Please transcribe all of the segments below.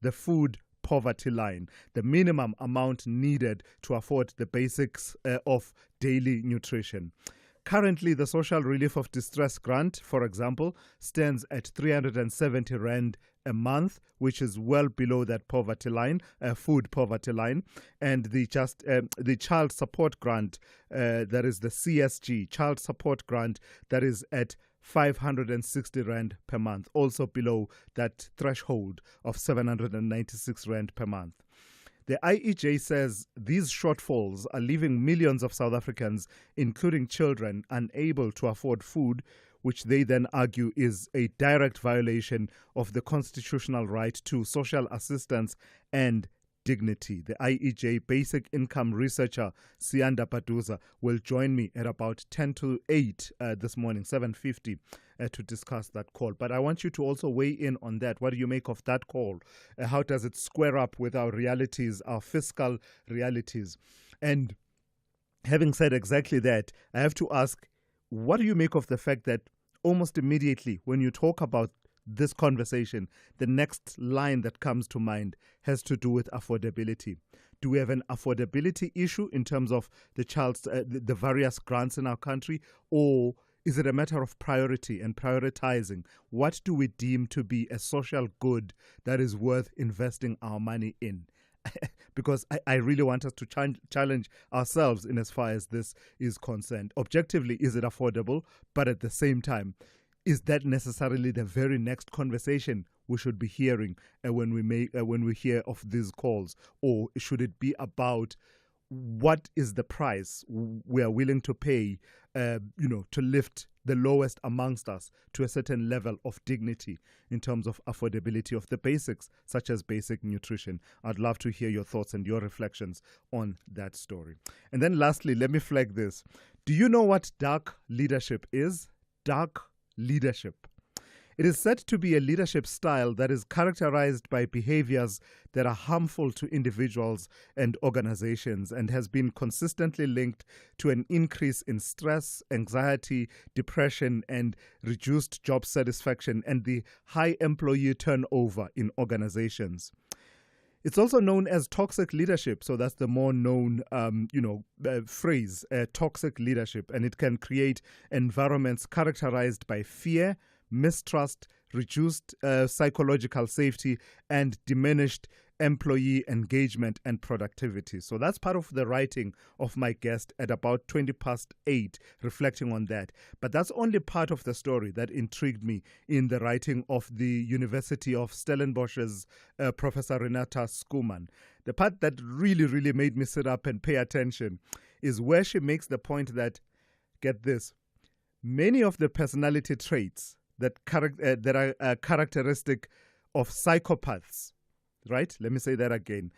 the food poverty line, the minimum amount needed to afford the basics of daily nutrition. Currently, the Social Relief of Distress Grant, for example, stands at 370 Rand a month, which is well below that poverty line, food poverty line. And the Child Support Grant, that is the CSG, Child Support Grant, that is at 560 Rand per month, also below that threshold of 796 Rand per month. The IEJ says these shortfalls are leaving millions of South Africans, including children, unable to afford food, which they then argue is a direct violation of the constitutional right to social assistance and dignity. The IEJ basic income researcher Sianda Paduza will join me at about 10 to 8 this morning, 7:50, to discuss that call. But I want you to also weigh in on that. What do you make of that call? How does it square up with our realities, our fiscal realities? And having said exactly that, I have to ask, what do you make of the fact that almost immediately when you talk about this conversation, the next line that comes to mind has to do with affordability? Do we have an affordability issue in terms of the various grants in our country, or is it a matter of priority and prioritizing? What do we deem to be a social good that is worth investing our money in? Because I really want us to challenge ourselves in as far as this is concerned. Objectively, is it affordable? But at the same time, is that necessarily the very next conversation we should be hearing when we hear of these calls? Or should it be about what is the price we are willing to pay, to lift the lowest amongst us to a certain level of dignity in terms of affordability of the basics, such as basic nutrition? I'd love to hear your thoughts and your reflections on that story. And then lastly, let me flag this. Do you know what dark leadership is? Dark leadership. It is said to be a leadership style that is characterized by behaviors that are harmful to individuals and organizations, and has been consistently linked to an increase in stress, anxiety, depression, and reduced job satisfaction, and the high employee turnover in organizations. It's also known as toxic leadership. So that's the more known, phrase, toxic leadership. And it can create environments characterized by fear, mistrust, reduced psychological safety, and diminished employee engagement and productivity. So that's part of the writing of my guest at about 8:20, reflecting on that. But that's only part of the story that intrigued me in the writing of the University of Stellenbosch's Professor Renata Schoeman. The part that really, really made me sit up and pay attention is where she makes the point that, get this, many of the personality traits that are characteristic of psychopaths, right? Let me say that again.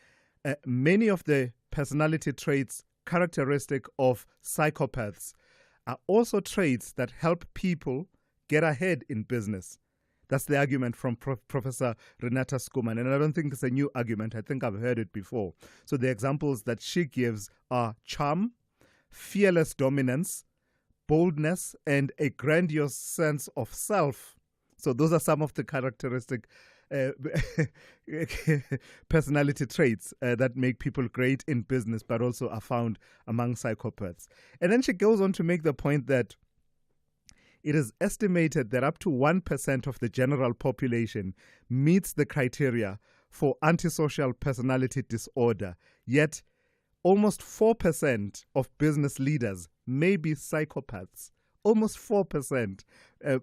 Many of the personality traits characteristic of psychopaths are also traits that help people get ahead in business. That's the argument from Professor Renata Schoeman. And I don't think it's a new argument. I think I've heard it before. So the examples that she gives are charm, fearless dominance, boldness, and a grandiose sense of self. So those are some of the characteristic personality traits that make people great in business, but also are found among psychopaths. And then she goes on to make the point that it is estimated that up to 1% of the general population meets the criteria for antisocial personality disorder, yet almost 4% of business leaders may be psychopaths. Almost 4%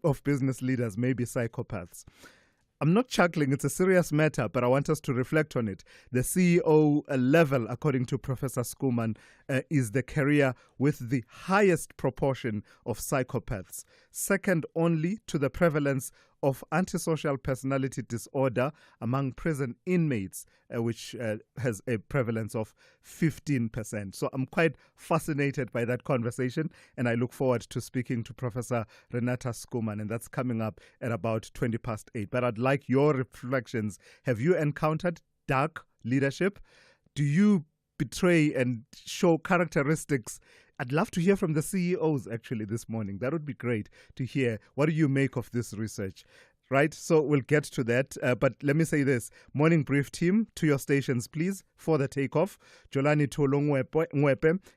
of business leaders may be psychopaths. I'm not chuckling, it's a serious matter, but I want us to reflect on it. The CEO level, according to Professor Schoeman, is the career with the highest proportion of psychopaths, second only to the prevalence of antisocial personality disorder among prison inmates, which has a prevalence of 15%. So I'm quite fascinated by that conversation, and I look forward to speaking to Professor Renata Schoeman, and that's coming up at about 8:20. But I'd like your reflections. Have you encountered dark leadership? Do you betray and show characteristics? I'd love to hear from the CEOs actually this morning. That would be great to hear. What do you make of this research? right? So we'll get to that. But let me say this. Morning Brief team, to your stations, please, for the takeoff. Jolani Tolo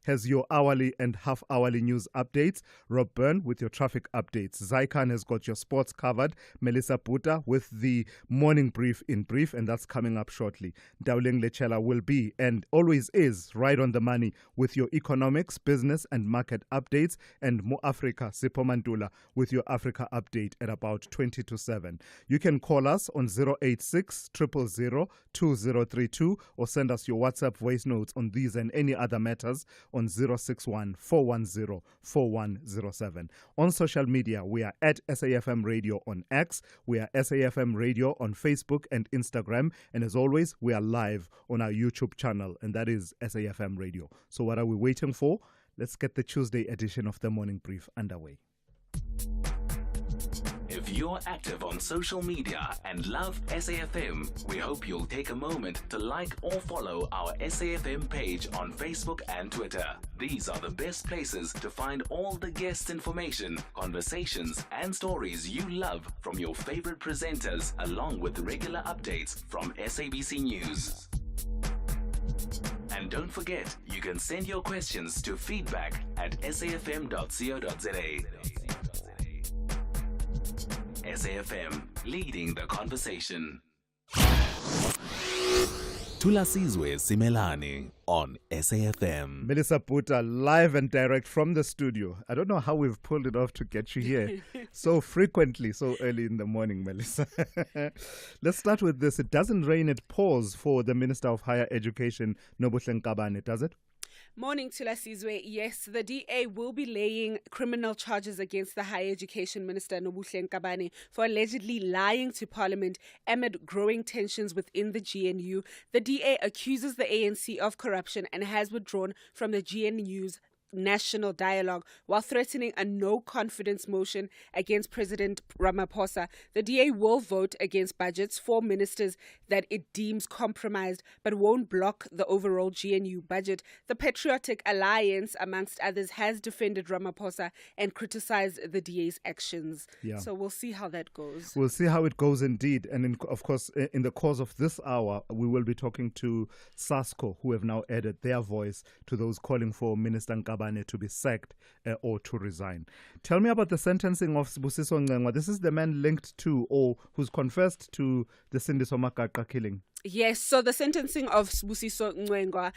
has your hourly and half-hourly news updates. Rob Byrne with your traffic updates. Zaikan has got your sports covered. Melissa Puta with the Morning Brief in brief, and that's coming up shortly. Dowling Lechela will be, and always is, right on the money with your economics, business, and market updates. And Mo Africa, Sipho Mantula, with your Africa update at about 20 to 7. You can call us on 086 000 2032 or send us your WhatsApp voice notes on these and any other matters on 061 410 4107. On social media, we are at SAFM Radio on X. We are SAFM Radio on Facebook and Instagram. And as always, we are live on our YouTube channel, and that is SAFM Radio. So what are we waiting for? Let's get the Tuesday edition of the Morning Brief underway. If you're active on social media and love SAFM, we hope you'll take a moment to like or follow our SAFM page on Facebook and Twitter. These are the best places to find all the guest information, conversations, and stories you love from your favorite presenters, along with regular updates from SABC News. And don't forget, you can send your questions to feedback@safm.co.za. SAFM, leading the conversation. Thulasizwe Simelane on SAFM. Melissa Puta, live and direct from the studio. I don't know how we've pulled it off to get you here so frequently, so early in the morning, Melissa. Let's start with this. It doesn't rain at pause for the Minister of Higher Education, Nobuhle Nkabane, does it? Morning, Thulasizwe. Yes, the DA will be laying criminal charges against the Higher Education Minister, Nobuhle Nkabane, for allegedly lying to Parliament amid growing tensions within the GNU. The DA accuses the ANC of corruption and has withdrawn from the GNU's national dialogue while threatening a no-confidence motion against President Ramaphosa. The DA will vote against budgets for ministers that it deems compromised, but won't block the overall GNU budget. The Patriotic Alliance, amongst others, has defended Ramaphosa and criticized the DA's actions. Yeah. So we'll see how that goes. We'll see how it goes indeed. And of course, in the course of this hour, we will be talking to SASCO, who have now added their voice to those calling for Minister Nkabane to be sacked or to resign. Tell me about the sentencing of Sibusiso Ngengwa. This is the man linked to or who's confessed to the Sindiso Makaka killing. Yes, so the sentencing of Sibusiso Ngengwa,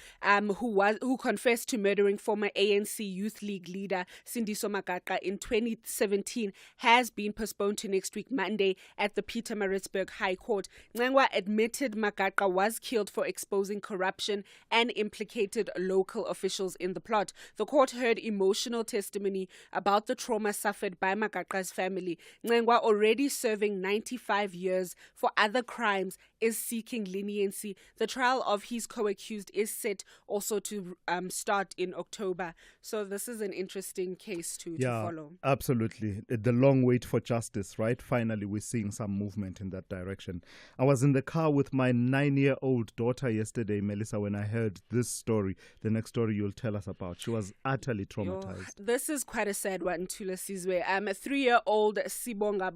who confessed to murdering former ANC Youth League leader Sindiso Makaka in 2017, has been postponed to next week, Monday, at the Pietermaritzburg High Court. Ngengwa admitted Makaka was killed for exposing corruption and implicated local officials in the plot. The court heard emotional testimony about the trauma suffered by Makaka's family. Ngengwa, already serving 95 years for other crimes, is seeking leniency. The trial of his co-accused is set also to start in October. So this is an interesting case to follow. Absolutely. The long wait for justice, right? Finally, we're seeing some movement in that direction. I was in the car with my 9-year-old daughter yesterday, Melissa, when I heard this story, the next story you'll tell us about. She was utterly traumatized. This is quite a sad one, Thulasizwe. A 3-year-old Sibonga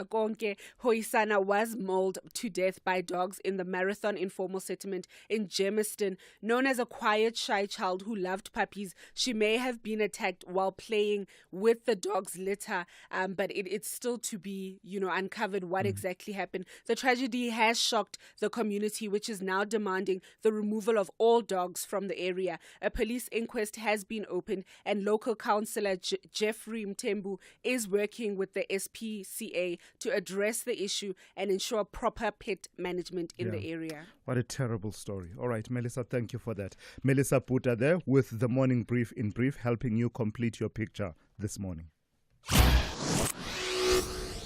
Konke Hoisana was mauled to death by dogs in the Marathon informal settlement in Germiston. Known as a quiet, shy child who loved puppies, she may have been attacked while playing with the dog's litter, but it's still to be, uncovered what exactly happened. The tragedy has shocked the community, which is now demanding the removal of all dogs from the area. A police inquest has been opened, and local councillor Jeffrey Mtembu is working with the SPCA to address the issue and ensure proper pet management in the area. What a terrible story. All right, Melissa, thank you for that. Melissa Puta there with the Morning Brief in brief, helping you complete your picture this morning.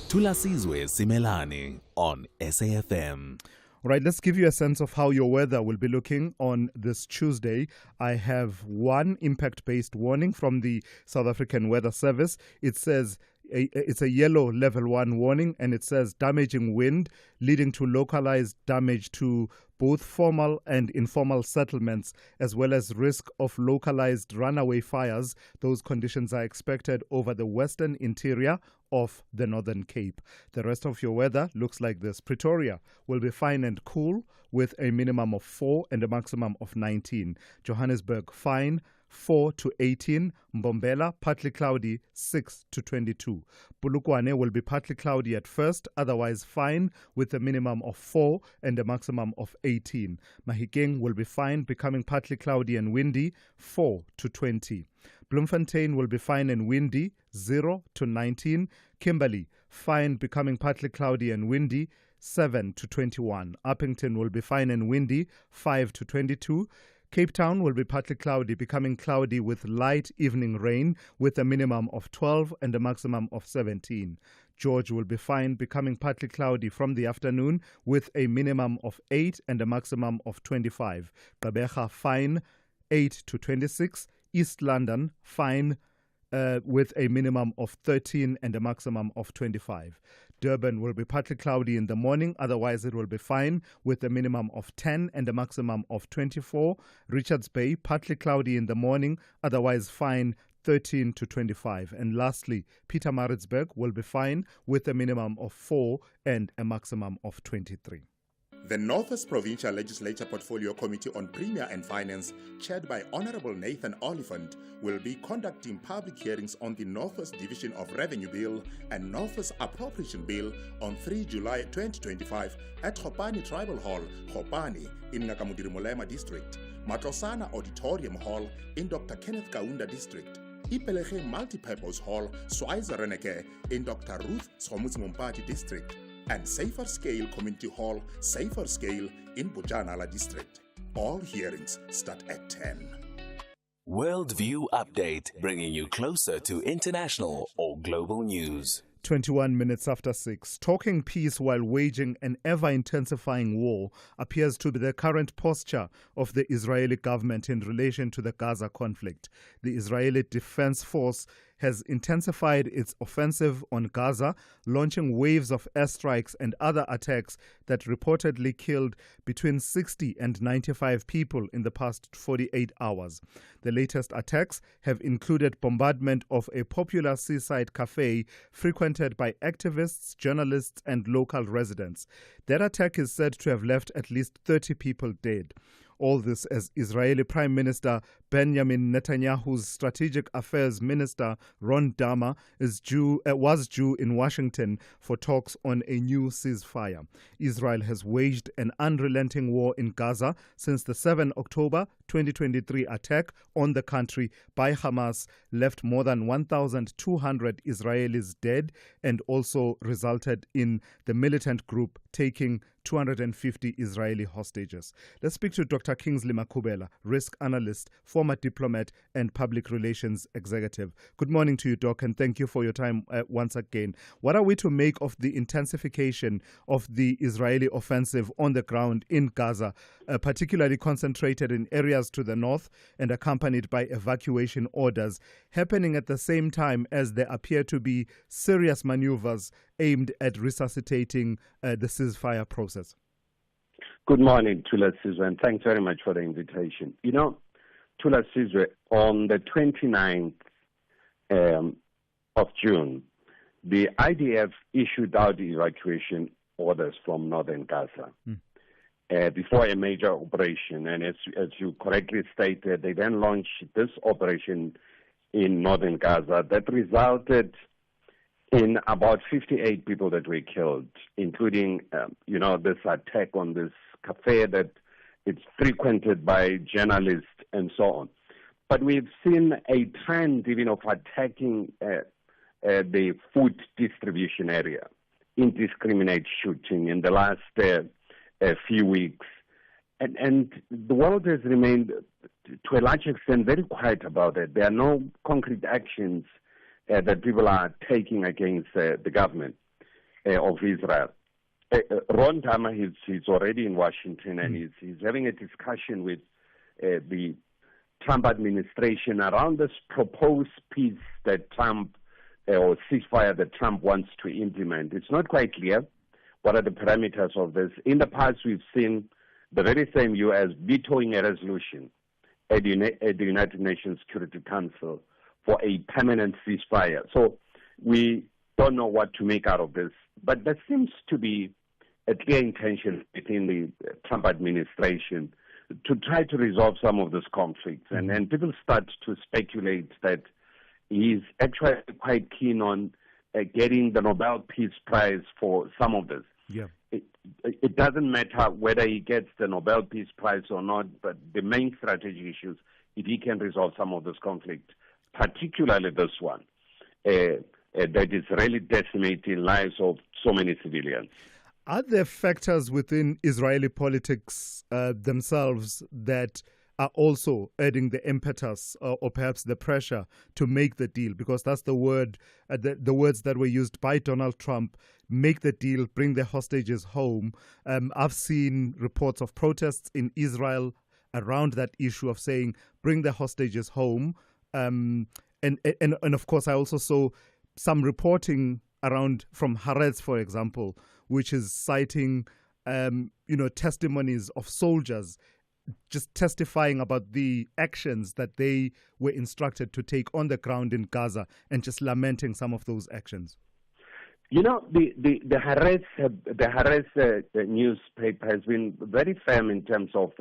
Thulasizwe Simelane on SAFM. All right, let's give you a sense of how your weather will be looking on this Tuesday. I have one impact-based warning from the South African Weather Service. It says it's a yellow level 1 warning, and it says damaging wind leading to localized damage to both formal and informal settlements, as well as risk of localized runaway fires. Those conditions are expected over the western interior of the Northern Cape. The rest of your weather looks like this. Pretoria will be fine and cool with a minimum of 4 and a maximum of 19. Johannesburg, fine, 4 to 18. Mbombela, partly cloudy, 6 to 22. Polokwane will be partly cloudy at first, otherwise fine, with a minimum of 4 and a maximum of 18. Mahikeng will be fine, becoming partly cloudy and windy, 4 to 20. Bloemfontein will be fine and windy, 0 to 19. Kimberley, fine, becoming partly cloudy and windy, 7 to 21. Uppington will be fine and windy, 5 to 22. Cape Town will be partly cloudy, becoming cloudy with light evening rain with a minimum of 12 and a maximum of 17. George will be fine, becoming partly cloudy from the afternoon with a minimum of 8 and a maximum of 25. Gqeberha, fine, 8 to 26. East London, fine, with a minimum of 13 and a maximum of 25. Durban will be partly cloudy in the morning, otherwise it will be fine with a minimum of 10 and a maximum of 24. Richards Bay, partly cloudy in the morning, otherwise fine, 13 to 25. And lastly, Pietermaritzburg will be fine with a minimum of 4 and a maximum of 23. The Northwest Provincial Legislature Portfolio Committee on Premier and Finance, chaired by Honourable Nathan Oliphant, will be conducting public hearings on the Northwest Division of Revenue Bill and Northwest Appropriation Bill on 3 July 2025 at Khopane Tribal Hall, Khopane, in Ngakamudiri Molema District, Matlosana Auditorium Hall in Dr. Kenneth Kaunda District, Ipelege Multipurpose Hall, Schweizer-Reneke in Dr. Ruth Skhomutsi District, and Safer Scale Community Hall, Safer Scale in Bujanala District. All hearings start at 10. Worldview Update, bringing you closer to international or global news. 21 minutes after 6. Talking peace while waging an ever-intensifying war appears to be the current posture of the Israeli government in relation to the Gaza conflict. The Israeli Defense Force has intensified its offensive on Gaza, launching waves of airstrikes and other attacks that reportedly killed between 60 and 95 people in the past 48 hours. The latest attacks have included bombardment of a popular seaside cafe frequented by activists, journalists, and local residents. That attack is said to have left at least 30 people dead. All this as Israeli Prime Minister Benjamin Netanyahu's Strategic Affairs Minister Ron Dermer was due in Washington for talks on a new ceasefire. Israel has waged an unrelenting war in Gaza since the 7 October 2023 attack on the country by Hamas left more than 1,200 Israelis dead and also resulted in the militant group taking 250 Israeli hostages. Let's speak to Dr. Kingsley Makubela, risk analyst, former diplomat and public relations executive. Good morning to you, Doc, and thank you for your time once again. What are we to make of the intensification of the Israeli offensive on the ground in Gaza, particularly concentrated in areas to the north and accompanied by evacuation orders, happening at the same time as there appear to be serious maneuvers aimed at resuscitating the ceasefire process? Good morning, Thulasizwe, and thanks very much for the invitation. You know, Thulasizwe, on the 29th of June, the IDF issued out evacuation orders from northern Gaza before a major operation. And as you correctly stated, they then launched this operation in northern Gaza that resulted in about 58 people that were killed, including, this attack on this cafe that it's frequented by journalists and so on. But we've seen a trend even of attacking the food distribution area, indiscriminate shooting in the last few weeks. And the world has remained, to a large extent, very quiet about it. There are no concrete actions that people are taking against the government of Israel. Ron Dermer, he's already in Washington, and he's having a discussion with the Trump administration around this proposed peace that Trump, or ceasefire that Trump wants to implement. It's not quite clear what are the parameters of this. In the past, we've seen the very same U.S. vetoing a resolution at the United Nations Security Council for a permanent ceasefire. So we don't know what to make out of this. But there seems to be a clear intention within the Trump administration to try to resolve some of these conflicts. And people start to speculate that he's actually quite keen on getting the Nobel Peace Prize for some of this. Yeah. It doesn't matter whether he gets the Nobel Peace Prize or not, but the main strategic issues, if he can resolve some of this conflict, particularly this one, that is really decimating lives of so many civilians. Are there factors within Israeli politics themselves that are also adding the impetus or perhaps the pressure to make the deal? Because that's the word, the words that were used by Donald Trump: make the deal, bring the hostages home. I've seen reports of protests in Israel around that issue of saying, bring the hostages home. And of course, I also saw some reporting around from Haaretz, for example, which is citing, testimonies of soldiers just testifying about the actions that they were instructed to take on the ground in Gaza and just lamenting some of those actions. You know, the Haaretz newspaper has been very firm in terms of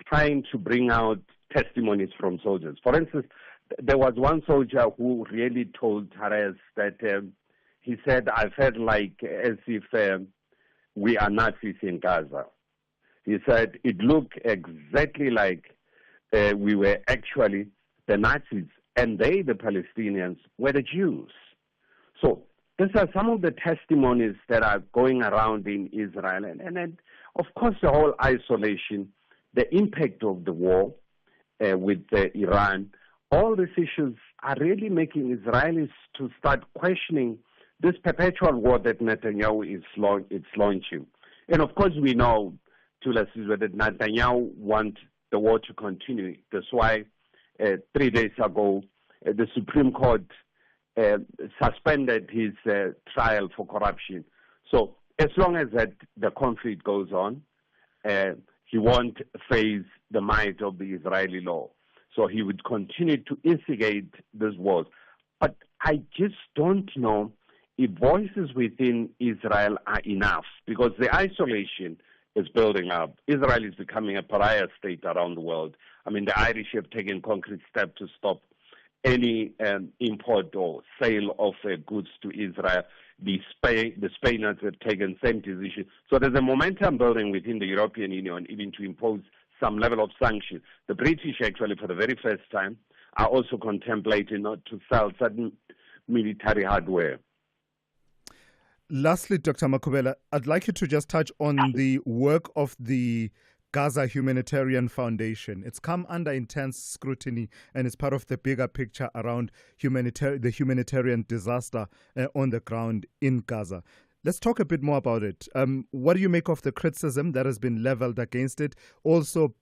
trying to bring out testimonies from soldiers. For instance, there was one soldier who really told Haaretz that he said, I felt like as if we are Nazis in Gaza. He said it looked exactly like we were actually the Nazis, and they, the Palestinians, were the Jews. So these are some of the testimonies that are going around in Israel. And of course, the whole isolation, the impact of the war with Iran, all these issues are really making Israelis to start questioning this perpetual war that Netanyahu is launching. And of course, we know, Thulasizwe, that Netanyahu wants the war to continue. That's why 3 days ago, the Supreme Court suspended his trial for corruption. So as long as the conflict goes on, he won't face the might of the Israeli law. So he would continue to instigate these wars. But I just don't know if voices within Israel are enough, because the isolation is building up. Israel is becoming a pariah state around the world. I mean, the Irish have taken concrete steps to stop any import or sale of goods to Israel. The Spaniards have taken same decision. So there's a momentum building within the European Union even to impose some level of sanction. The British, actually, for the very first time, are also contemplating not to sell certain military hardware. Lastly, Dr. Makhubela, I'd like you to just touch on the work of the Gaza Humanitarian Foundation. It's come under intense scrutiny, and it's part of the bigger picture around the humanitarian disaster on the ground in Gaza. Let's talk a bit more about it. What do you make of the criticism that has been leveled against it? Also,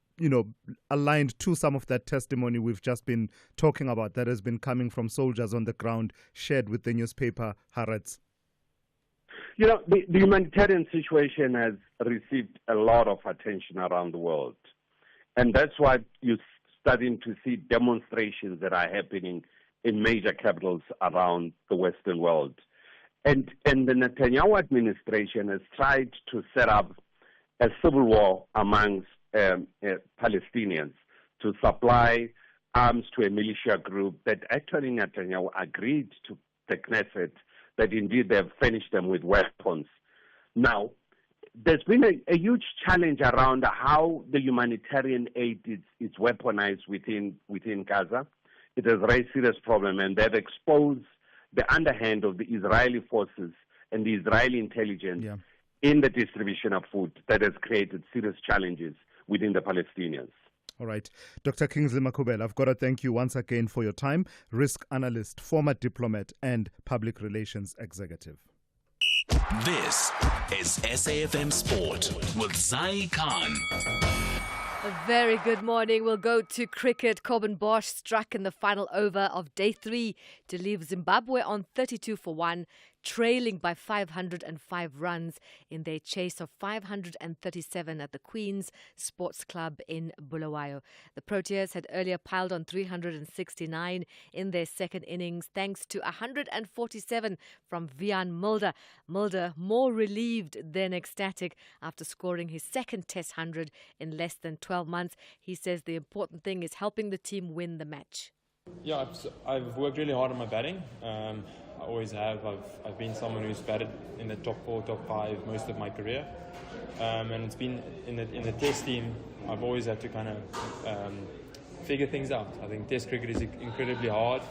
aligned to some of that testimony we've just been talking about that has been coming from soldiers on the ground, shared with the newspaper Haaretz. The humanitarian situation has received a lot of attention around the world. And that's why you're starting to see demonstrations that are happening in major capitals around the Western world. And the Netanyahu administration has tried to set up a civil war amongst Palestinians to supply arms to a militia group that actually Netanyahu agreed to the Knesset that indeed they have furnished them with weapons. Now, there's been a huge challenge around how the humanitarian aid is weaponized within Gaza. It has raised serious problem, and they've exposed the underhand of the Israeli forces and the Israeli intelligence in the distribution of food that has created serious challenges within the Palestinians. All right. Dr. Kingsley Makhubela, I've got to thank you once again for your time. Risk analyst, former diplomat, and public relations executive. This is SAFM Sport with Zai Khan. A very good morning. We'll go to cricket. Corbin Bosch struck in the final over of day 3 to leave Zimbabwe on 32 for 1 trailing by 505 runs in their chase of 537 at the Queen's Sports Club in Bulawayo. The Proteas had earlier piled on 369 in their second innings thanks to 147 from Vian Mulder. Mulder more relieved than ecstatic after scoring his second Test 100 in less than 12 months. He says the important thing is helping the team win the match. Yeah, I've worked really hard on my batting. I always have. I've been someone who's batted in the top 4, top 5 most of my career. And it's been in the Test team, I've always had to kind of figure things out. I think Test cricket is incredibly hard.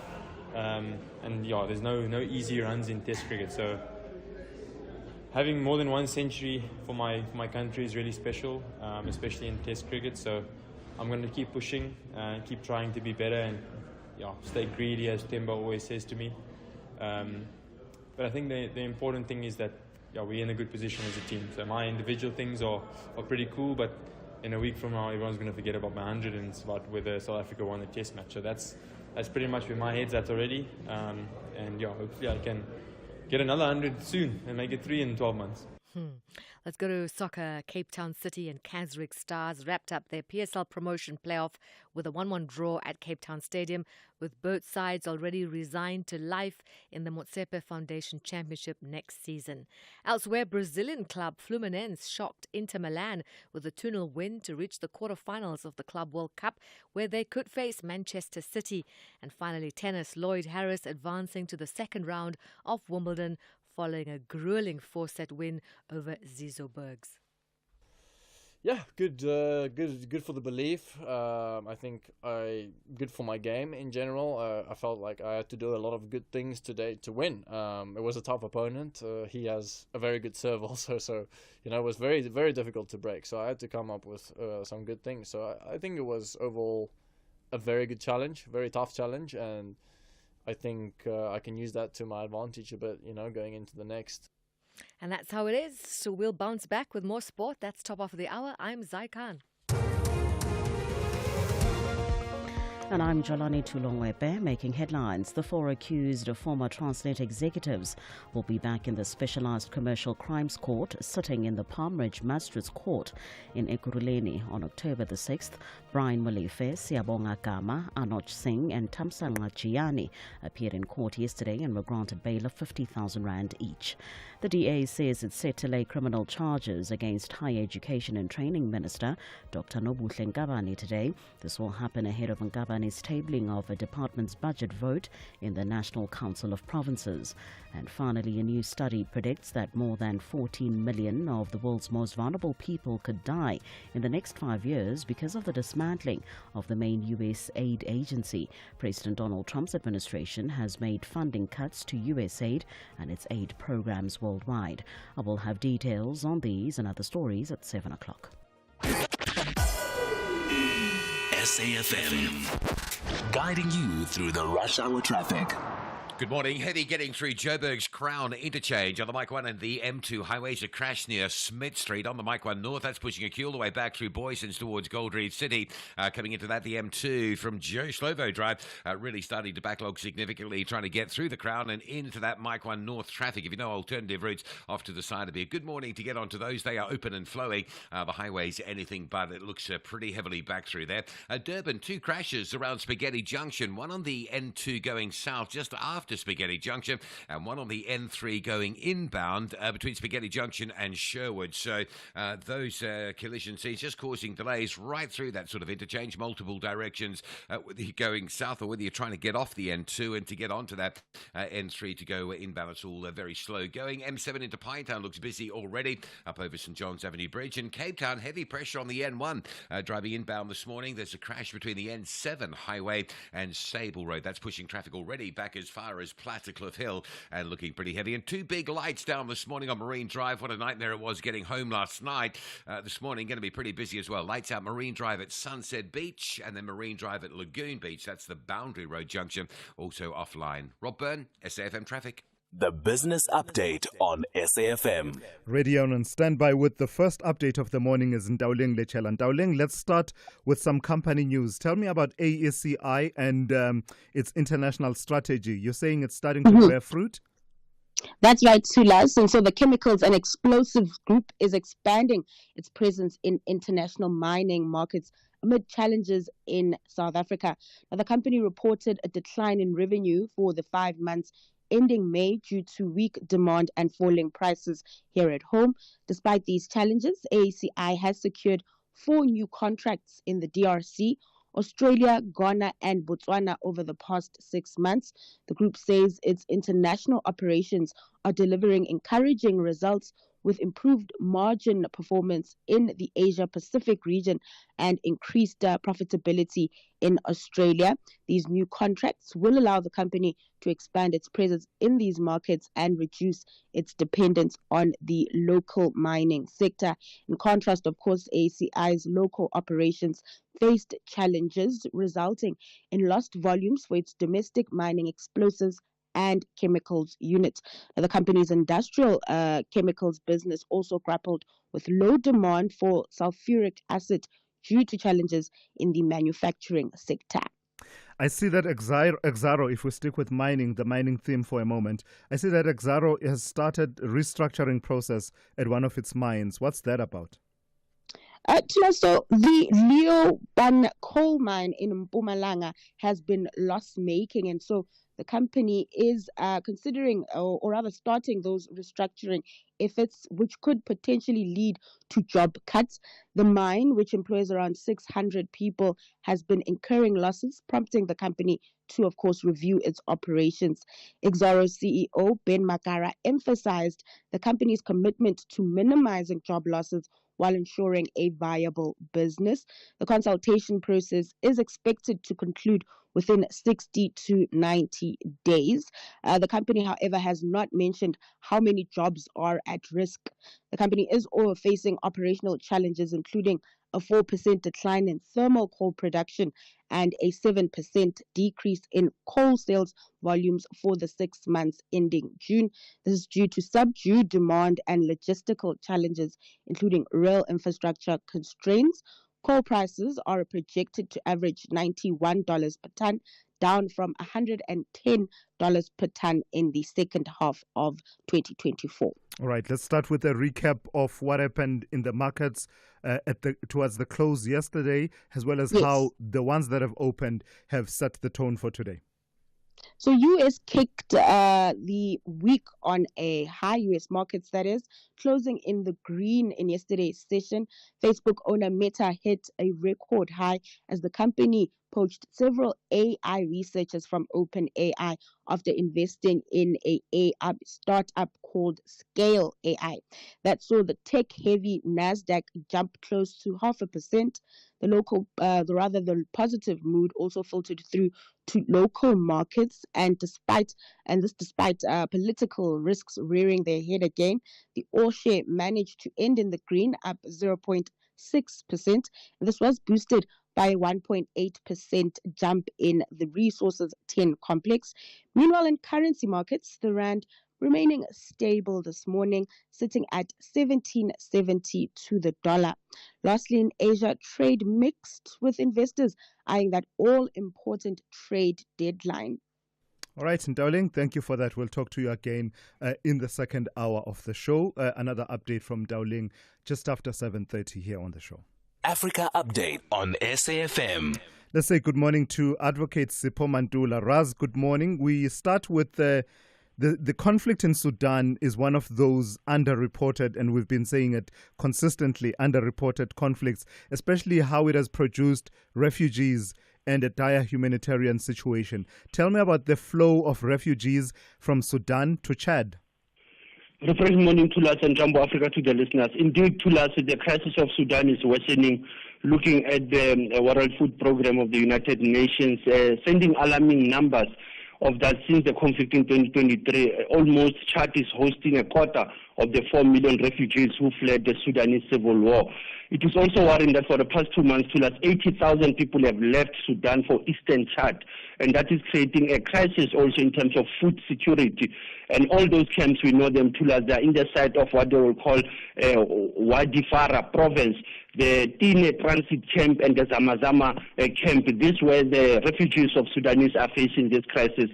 And yeah, there's no easy runs in Test cricket. So having more than one century for my country is really special, especially in Test cricket. So I'm going to keep pushing, keep trying to be better, and stay greedy, as Temba always says to me. But I think the important thing is that we're in a good position as a team. So my individual things are pretty cool, but in a week from now, everyone's going to forget about my 100, and it's about whether South Africa won a Test match. So that's pretty much where my head's at already. And hopefully I can get another 100 soon and make it 3 in 12 months. Let's go to soccer. Cape Town City and Keswick Stars wrapped up their PSL promotion playoff with a 1-1 draw at Cape Town Stadium, with both sides already resigned to life in the Motsepe Foundation Championship next season. Elsewhere, Brazilian club Fluminense shocked Inter Milan with a 2-0 win to reach the quarterfinals of the Club World Cup, where they could face Manchester City. And finally, tennis, Lloyd Harris advancing to the second round of Wimbledon following a grueling 4-set win over Zizo Bergs. Yeah, good for the belief. I think good for my game in general. I felt like I had to do a lot of good things today to win. It was a tough opponent. He has a very good serve also, so it was very, very difficult to break. So I had to come up with some good things. So I think it was overall a very good challenge, very tough challenge, and I think I can use that to my advantage a bit, going into the next. And that's how it is. So we'll bounce back with more sport. That's top of the hour. I'm Zai Khan. And I'm Jolani Tulongwepe, making headlines. The 4 accused former Transnet executives will be back in the Specialized Commercial Crimes Court, sitting in the Palm Ridge Magistrates Court in Ekurhuleni on October the 6th. Brian Molefe, Siyabonga Gama, Anoj Singh and Tamsanga Chiani appeared in court yesterday and were granted bail of 50,000 rand each. The DA says it's set to lay criminal charges against Higher Education and Training Minister Dr. Nobuhle Ngabane today. This will happen ahead of Ngabane's tabling of a department's budget vote in the National Council of Provinces. And finally, a new study predicts that more than 14 million of the world's most vulnerable people could die in the next 5 years because of the dismantling of the main U.S. aid agency. President Donald Trump's administration has made funding cuts to U.S. aid and its aid programs worldwide. I will have details on these and other stories at 7 o'clock. SAFM, guiding you through the rush hour traffic. Good morning. Heavy getting through Joburg's Crown interchange on the Mike 1 and the M2 highways. A crash near Smith Street on the Mike 1 North. That's pushing a queue all the way back through Boysons towards Gold Reef City. Coming into that, the M2 from Joe Slovo Drive really starting to backlog significantly, trying to get through the Crown and into that Mike 1 North traffic. If you know alternative routes off to the side of it, good morning to get onto those. They are open and flowing. The highways, anything but. It looks pretty heavily back through there. Durban, 2 crashes around Spaghetti Junction. One on the N2 going south just after Spaghetti Junction, and one on the N3 going inbound between Spaghetti Junction and Sherwood. So those collision scenes just causing delays right through that sort of interchange, multiple directions, whether you're going south or whether you're trying to get off the N2 and to get onto that N3 to go inbound. It's all very slow going. M7 into Pinetown looks busy already up over St John's Avenue Bridge. In Cape Town, heavy pressure on the N1 driving inbound this morning. There's a crash between the N7 highway and Sable Road. That's pushing traffic already back as far as Plattercliff Hill and looking pretty heavy. And 2 big lights down this morning on Marine Drive. What a nightmare it was getting home last night. This morning going to be pretty busy as well. Lights out Marine Drive at Sunset Beach and then Marine Drive at Lagoon Beach. That's the Boundary Road junction, also offline. Rob Byrne, SAFM Traffic. The business update on SAFM. Ready on standby with the first update of the morning is Ndawling Lechela. Ndawling, let's start with some company news. Tell me about AECI and its international strategy. You're saying it's starting to bear fruit? That's right, Thulas. And so the Chemicals and Explosives Group is expanding its presence in international mining markets amid challenges in South Africa. Now, the company reported a decline in revenue for the 5 months ending May due to weak demand and falling prices here at home. Despite these challenges, AACI has secured 4 new contracts in the DRC, Australia, Ghana, and Botswana over the past 6 months. The group says its international operations are delivering encouraging results with improved margin performance in the Asia-Pacific region and increased profitability in Australia. These new contracts will allow the company to expand its presence in these markets and reduce its dependence on the local mining sector. In contrast, of course, ACI's local operations faced challenges resulting in lost volumes for its domestic mining explosives and chemicals unit. Now, the company's industrial chemicals business also grappled with low demand for sulfuric acid due to challenges in the manufacturing sector. I see that Exxaro, if we stick with mining, the mining theme for a moment, I see that Exxaro has started a restructuring process at one of its mines. What's that about? So the Leo Ban coal mine in Mpumalanga has been loss-making, and so the company is considering or rather starting those restructuring efforts, which could potentially lead to job cuts. The mine, which employs around 600 people, has been incurring losses, prompting the company to, of course, review its operations. Exxaro CEO Ben Makara emphasized the company's commitment to minimizing job losses while ensuring a viable business. The consultation process is expected to conclude within 60 to 90 days. The company, however, has not mentioned how many jobs are at risk. The company is also facing operational challenges, including a 4% decline in thermal coal production and a 7% decrease in coal sales volumes for the 6 months ending June. This is due to subdued demand and logistical challenges, including rail infrastructure constraints. Coal prices are projected to average $91 per ton, down from $110 per ton in the second half of 2024. All right, let's start with a recap of what happened in the markets towards the close yesterday, as well as how the ones that have opened have set the tone for today. So U.S. kicked the week on a high, U.S. markets that is, closing in the green in yesterday's session. Facebook owner Meta hit a record high as the company poached several AI researchers from OpenAI after investing in a AI startup called Scale AI. That saw the tech-heavy Nasdaq jump close to 0.5%. The positive mood also filtered through to local markets, and despite political risks rearing their head again, the all share managed to end in the green, up 0.6%. This was boosted by a 1.8% jump in the Resources 10 complex. Meanwhile, in currency markets, the rand remaining stable this morning, sitting at 17.70 to the dollar. Lastly, in Asia, trade mixed, with investors eyeing that all-important trade deadline. All right, Ndauling, thank you for that. We'll talk to you again in the second hour of the show. Another update from Ndauling just after 7:30 here on the show. Africa Update on SAFM. Let's say good morning to Advocate Sipho Mantula. Raz, good morning. We start with the conflict in Sudan is one of those underreported, and we've been saying it consistently, underreported conflicts, especially how it has produced refugees and a dire humanitarian situation. Tell me about the flow of refugees from Sudan to Chad. Good morning, Thulas, and Jumbo Africa to the listeners. Indeed, Thulas, the crisis of Sudan is worsening. Looking at the World Food Program of the United Nations, sending alarming numbers of that since the conflict in 2023. Almost Chad is hosting a quarter of the 4 million refugees who fled the Sudanese civil war. It is also worrying that for the past 2 months, Thulas, 80,000 people have left Sudan for eastern Chad, and that is creating a crisis also in terms of food security. And all those camps, we know them, Thulas, they are in the side of what they will call Wadi Farah province, the Tine transit camp and the Zamazama camp. This is where the refugees of Sudanese are facing this crisis.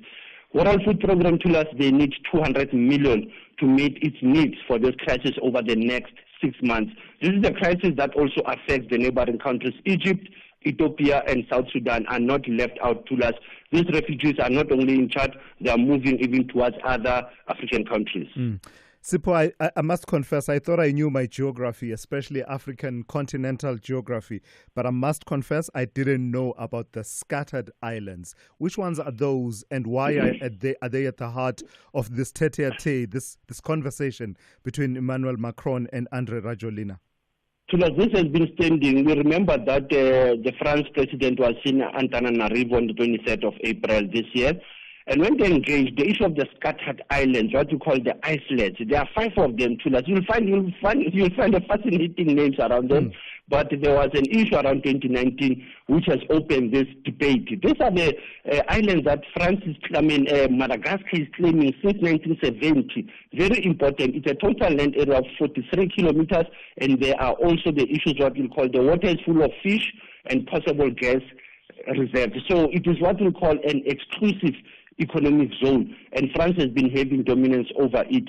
World Food Program told us they need 200 million to meet its needs for this crisis over the next 6 months. This is a crisis that also affects the neighboring countries. Egypt, Ethiopia, and South Sudan are not left out to us. These refugees are not only in Chad, they are moving even towards other African countries. Sipho, I must confess, I thought I knew my geography, especially African continental geography, but I must confess I didn't know about the scattered islands. Which ones are those, and why are they at the heart of this tete-a-tete, this conversation between Emmanuel Macron and André Rajoelina? This has been standing. We remember that the French president was in Antananarivo on the 23rd of April this year. And when they engaged, the issue of the scattered islands, what you call the islets, there are 5 of them. You'll find a fascinating names around them. But there was an issue around 2019 which has opened this debate. These are the islands that France is claiming, Madagascar is claiming since 1970. Very important. It's a total land area of 43 kilometers, and there are also the issues what we call the water is full of fish and possible gas reserves. So it is what we call an exclusive economic zone, and France has been having dominance over it.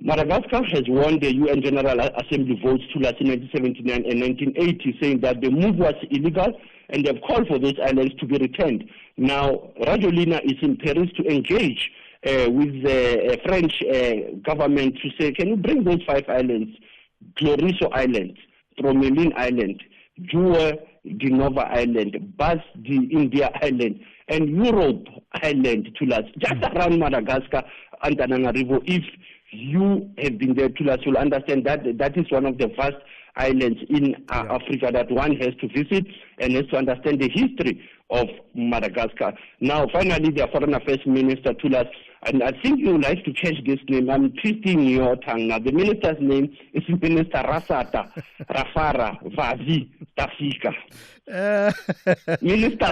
Madagascar has won the UN General Assembly votes in 1979 and 1980, saying that the move was illegal, and they've called for those islands to be returned. Now, Rajoelina is in Paris to engage with the French government to say, can you bring those 5 islands, Gloriso Island, Tromelin Island, Jua de Nova Island, Bas de India Island, and Europe Island to us, just around Madagascar, Antananarivo. If you have been there to us, you'll understand that that is one of the vast islands in Africa that one has to visit and has to understand the history of Madagascar. Now, finally, the Foreign Affairs Minister told us, and I think you would like to change this name. I'm twisting your tongue now. The minister's name is Minister Rafara Vavi Tafika. Minister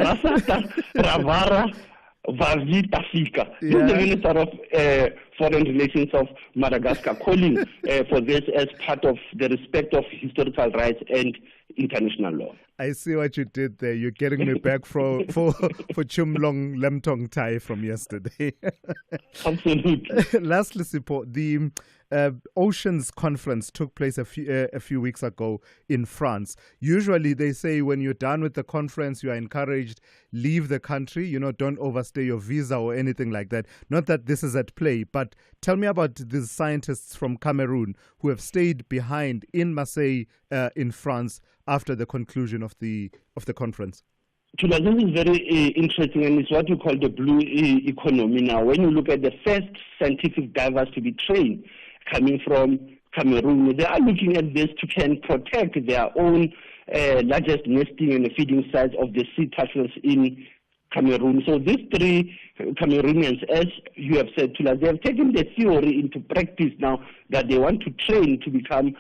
Rafara Vavi Tafika. He's the Minister of Foreign Relations of Madagascar, calling for this as part of the respect of historical rights and international law. I see what you did there. You're getting me back for Chumlong Lemtong Tai from yesterday. Absolutely. Lastly, Sipho, the Oceans Conference took place a few weeks ago in France. Usually they say when you're done with the conference, you are encouraged, leave the country, don't overstay your visa or anything like that. Not that this is at play, but tell me about the scientists from Cameroon who have stayed behind in Marseille in France after the conclusion of the conference. This is very interesting, and it's what you call the blue economy now. When you look at the first scientific divers to be trained coming from Cameroon, they are looking at this to can protect their own largest nesting and feeding sites of the sea turtles in Cameroon. So these 3 Cameroonians, as you have said to us, they have taken the theory into practice now, that they want to train to become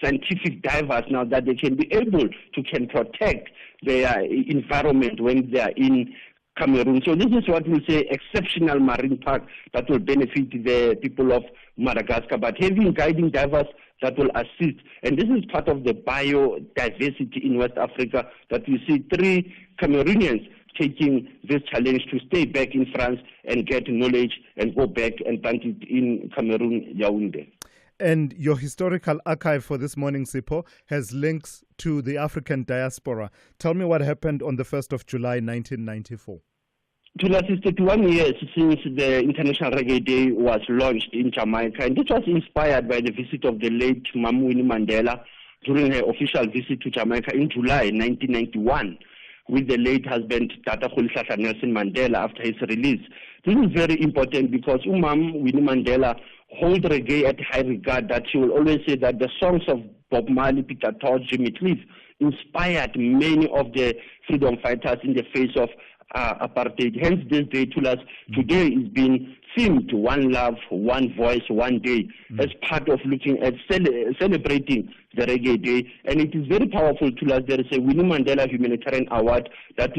scientific divers now, that they can be able to can protect their environment when they are in Cameroon. So this is what we say exceptional marine park that will benefit the people of Madagascar, but having guiding divers that will assist. And this is part of the biodiversity in West Africa, that we see 3 Cameroonians taking this challenge to stay back in France and get knowledge and go back and plant it in Cameroon, Yaoundé. And your historical archive for this morning, Sipho, has links to the African diaspora. Tell me what happened on the 1st of July, 1994. It's 31 years since the International Reggae Day was launched in Jamaica, and this was inspired by the visit of the late Winnie Mandela during her official visit to Jamaica in July 1991. With the late husband, Tata Thulasizwe Nelson Mandela, after his release. This is very important because Winnie Mandela holds reggae at high regard, that she will always say that the songs of Bob Marley, Peter Tosh, Jimmy Cliff inspired many of the freedom fighters in the face of apartheid. Hence, this day to us today is being themed One Love, One Voice, One Day, as part of looking at celebrating the Reggae Day. And it is very powerful to us. There is a Winnie Mandela Humanitarian Award that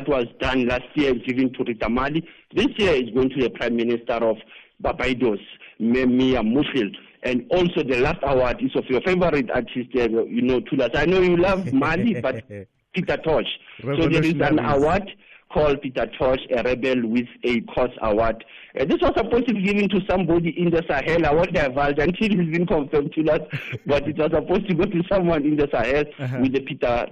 was done last year, given to Rita Mali. This year is going to the Prime Minister of Barbados, Mia Mushil. And also the last award is of your favorite artist, Tulas. I know you love Mali, but Peter Tosh. So there is an award call Peter Tosh a rebel with a cause award. This was supposed to be given to somebody in the Sahel. I won't divulge until it's been confirmed to us, but it was supposed to go to someone in the Sahel with the Peter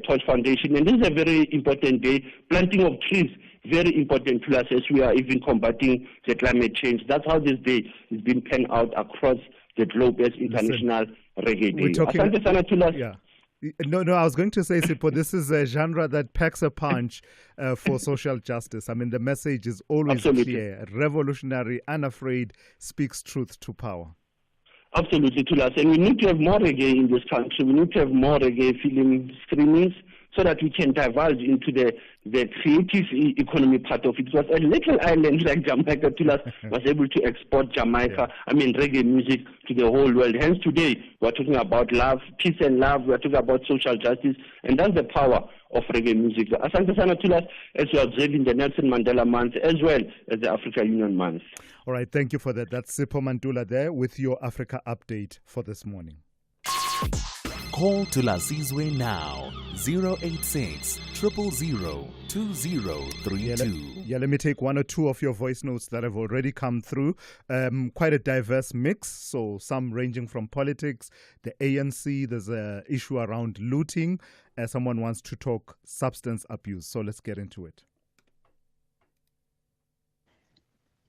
Tosh Foundation. And this is a very important day. Planting of trees, very important to us as we are even combating the climate change. That's how this day is being penned out across the globe as International Reggae Day. We're talking, Asante sana Thulas. Yeah. No, I was going to say, Sipho, this is a genre that packs a punch for social justice. I mean, the message is always clear. Revolutionary, unafraid, speaks truth to power. Absolutely, Thulas. And we need to have more reggae in this country. We need to have more reggae film screenings so that we can divulge into the creative economy part of it. It was a little island like Jamaica. Thulas was able to export reggae music to the whole world. Hence today, we're talking about love, peace and love. We're talking about social justice. And that's the power of reggae music. Asante sana Thulas, as you're observing the Nelson Mandela Month as well as the Africa Union Month. All right, thank you for that. That's Sipho Mantula there with your Africa update for this morning. Call Thulasizwe now, 086 000 2032. Let me take one or two of your voice notes that have already come through. Quite a diverse mix, so some ranging from politics, the ANC, there's an issue around looting, someone wants to talk substance abuse, so let's get into it.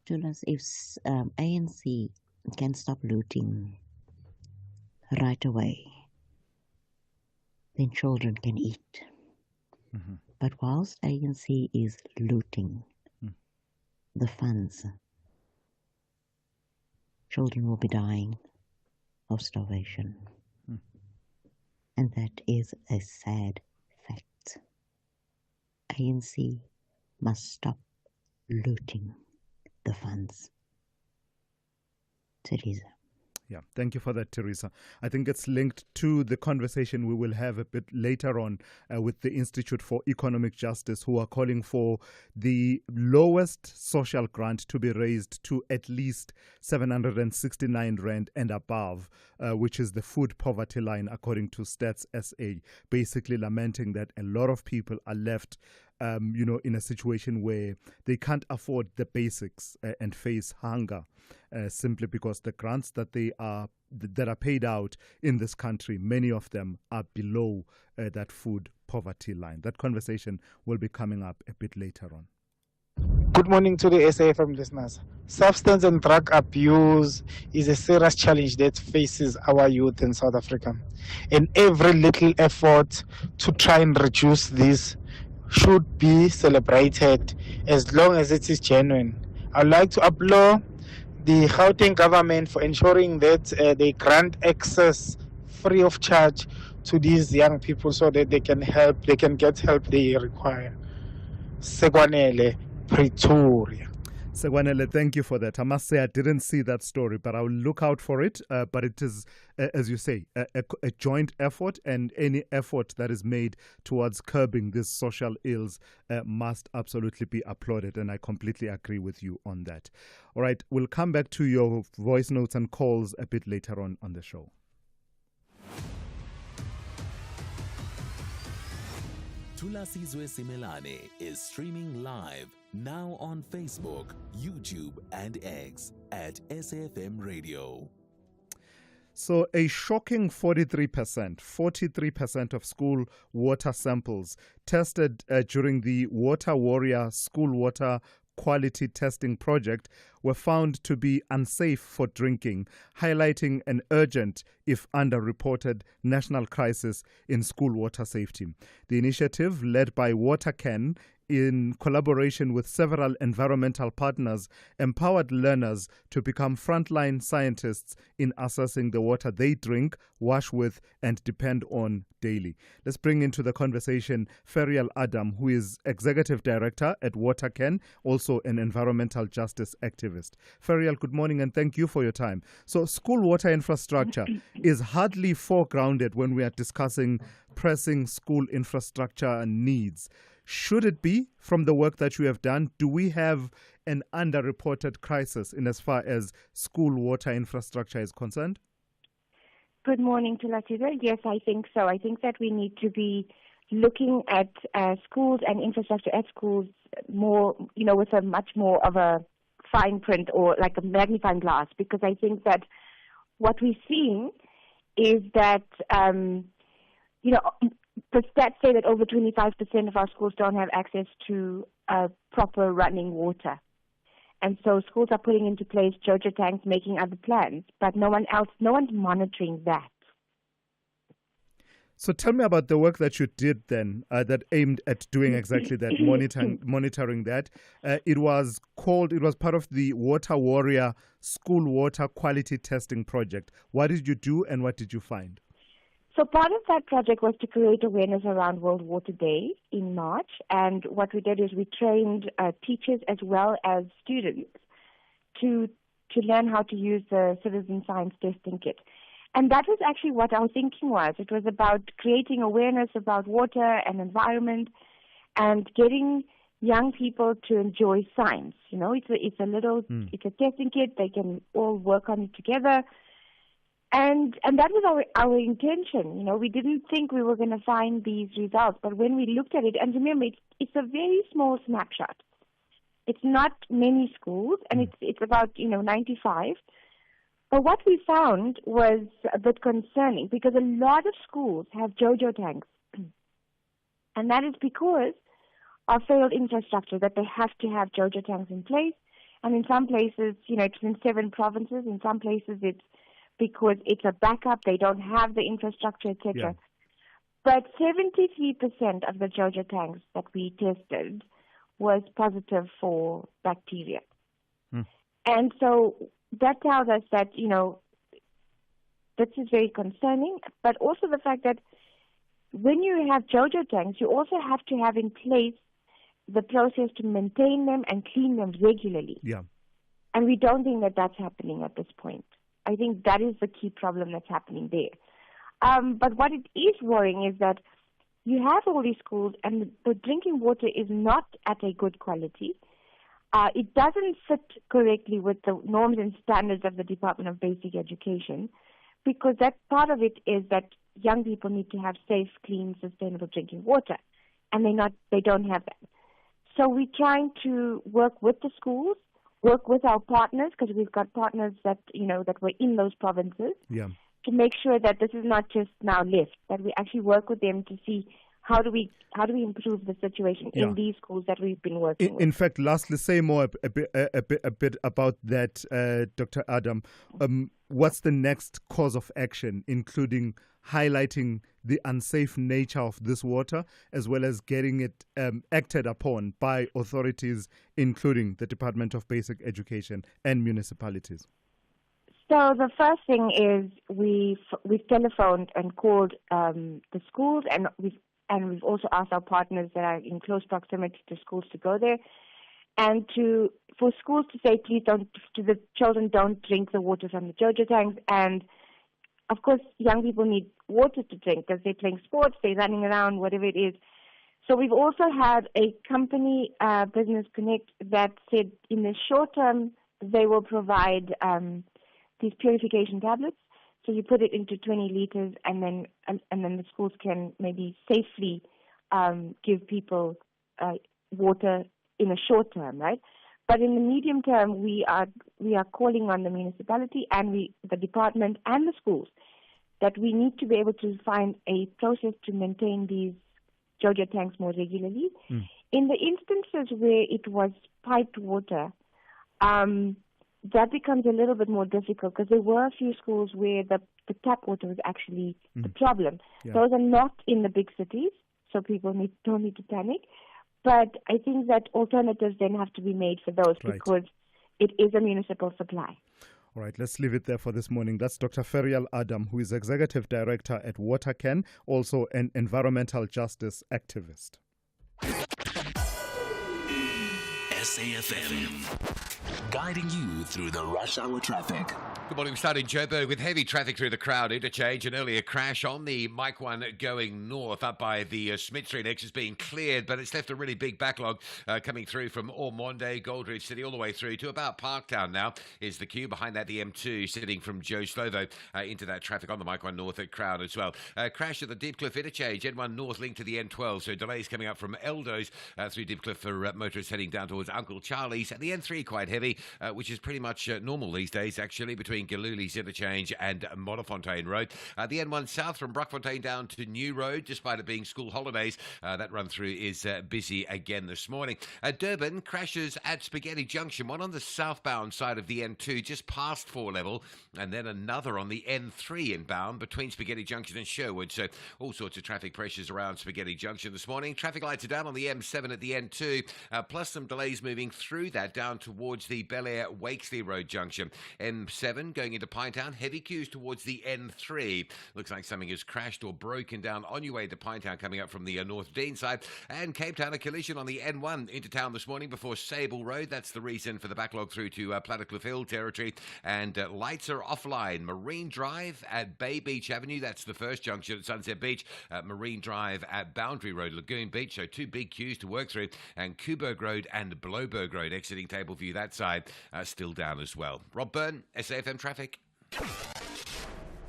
Thulas, if ANC can stop looting right away, then children can eat. Mm-hmm. But whilst ANC is looting the funds, children will be dying of starvation. And that is a sad fact. ANC must stop looting the funds. Teresa. Yeah, thank you for that, Teresa. I think it's linked to the conversation we will have a bit later on with the Institute for Economic Justice, who are calling for the lowest social grant to be raised to at least 769 Rand and above, which is the food poverty line, according to Stats SA, basically lamenting that a lot of people are left in a situation where they can't afford the basics and face hunger simply because the grants that are paid out in this country, many of them are below that food poverty line. That conversation will be coming up a bit later on. Good morning to the SAFM listeners. Substance and drug abuse is a serious challenge that faces our youth in South Africa. And every little effort to try and reduce this should be celebrated as long as it is genuine. I'd like to applaud the Gauteng government for ensuring that they grant access free of charge to these young people so that they can get help they require. Segwanele, Pretoria. Segwanele, thank you for that. I must say I didn't see that story, but I'll look out for it. But it is, as you say, a joint effort, and any effort that is made towards curbing these social ills must absolutely be applauded, and I completely agree with you on that. All right, we'll come back to your voice notes and calls a bit later on the show. Thulasizwe Simelane is streaming live now on Facebook, YouTube, and X at SAFM Radio. So a shocking 43% of school water samples tested during the Water Warrior School Water Quality Testing Project were found to be unsafe for drinking, highlighting an urgent, if underreported, national crisis in school water safety. The initiative, led by WaterCan, in collaboration with several environmental partners, empowered learners to become frontline scientists in assessing the water they drink, wash with, and depend on daily. Let's bring into the conversation Ferial Adam, who is Executive Director at WaterCan, also an environmental justice activist. Ferial, good morning and thank you for your time. So school water infrastructure is hardly foregrounded when we are discussing pressing school infrastructure needs. Should it be, from the work that you have done? Do we have an underreported crisis in as far as school water infrastructure is concerned? Good morning, Thulasizwe. Yes, I think so. I think that we need to be looking at schools and infrastructure at schools more, with a much more of a fine print or like a magnifying glass, because I think that what we're seeing is that, the stats say that over 25% of our schools don't have access to proper running water. And so schools are putting into place JoJo tanks, making other plans, but no one's monitoring that. So tell me about the work that you did then that aimed at doing exactly that, monitoring that. It was part of the Water Warrior School Water Quality Testing Project. What did you do and what did you find? So part of that project was to create awareness around World Water Day in March. And what we did is we trained teachers as well as students to learn how to use the citizen science testing kit. And that was actually what our thinking was. It was about creating awareness about water and environment and getting young people to enjoy science. It's a testing kit. They can all work on it together. And that was our intention. We didn't think we were going to find these results. But when we looked at it, and remember, it's a very small snapshot. It's not many schools, and it's about, 95. But what we found was a bit concerning because a lot of schools have JoJo tanks. And that is because of failed infrastructure, that they have to have JoJo tanks in place. And in some places, it's in 7 provinces. In some places, it's because it's a backup. They don't have the infrastructure, etc. Yeah. But 73% of the JoJo tanks that we tested was positive for bacteria. And so that tells us that, this is very concerning, but also the fact that when you have JoJo tanks, you also have to have in place the process to maintain them and clean them regularly. Yeah. And we don't think that that's happening at this point. I think that is the key problem that's happening there. But what it is worrying is that you have all these schools and the drinking water is not at a good quality. It doesn't fit correctly with the norms and standards of the Department of Basic Education, because that part of it is that young people need to have safe, clean, sustainable drinking water, and they don't have that. So we're trying to work with the schools, work with our partners, because we've got partners that that were in those provinces, to make sure that this is not just now left, that we actually work with them to see how do we improve the situation in these schools that we've been working with. In fact, lastly, say more a bit about that, Dr. Adam. What's the next course of action, including highlighting the unsafe nature of this water, as well as getting it acted upon by authorities, including the Department of Basic Education and municipalities? So the first thing is we've telephoned and called the schools, and we've also asked our partners that are in close proximity to schools to go there, and for schools to say, please don't, to the children, don't drink the water from the JoJo tanks. And of course, young people need water to drink because they're playing sports, they're running around, whatever it is. So we've also had a company, Business Connect, that said in the short term they will provide these purification tablets. So you put it into 20 liters, and then the schools can maybe safely give people water in the short term, right? But in the medium term, we are calling on the municipality and the department and the schools that we need to be able to find a process to maintain these JoJo tanks more regularly. In the instances where it was piped water, that becomes a little bit more difficult because there were a few schools where the tap water was actually the problem. Those are not in the big cities, so people don't need to panic. But I think that alternatives then have to be made for those because it is a municipal supply. All right, let's leave it there for this morning. That's Dr. Ferial Adam, who is Executive Director at WaterCan, also an environmental justice activist. SAFM. guiding you through the rush hour traffic. Good morning. We start in Joburg with heavy traffic through the Crown interchange. An earlier crash on the Mike 1 going north up by the Smith Street exit is being cleared, but it's left a really big backlog coming through from Ormonde, Goldridge City, all the way through to about Parktown now is the queue. Behind that, the M2 sitting from Joe Slovo into that traffic on the Mike 1 north at Crown as well. Crash at the Deepcliff interchange, N1 north linked to the N12, so delays coming up from Eldo's through Deepcliff for motorists heading down towards Uncle Charlie's. And the N3 quite heavy, which is pretty much normal these days, actually, between Galuli's interchange and Modderfontein Road. The N1 south from Brockfontein down to New Road, despite it being school holidays, that run through is busy again this morning. Durban crashes at Spaghetti Junction, one on the southbound side of the N2 just past 4 level, and then another on the N3 inbound between Spaghetti Junction and Sherwood. So all sorts of traffic pressures around Spaghetti Junction this morning. Traffic lights are down on the M7 at the N2, plus some delays moving through that down towards the Bel Air Wakesley Road junction. M7 going into Pinetown, heavy queues towards the N3. Looks like something has crashed or broken down on your way to Pinetown coming up from the North Dean side. And Cape Town, a collision on the N1 into town this morning before Sable Road. That's the reason for the backlog through to Plattekloof Hill territory. And lights are offline. Marine Drive at Bay Beach Avenue. That's the first junction at Sunset Beach. Marine Drive at Boundary Road, Lagoon Beach. So 2 big queues to work through. And Kuberg Road and Bloberg Road exiting Table View that side still down as well. Rob Byrne, SAFM Traffic.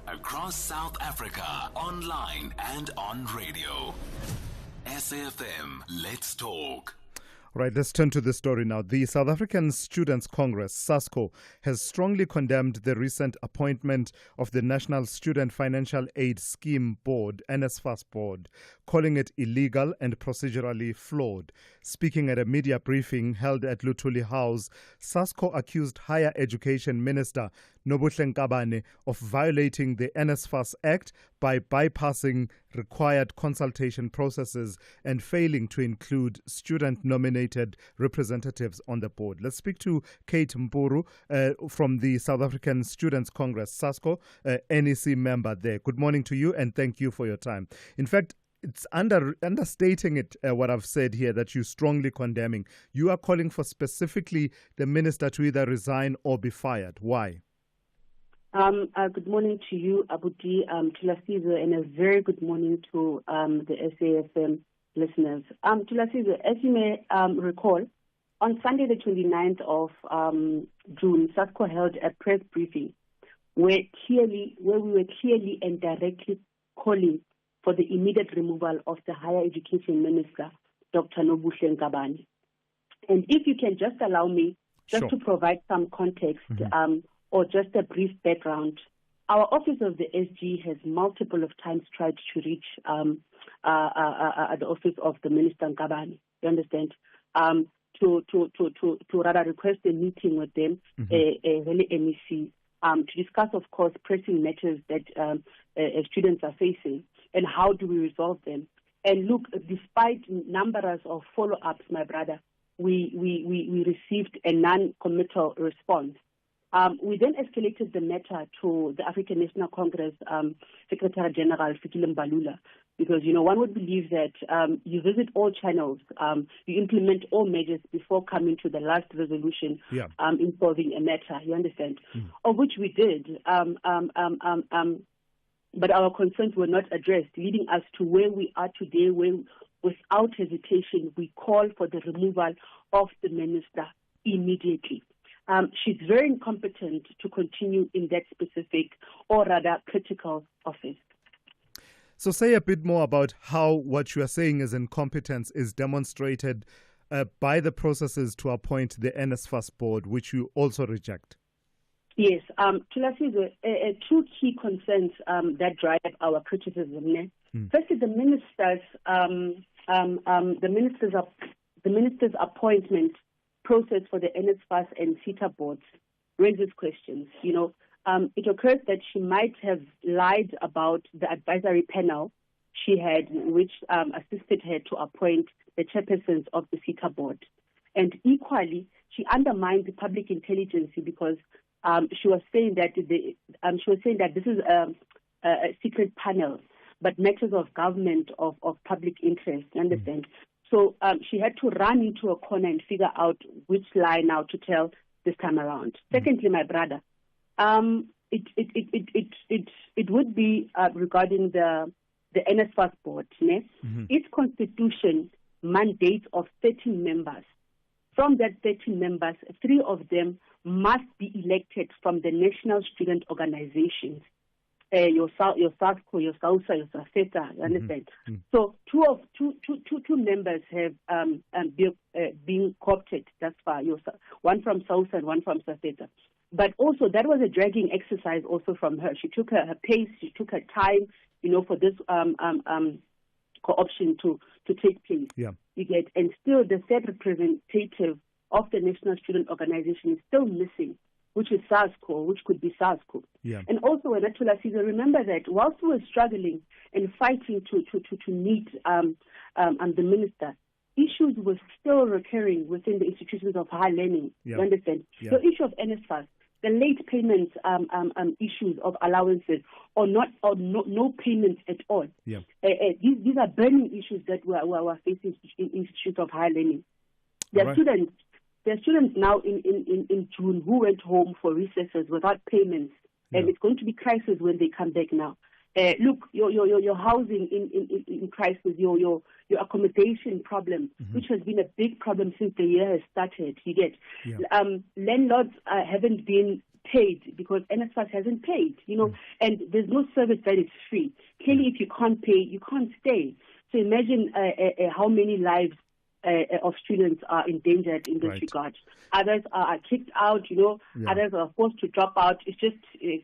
Across South Africa, online and on radio. SAFM, let's talk. Right, let's turn to this story now. The South African Students' Congress, SASCO, has strongly condemned the recent appointment of the National Student Financial Aid Scheme Board, NSFAS Board, calling it illegal and procedurally flawed. Speaking at a media briefing held at Luthuli House, SASCO accused Higher Education Minister Nobuhle Nkabane of violating the NSFAS Act by bypassing required consultation processes and failing to include student-nominated representatives on the board. Let's speak to Kate Mpuru from the South African Students' Congress, SASCO, NEC member there. Good morning to you and thank you for your time. In fact, it's understating it, what I've said here, that you're strongly condemning. You are calling for specifically the minister to either resign or be fired. Why? Good morning to you, Abuti, Thulasizwe, and a very good morning to the SAFM listeners. Thulasizwe, as you may recall, on Sunday the 29th of June, SASCO held a press briefing where we were clearly and directly calling for the immediate removal of the Higher Education Minister, Dr. Nobuhle Nkabane. And if you can just allow me just to provide some context, or just a brief background, our Office of the SG has multiple of times tried to reach the Office of the Minister Nkabane, you understand, to rather request a meeting with them, NEC, to discuss, of course, pressing matters that students are facing and how do we resolve them. And look, despite numbers of follow-ups, my brother, we received a non-committal response. We then escalated the matter to the African National Congress Secretary General Fikile Mbalula, because, one would believe that you visit all channels, you implement all measures before coming to the last resolution in solving a matter, you understand, of which we did. But our concerns were not addressed, leading us to where we are today, where without hesitation we call for the removal of the minister immediately. She's very incompetent to continue in that specific or rather critical office. So say a bit more about how what you are saying is incompetence is demonstrated by the processes to appoint the NSFAS board, which you also reject. Yes, Thulasizwe, two key concerns that drive our criticism. Firstly, the minister's appointment process for the NSFAS and CETA boards raises questions. It occurs that she might have lied about the advisory panel she had, which assisted her to appoint the chairpersons of the CETA board. And equally, she undermined the public intelligence because she was saying that this is a secret panel, but matters of government of public interest. You understand? So she had to run into a corner and figure out which lie now to tell this time around. Secondly, my brother, it would be regarding the NSFAS board. Its constitution mandates of 13 members. From that 13 members, 3 of them must be elected from the national student organizations. Your SASCO, your SAUSA, your SAFETA, you understand? So two members have been co-opted thus far, one from SAUSA and one from SAFETA. But also that was a dragging exercise also from her. She took her pace, she took her time, for this co-option to take place. Yeah. You get, and still the third representative of the National Student Organization is still missing, which is SASCO, which could be SASCO. Yeah. And also, when Thulasizwe, remember that whilst we were struggling and fighting to meet the minister, issues were still recurring within the institutions of higher learning. Yeah. You understand? Yeah. The issue of NSFAS, the late payments issues of allowances, or no payments at all. Yeah. These are burning issues that we are facing in institutions of higher learning. There are students now in June who went home for recesses without payments, and it's going to be crisis when they come back now. Look, your housing in crisis, your accommodation problem, which has been a big problem since the year has started. You get, landlords haven't been paid because NSFAS hasn't paid, and there's no service that is free. Clearly, if you can't pay, you can't stay. So imagine how many lives of students are endangered in this regard. Others are kicked out, others are forced to drop out. It's just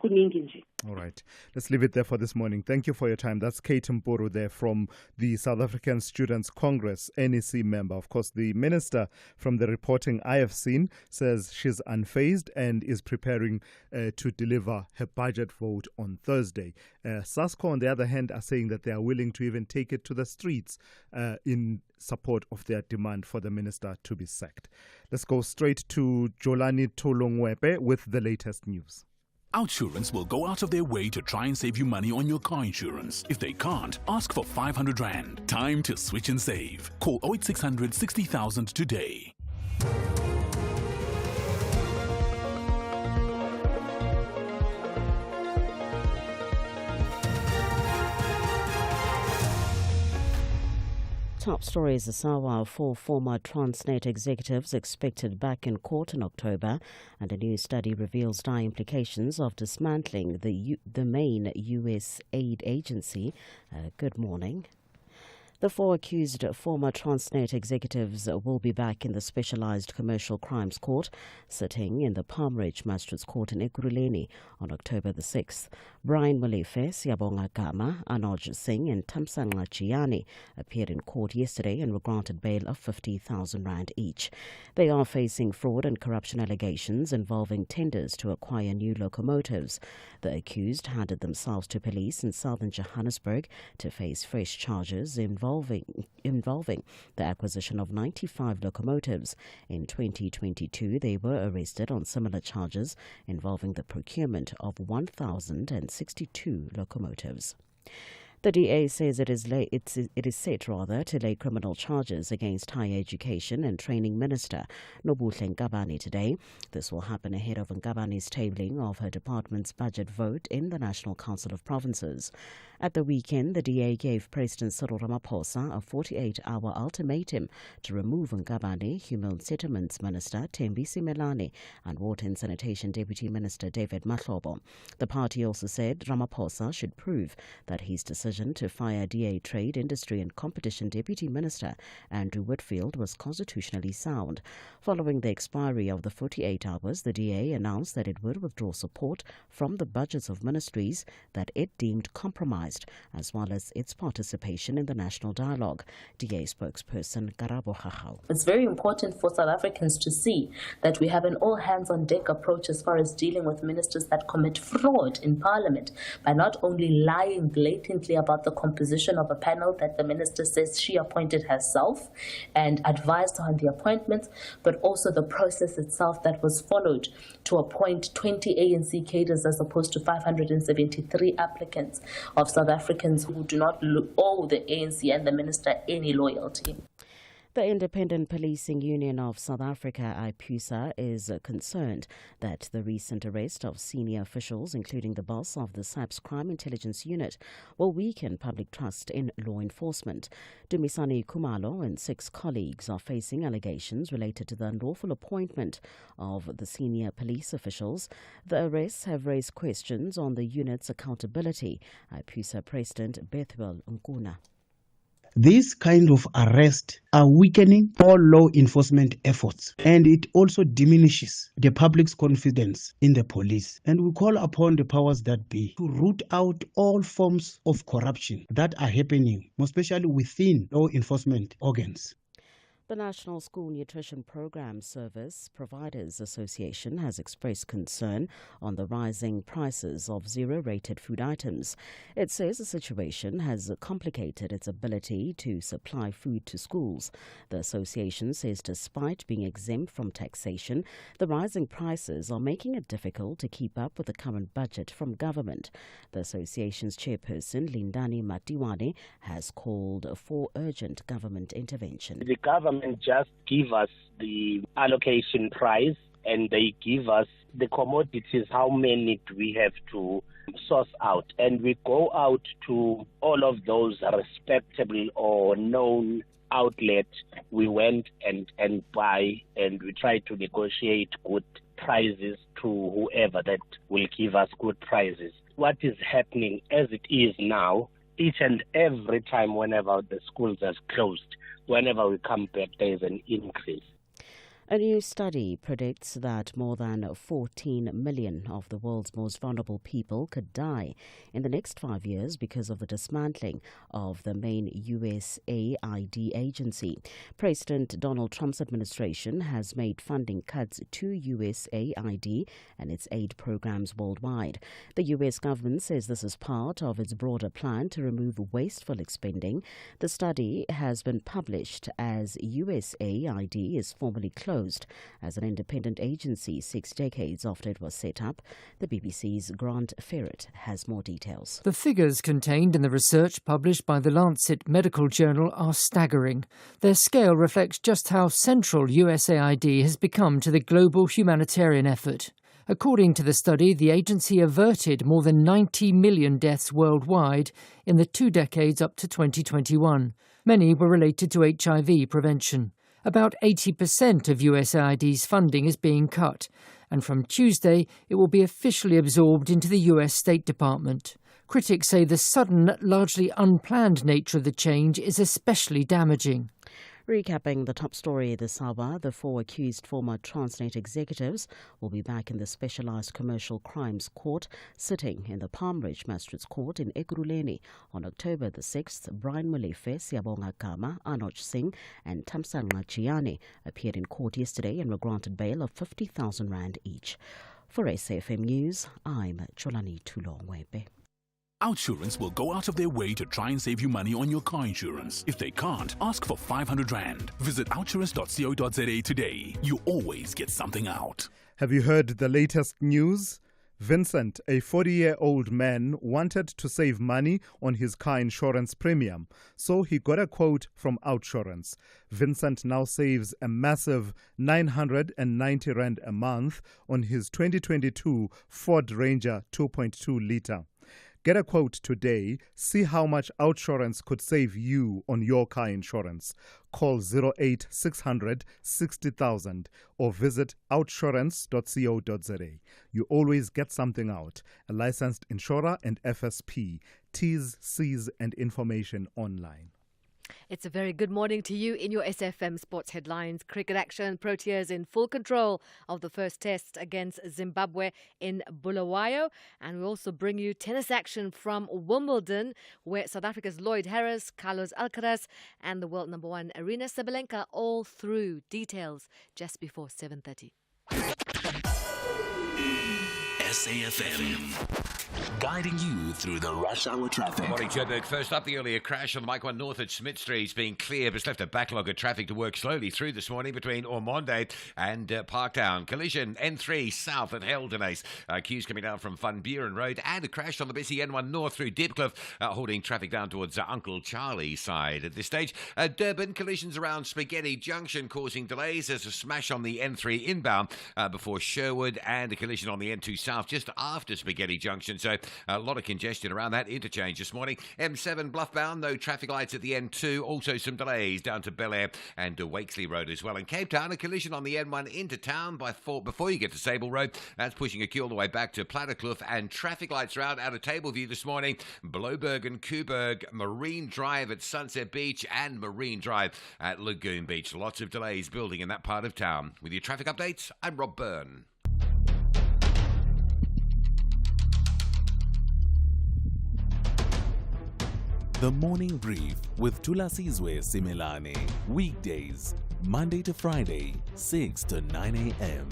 kuningi. All right. Let's leave it there for this morning. Thank you for your time. That's Kate Mpuru there from the South African Students Congress, NEC member. Of course, the minister, from the reporting I have seen, says she's unfazed and is preparing to deliver her budget vote on Thursday. SASCO, on the other hand, are saying that they are willing to even take it to the streets in support of their demand for the minister to be sacked. Let's go straight to Jolani Tolongwepe with the latest news. Outsurance will go out of their way to try and save you money on your car insurance. If they can't, ask for 500 Rand. Time to switch and save. Call 08600 60,000 today. Top stories this hour: 4 former Transnet executives expected back in court in October, and a new study reveals dire implications of dismantling the main U.S. aid agency. Good morning. The 4 accused former Transnet executives will be back in the Specialized Commercial Crimes Court, sitting in the Palm Ridge Magistrates Court in Ekurhuleni on October the 6th. Brian Molefe, Siyabonga Gama, Anoj Singh and Tamsanqa Chiani appeared in court yesterday and were granted bail of 50,000 Rand each. They are facing fraud and corruption allegations involving tenders to acquire new locomotives. The accused handed themselves to police in southern Johannesburg to face fresh charges involving the acquisition of 95 locomotives. In 2022, they were arrested on similar charges involving the procurement of 1,062 locomotives. The DA says it is set to lay criminal charges against Higher Education and Training Minister Nobuhle Nkabane today. This will happen ahead of Nkabane's tabling of her department's budget vote in the National Council of Provinces. At the weekend, the DA gave President Cyril Ramaphosa a 48-hour ultimatum to remove Nkabane, Human Settlements Minister Thembi Simelane, and Water and Sanitation Deputy Minister David Mahlobo. The party also said Ramaphosa should prove that his decision to fire DA Trade, Industry and Competition Deputy Minister Andrew Whitfield was constitutionally sound. Following the expiry of the 48 hours, the DA announced that it would withdraw support from the budgets of ministries that it deemed compromised, as well as its participation in the national dialogue. DA spokesperson Karabo Hahau. It's very important for South Africans to see that we have an all-hands-on-deck approach as far as dealing with ministers that commit fraud in Parliament by not only lying blatantly about the composition of a panel that the minister says she appointed herself and advised her on the appointments, but also the process itself that was followed to appoint 20 ANC cadres as opposed to 573 applicants of South Africans who do not owe the ANC and the minister any loyalty. The Independent Policing Union of South Africa, IPUSA, is concerned that the recent arrest of senior officials, including the boss of the SAP's Crime Intelligence Unit, will weaken public trust in law enforcement. Dumisani Kumalo and 6 colleagues are facing allegations related to the unlawful appointment of the senior police officials. The arrests have raised questions on the unit's accountability. IPUSA President Bethwel Nkuna. These kind of arrests are weakening all law enforcement efforts, and it also diminishes the public's confidence in the police. And we call upon the powers that be to root out all forms of corruption that are happening, especially within law enforcement organs. The National School Nutrition Program Service Providers Association has expressed concern on the rising prices of zero-rated food items. It says the situation has complicated its ability to supply food to schools. The association says despite being exempt from taxation, the rising prices are making it difficult to keep up with the current budget from government. The association's chairperson, Lindani Matiwane, has called for urgent government intervention. The government just give us the allocation price and they give us the commodities, how many do we have to source out, and we go out to all of those respectable or known outlets. We went and buy, and we try to negotiate good prices to whoever that will give us good prices. What is happening as it is now, each and every time whenever the schools are closed, whenever we come back, there is an increase. A new study predicts that more than 14 million of the world's most vulnerable people could die in the next 5 years because of the dismantling of the main USAID agency. President Donald Trump's administration has made funding cuts to USAID and its aid programs worldwide. The U.S. government says this is part of its broader plan to remove wasteful spending. The study has been published as USAID is formally closed as an independent agency 6 decades after it was set up. The BBC's Grant Ferret has more details. The figures contained in the research published by the Lancet Medical Journal are staggering. Their scale reflects just how central USAID has become to the global humanitarian effort. According to the study, the agency averted more than 90 million deaths worldwide in the 2 decades up to 2021. Many were related to HIV prevention. About 80% of USAID's funding is being cut, and from Tuesday it will be officially absorbed into the US State Department. Critics say the sudden, largely unplanned nature of the change is especially damaging. Recapping the top story this hour, the 4 accused former Transnet executives will be back in the Specialised Commercial Crimes Court, sitting in the Palm Ridge Magistrates Court in Ekurhuleni on October the 6th. Brian Molefe, Siyabonga Gama, Anoj Singh and Thamsanqa Chiane appeared in court yesterday and were granted bail of 50,000 rand each. For SAFM News, I'm Cholani Tulongwebe. Outsurance will go out of their way to try and save you money on your car insurance. If they can't, ask for 500 rand. Visit outsurance.co.za today. You always get something out. Have you heard the latest news? Vincent, a 40-year-old man, wanted to save money on his car insurance premium, so he got a quote from Outsurance. Vincent now saves a massive 990 rand a month on his 2022 Ford Ranger 2.2-litre. Get a quote today. See how much Outsurance could save you on your car insurance. Call 08600 60,000 or visit outsurance.co.za. You always get something out. A licensed insurer and FSP. T's, C's and information online. It's a very good morning to you in your SFM Sports Headlines. Cricket action, Proteas in full control of the first test against Zimbabwe in Bulawayo. And we also bring you tennis action from Wimbledon, where South Africa's Lloyd Harris, Carlos Alcaraz and the world number 1 Arina Sabalenka all through. Details just before 7:30. SAFM. Guiding you through the rush hour traffic. Morning, Joburg. First up, the earlier crash on the Mike 1 North at Smith Street is being cleared, but it's left a backlog of traffic to work slowly through this morning between Ormonde and Parktown. Collision N3 south at Heldenace. Queues coming down from Van Buren Road, and a crash on the busy N1 North through Diepkloof, holding traffic down towards Uncle Charlie's side. At this stage, Durban, collisions around Spaghetti Junction causing delays. There's a smash on the N3 inbound before Sherwood, and a collision on the N2 south just after Spaghetti Junction. So a lot of congestion around that interchange this morning. M7 Bluffbound, no traffic lights at the N2. Also some delays down to Bel Air and Wakesley Road as well. In Cape Town, a collision on the N1 into town before you get to Sable Road. That's pushing a queue all the way back to Platterkloof, and traffic lights are out of Tableview this morning. Bloberg and Kuberg, Marine Drive at Sunset Beach, and Marine Drive at Lagoon Beach. Lots of delays building in that part of town. With your traffic updates, I'm Rob Byrne. The Morning Brief with Thulasizwe Simelane. Weekdays, Monday to Friday, 6 to 9 a.m.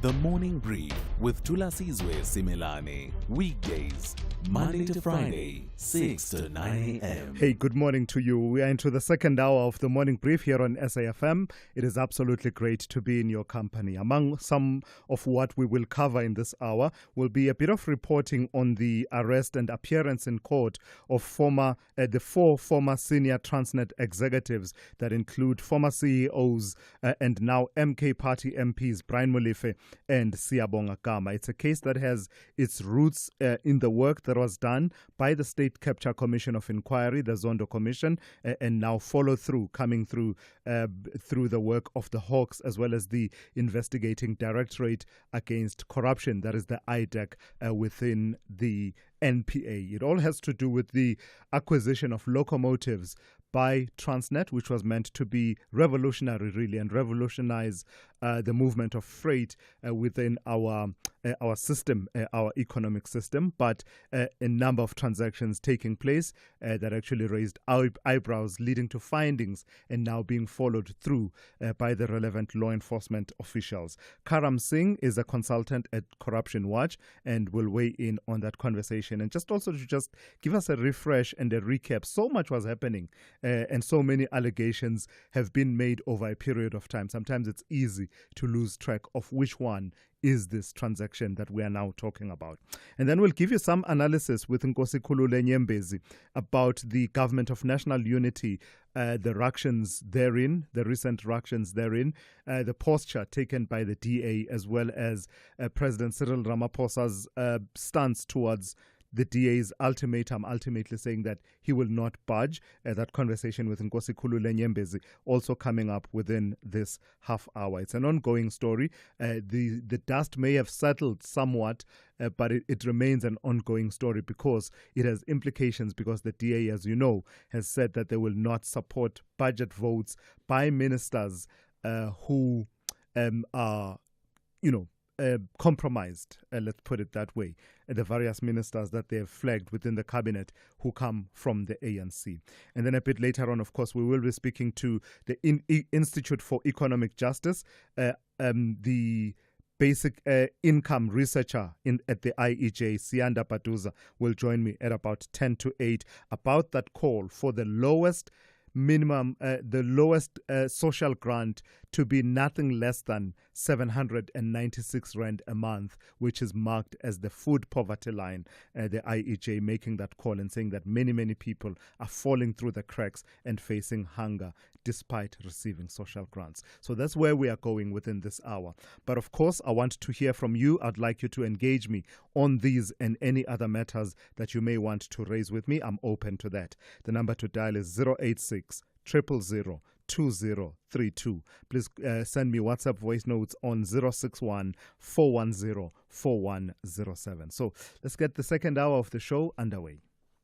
The Morning Brief with Thulasizwe Simelane. Weekdays, Monday to Friday, 6 to 9 a.m. Hey, good morning to you. We are into the second hour of the morning brief here on SAFM. It is absolutely great to be in your company. Among some of what we will cover in this hour will be a bit of reporting on the arrest and appearance in court of the four former senior Transnet executives that include former CEOs and now MK Party MPs Brian Molefe and Siyabonga Gama. It's a case that has its roots in the work that was done by the State Capture Commission of Inquiry, the Zondo Commission, and now follow through, coming through the work of the Hawks, as well as the Investigating Directorate Against Corruption, that is the IDEC, within the NPA. It all has to do with the acquisition of locomotives by Transnet, which was meant to be revolutionary, really, and revolutionize the movement of freight within our system, our economic system. But a number of transactions taking place that actually raised eyebrows, leading to findings and now being followed through by the relevant law enforcement officials. Karam Singh is a consultant at Corruption Watch and will weigh in on that conversation. And just also to just give us a refresh and a recap. So much was happening and so many allegations have been made over a period of time. Sometimes it's easy to lose track of which one is this transaction that we are now talking about. And then we'll give you some analysis with Nkosi Khulule Nyembezi about the Government of National Unity, the ructions therein, the recent ructions therein, the posture taken by the DA, as well as President Cyril Ramaphosa's stance towards the DA's ultimatum, ultimately saying that he will not budge. That conversation with Nkosi Khulule Nyembezi also coming up within this half hour. It's an ongoing story. The dust may have settled somewhat, but it remains an ongoing story because it has implications, because the DA, as you know, has said that they will not support budget votes by ministers who are, compromised, let's put it that way, the various ministers that they have flagged within the cabinet who come from the ANC. And then a bit later on, of course, we will be speaking to the Institute for Economic Justice, the basic income researcher at the IEJ, Sianda Paduza, will join me at about 10 to 8 about that call for the lowest minimum, the lowest social grant to be nothing less than 796 Rand a month, which is marked as the food poverty line. The IEJ making that call and saying that many, many people are falling through the cracks and facing hunger despite receiving social grants. So that's where we are going within this hour. But of course, I want to hear from you. I'd like you to engage me on these and any other matters that you may want to raise with me. I'm open to that. The number to dial is 086 000 2032. Please send me WhatsApp voice notes on 061 410 4107. So let's get the second hour of the show underway.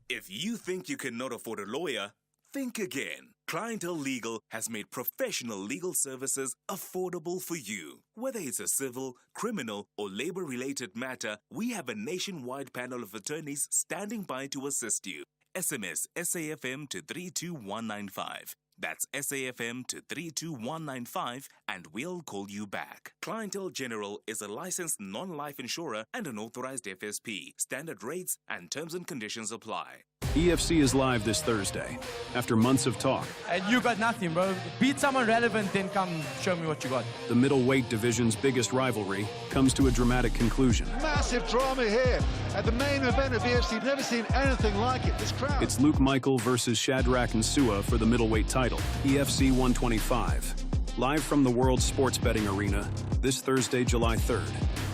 If you think you cannot afford a lawyer, think again. Clientele Legal has made professional legal services affordable for you. Whether it's a civil, criminal, or labor-related matter, we have a nationwide panel of attorneys standing by to assist you. SMS SAFM to 32195. That's SAFM to 32195 and we'll call you back. Clientele General is a licensed non-life insurer and an authorized FSP. Standard rates and terms and conditions apply. EFC is live this Thursday after months of talk. And you got nothing, bro. Beat someone relevant, then come show me what you got. The middleweight division's biggest rivalry comes to a dramatic conclusion. Massive drama here at the main event of EFC. Never seen anything like it. This crowd. It's Luke Michael versus Shadrach and Sua for the middleweight title. EFC 125. Live from the World Sports Betting Arena this Thursday, July 3rd.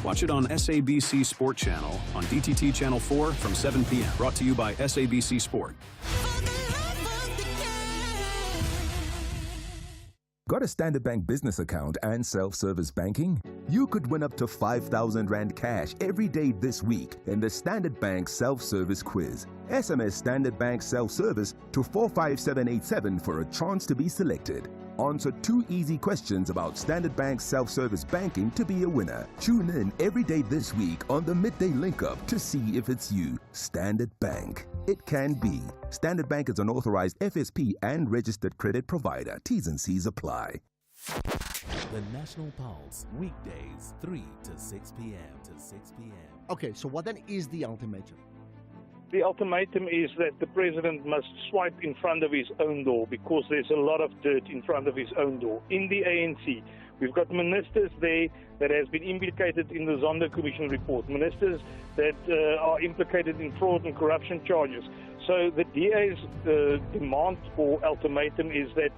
Watch it on SABC Sport Channel on DTT Channel 4 from 7 p.m. Brought to you by SABC Sport. Got a Standard Bank business account and self-service banking? You could win up to 5,000 Rand cash every day this week in the Standard Bank self-service quiz. SMS Standard Bank self-service to 45787 for a chance to be selected. Answer 2 easy questions about Standard Bank self-service banking to be a winner. Tune in every day this week on the Midday Link-Up to see if it's you. Standard Bank. It can be. Standard Bank is an authorized FSP and registered credit provider. T's and C's apply. The National Pulse, weekdays, 3 to 6 p.m. Okay, so what then is the ultimatum? The ultimatum is that the president must swipe in front of his own door because there's a lot of dirt in front of his own door. In the ANC, we've got ministers there that has been implicated in the Zondo Commission report, ministers that are implicated in fraud and corruption charges. So the DA's demand or ultimatum is that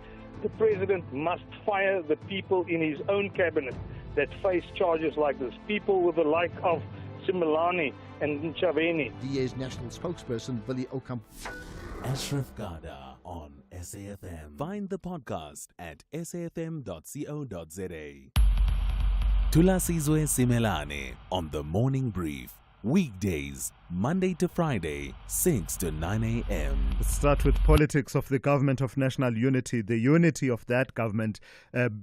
the president must fire the people in his own cabinet that face charges like this, people with the like of Simelane and Chaveni. DA's national spokesperson, Billy Ocampo. Ashraf Garda on SAFM. Find the podcast at safm.co.za. Thulasizwe Simelane on The Morning Brief. Weekdays, Monday to Friday, 6 to 9 a.m. Let's start with politics of the government of national unity. The unity of that government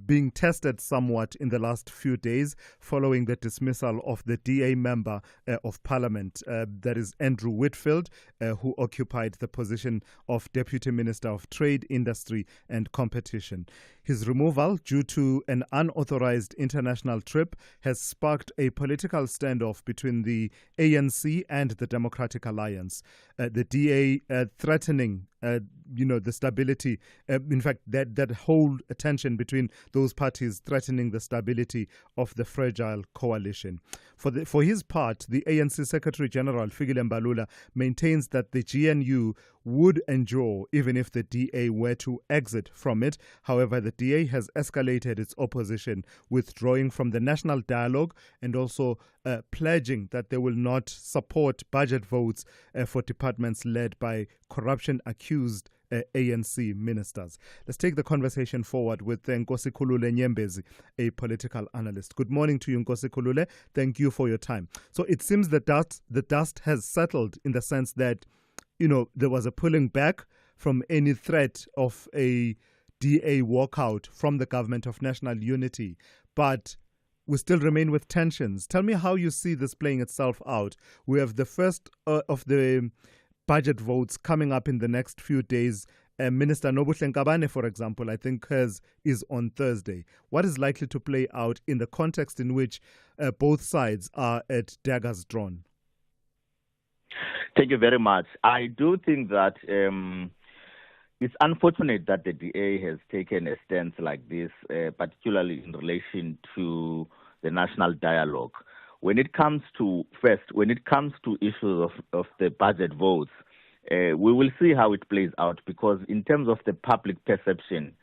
being tested somewhat in the last few days following the dismissal of the DA member of parliament, that is Andrew Whitfield, who occupied the position of Deputy Minister of Trade, Industry and Competition. His removal due to an unauthorized international trip has sparked a political standoff between the ANC and the Democratic Alliance. The DA threatening the stability, in fact, that whole tension between those parties threatening the stability of the fragile coalition. For his part, the ANC Secretary General, Fikile Mbalula, maintains that the GNU would endure even if the DA were to exit from it. However, the DA has escalated its opposition, withdrawing from the national dialogue and also pledging that they will not support budget votes for departments led by corruption-accused ANC ministers. Let's take the conversation forward with Nkosi Khulule Nyembezi, a political analyst. Good morning to you, Nkosi Khulule. Thank you for your time. So it seems the dust has settled in the sense that, there was a pulling back from any threat of a DA walkout from the government of national unity, but we still remain with tensions. Tell me how you see this playing itself out. We have the first of the budget votes coming up in the next few days. Minister Nobuhle Nkabane, for example, I think hers is on Thursday. What is likely to play out in the context in which both sides are at daggers drawn? Thank you very much. I do think that it's unfortunate that the DA has taken a stance like this, particularly in relation to the national dialogue. When it comes to issues of the budget votes, we will see how it plays out, because in terms of the public perception,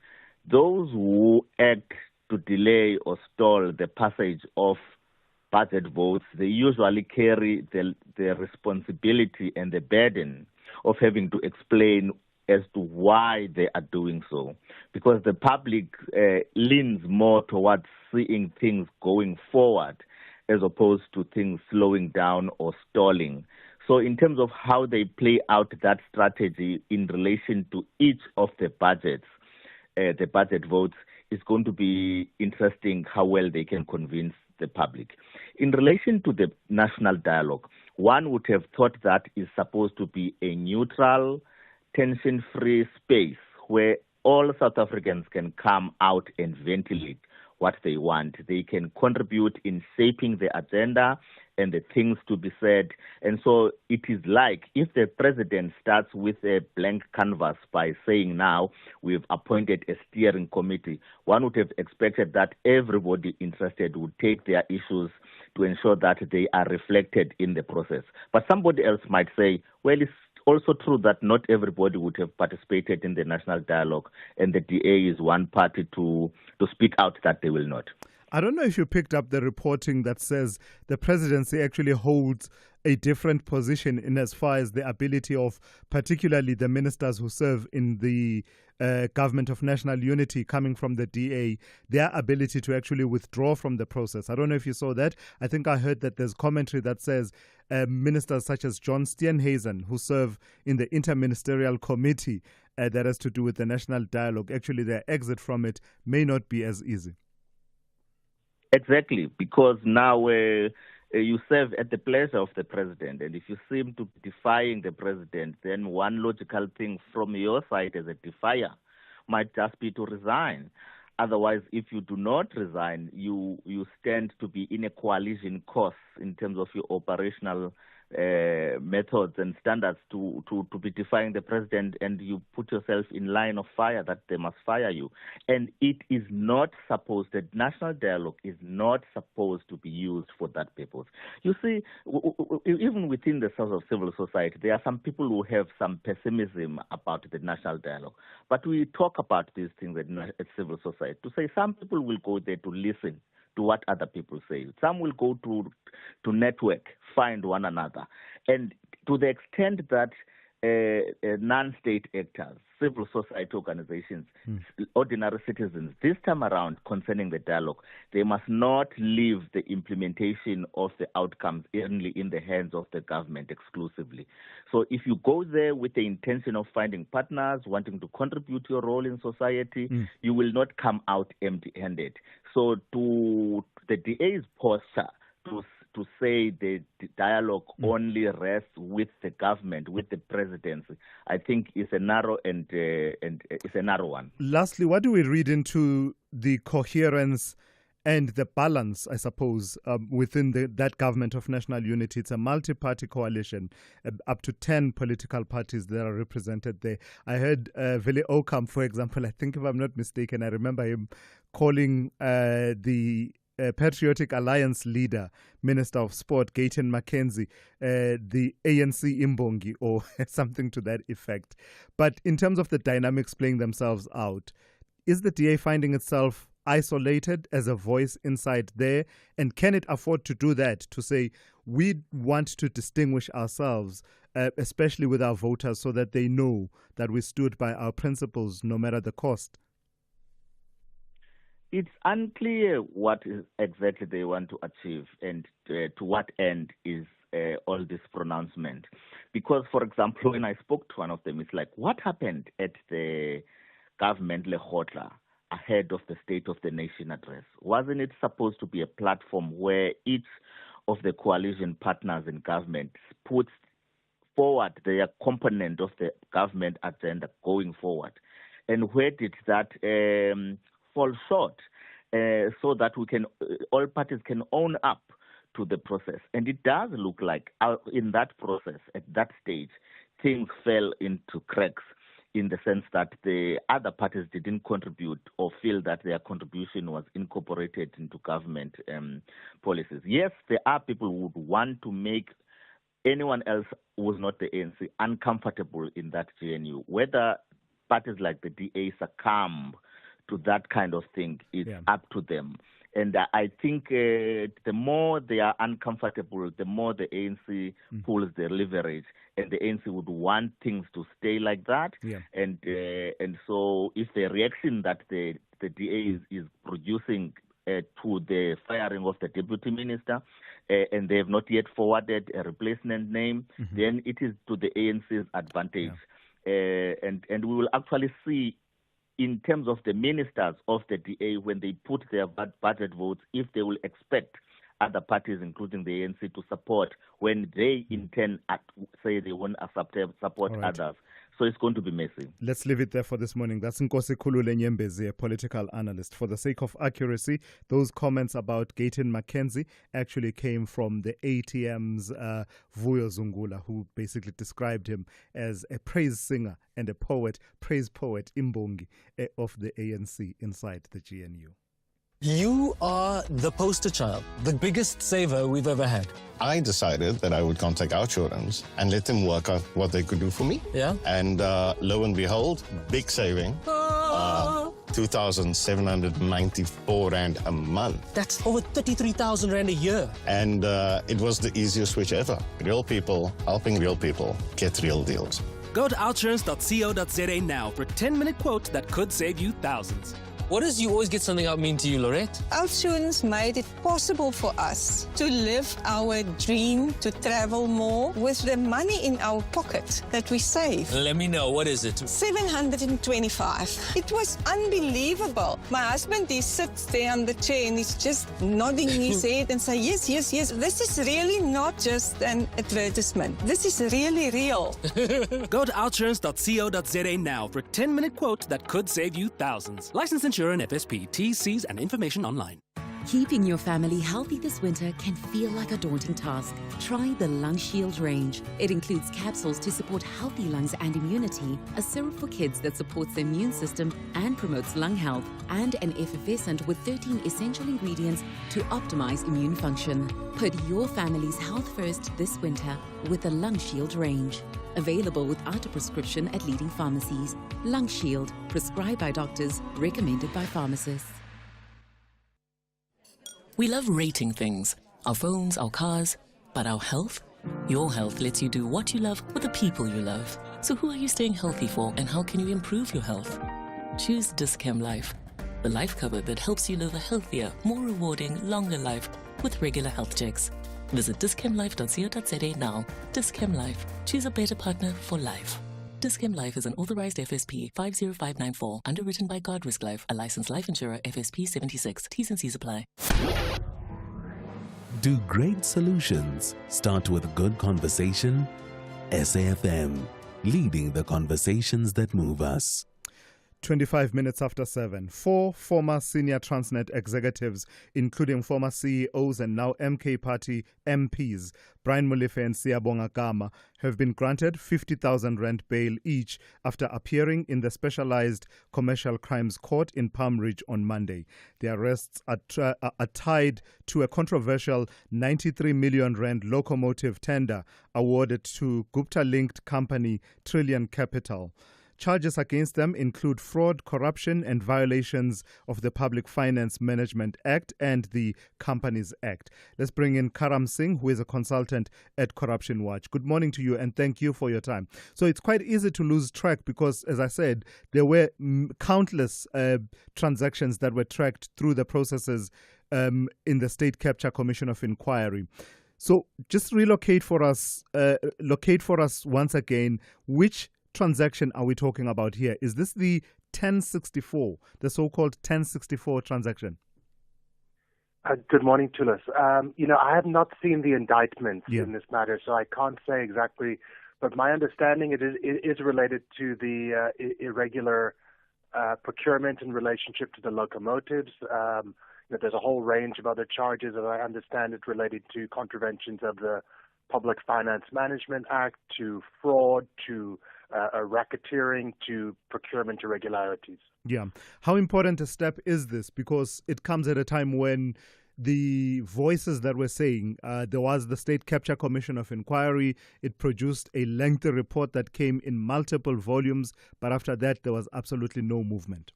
those who act to delay or stall the passage of budget votes, they usually carry the responsibility and the burden of having to explain as to why they are doing so, because the public leans more towards seeing things going forward as opposed to things slowing down or stalling. So in terms of how they play out that strategy in relation to each of the budgets, the budget votes, it's going to be interesting how well they can convince the public. In relation to the national dialogue, one would have thought that is supposed to be a neutral, tension-free space where all South Africans can come out and ventilate what they want. They can contribute in shaping the agenda and the things to be said. And so it is like if the president starts with a blank canvas by saying now we've appointed a steering committee, one would have expected that everybody interested would take their issues to ensure that they are reflected in the process. But somebody else might say, well, it's also true that not everybody would have participated in the national dialogue, and the DA is one party to speak out that they will not. I don't know if you picked up the reporting that says the presidency actually holds a different position in as far as the ability of particularly the ministers who serve in the government of national unity coming from the DA, their ability to actually withdraw from the process. I don't know if you saw that. I think I heard that there's commentary that says ministers such as John Steenhuisen, who serve in the interministerial committee that has to do with the national dialogue, actually their exit from it may not be as easy. Exactly, because now you serve at the pleasure of the president, and if you seem to be defying the president, then one logical thing from your side as a defier might just be to resign. Otherwise, if you do not resign, you stand to be in a coalition course in terms of your operational methods and standards to be defying the president, and you put yourself in line of fire that they must fire you. And it is not supposed, the national dialogue is not supposed to be used for that purpose. You see, even within the sort of civil society, there are some people who have some pessimism about the national dialogue. But we talk about these things at civil society to say some people will go there to listen to what other people say. Some will go to network, find one another. And to the extent that non-state actors, civil society organizations, ordinary citizens, this time around concerning the dialogue, they must not leave the implementation of the outcomes only in the hands of the government exclusively. So if you go there with the intention of finding partners, wanting to contribute your role in society, you will not come out empty-handed. So to the DA's posture to say the dialogue only rests with the government, with the presidency, I think is a narrow and it's a narrow one. Lastly, what do we read into the coherence and the balance, I suppose, within that government of national unity? It's a multi-party coalition, up to 10 political parties that are represented there. I heard Veli Okam, for example, I think if I'm not mistaken, I remember him calling the Patriotic Alliance leader, Minister of Sport, Gayton Mackenzie, the ANC Imbongi, or something to that effect. But in terms of the dynamics playing themselves out, is the DA finding itself isolated as a voice inside there? And can it afford to do that, to say, we want to distinguish ourselves, especially with our voters, so that they know that we stood by our principles no matter the cost? It's unclear what exactly they want to achieve and to what end is all this pronouncement. Because, for example, when I spoke to one of them, it's like, what happened at the government Lekgotla ahead of the State of the Nation address? Wasn't it supposed to be a platform where each of the coalition partners in government puts forward their component of the government agenda going forward? And where did that fall short, so that we can, all parties can own up to the process? And it does look like in that process, at that stage, things fell into cracks in the sense that the other parties didn't contribute or feel that their contribution was incorporated into government policies. Yes, there are people who would want to make anyone else who was not the ANC uncomfortable in that GNU. Whether parties like the DA succumb to that kind of thing is up to them. And I think the more they are uncomfortable, the more the ANC pulls their leverage, and the ANC would want things to stay like that. And so if the reaction that the DA is producing to the firing of the deputy minister, and they have not yet forwarded a replacement name, then it is to the ANC's advantage. And we will actually see, in terms of the ministers of the DA, when they put their budget votes, if they will expect other parties, including the ANC, to support when they in turn say they won't support others. So it's going to be messy. Let's leave it there for this morning. That's Nkosi Khulule Nyembezi, a political analyst. For the sake of accuracy, those comments about Gayton Mackenzie actually came from the ATM's Vuyo Zungula, who basically described him as a praise singer and a poet, praise poet, Imbongi, of the ANC inside the GNU. You are the poster child, the biggest saver we've ever had. I decided that I would contact our children and let them work out what they could do for me. Yeah. And lo and behold, big saving. 2,794 Rand a month. That's over 33,000 Rand a year. And it was the easiest switch ever. Real people helping real people get real deals. Go to outsurance.co.za now for a 10-minute quote that could save you thousands. What does you always get something out mean to you, Lorette? Outsurance made it possible for us to live our dream to travel more with the money in our pocket that we save. Let me know, what is it? 725. It was unbelievable. My husband, he sits there on the chair and he's just nodding his head and say, yes, yes, yes. This is really not just an advertisement. This is really real. Go to outsurance.co.za now for a 10-minute quote that could save you thousands. License insurance FSP, T's, C's and information online. Keeping your family healthy this winter can feel like a daunting task. Try the Lung Shield range. It includes capsules to support healthy lungs and immunity, a syrup for kids that supports the immune system and promotes lung health, and an effervescent with 13 essential ingredients to optimize immune function. Put your family's health first this winter with the Lung Shield range. Available without a prescription at leading pharmacies. Lung Shield, prescribed by doctors, recommended by pharmacists. We love rating things, our phones, our cars, but our health? Your health lets you do what you love with the people you love. So who are you staying healthy for, and how can you improve your health? Choose Dis-Chem Life, the life cover that helps you live a healthier, more rewarding, longer life with regular health checks. Visit dischemlife.co.za now. Dis-Chem Life. Choose a better partner for life. Dis-Chem Life is an authorized FSP 50594, underwritten by Guardrisk Life, a licensed life insurer FSP 76. T's and C's apply. Do great solutions start with good conversation? SAFM, leading the conversations that move us. 25 minutes after 7, 4 former senior Transnet executives, including former CEOs and now MK Party MPs, Brian Molefe and Siyabonga Gama, have been granted 50,000 Rand bail each after appearing in the Specialized Commercial Crimes Court in Palm Ridge on Monday. The arrests are tied to a controversial 93 million Rand locomotive tender awarded to Gupta-linked company Trillion Capital. Charges against them include fraud, corruption, and violations of the Public Finance Management Act and the Companies Act. Let's bring in Karam Singh, who is a consultant at Corruption Watch. Good morning to you, and thank you for your time. So it's quite easy to lose track because, as I said, there were countless transactions that were tracked through the processes in the State Capture Commission of Inquiry. So just locate for us once again, which transaction are we talking about here? Is this the 1064, the so-called 1064 transaction? Good morning, Tulas. I have not seen the indictments in this matter, so I can't say exactly. But my understanding it is related to the irregular procurement in relationship to the locomotives. There's a whole range of other charges, as I understand it, related to contraventions of the Public Finance Management Act, to fraud, to racketeering, to procurement irregularities. Yeah. How important a step is this? Because it comes at a time when the voices that were saying there was the State Capture Commission of Inquiry. It produced a lengthy report that came in multiple volumes, but after that there was absolutely no movement.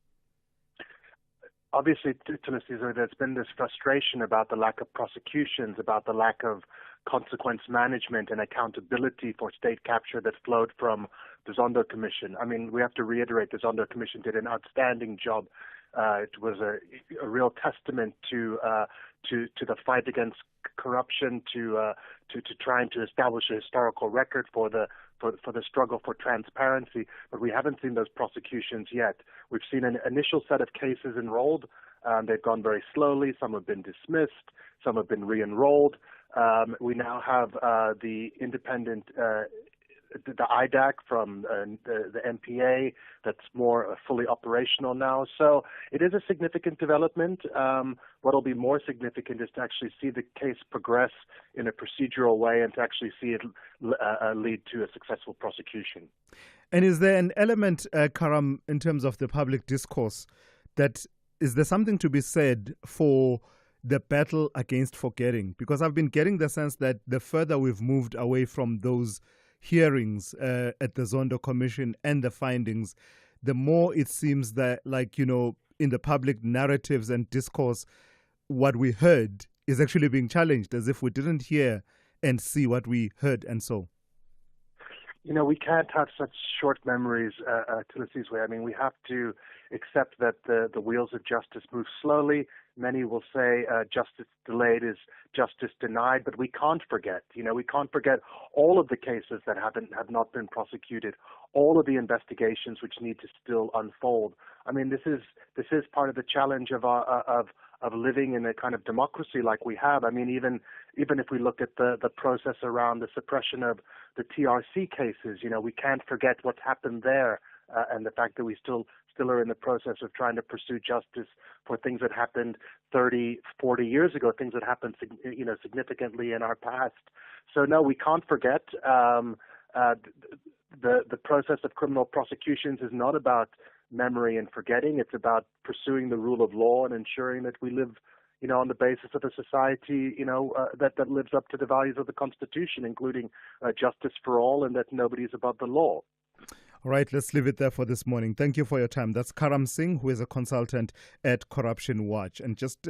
Obviously, there's been this frustration about the lack of prosecutions, about the lack of consequence management and accountability for state capture that flowed from the Zondo Commission. I mean, we have to reiterate the Zondo Commission did an outstanding job. It was a real testament to the fight against corruption, to trying to establish a historical record for the struggle for transparency, but we haven't seen those prosecutions yet. We've seen an initial set of cases enrolled. They've gone very slowly. Some have been dismissed. Some have been re-enrolled. We now have the independent the IDAC from the MPA that's more fully operational now. So it is a significant development. What will be more significant is to actually see the case progress in a procedural way and to actually see it lead to a successful prosecution. And is there an element, Karam, in terms of the public discourse, that is there something to be said for the battle against forgetting? Because I've been getting the sense that the further we've moved away from those hearings at the Zondo Commission and the findings, the more it seems that, like, in the public narratives and discourse, what we heard is actually being challenged, as if we didn't hear and see what we heard and saw. We can't have such short memories, Thulasizwe. I mean, we have to accept that the wheels of justice move slowly. Many will say justice delayed is justice denied, but we can't forget. We can't forget all of the cases that have not been prosecuted, all of the investigations which need to still unfold. I mean, this is part of the challenge of living in a kind of democracy like we have. I mean, even if we look at the process around the suppression of the TRC cases, we can't forget what's happened there, and the fact that we still are in the process of trying to pursue justice for things that happened 30, 40 years ago, things that happened, significantly in our past. So no, we can't forget. The process of criminal prosecutions is not about memory and forgetting. It's about pursuing the rule of law and ensuring that we live, on the basis of a society, that lives up to the values of the Constitution, including justice for all and that nobody is above the law. All right, let's leave it there for this morning. Thank you for your time. That's Karam Singh, who is a consultant at Corruption Watch. And just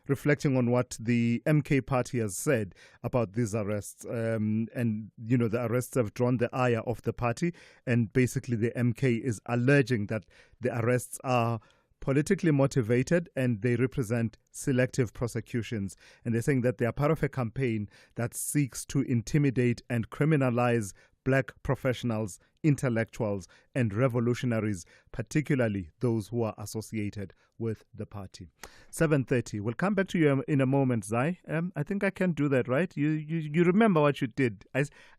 reflecting on what the MK party has said about these arrests. The arrests have drawn the ire of the party. And basically the MK is alleging that the arrests are politically motivated and they represent selective prosecutions. And they're saying that they are part of a campaign that seeks to intimidate and criminalize black professionals, intellectuals, and revolutionaries, particularly those who are associated with the party. 7:30. We'll come back to you in a moment, Zai. I think I can do that, right? You remember what you did.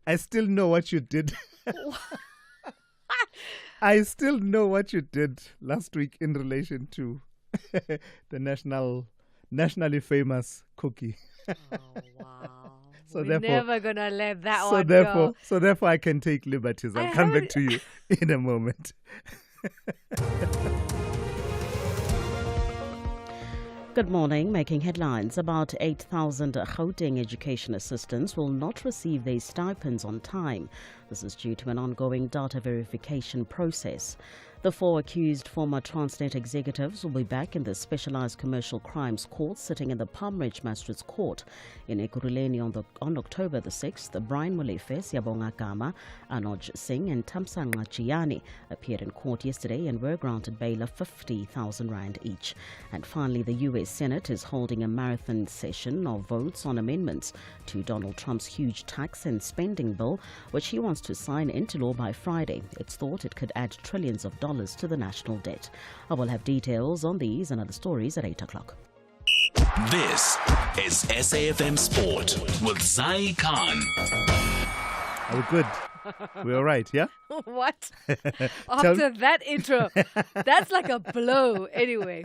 I still know what you did. I still know what you did last week in relation to the nationally famous cookie. Oh, wow. We're never going to let that one go. So therefore, I can take liberties. I'll come back to you in a moment. Good morning. Making headlines. About 8,000 Gauteng education assistants will not receive their stipends on time. This is due to an ongoing data verification process. The 4 accused former Transnet executives will be back in the Specialized Commercial Crimes Court sitting in the Palm Ridge Magistrates Court in Ekurhuleni on October the 6th. Brian Molefe, Siyabonga Gama, Anoj Singh and Thamsanqa Chiyani appeared in court yesterday and were granted bail of 50,000 rand each. And finally, the US Senate is holding a marathon session of votes on amendments to Donald Trump's huge tax and spending bill, which he wants to sign into law by Friday. It's thought it could add trillions of dollars to the national debt. I will have details on these and other stories at 8 o'clock. This is SAFM Sport with Zai Khan. Are we good? We're all right, yeah? What? After that intro, that's like a blow. Anyway,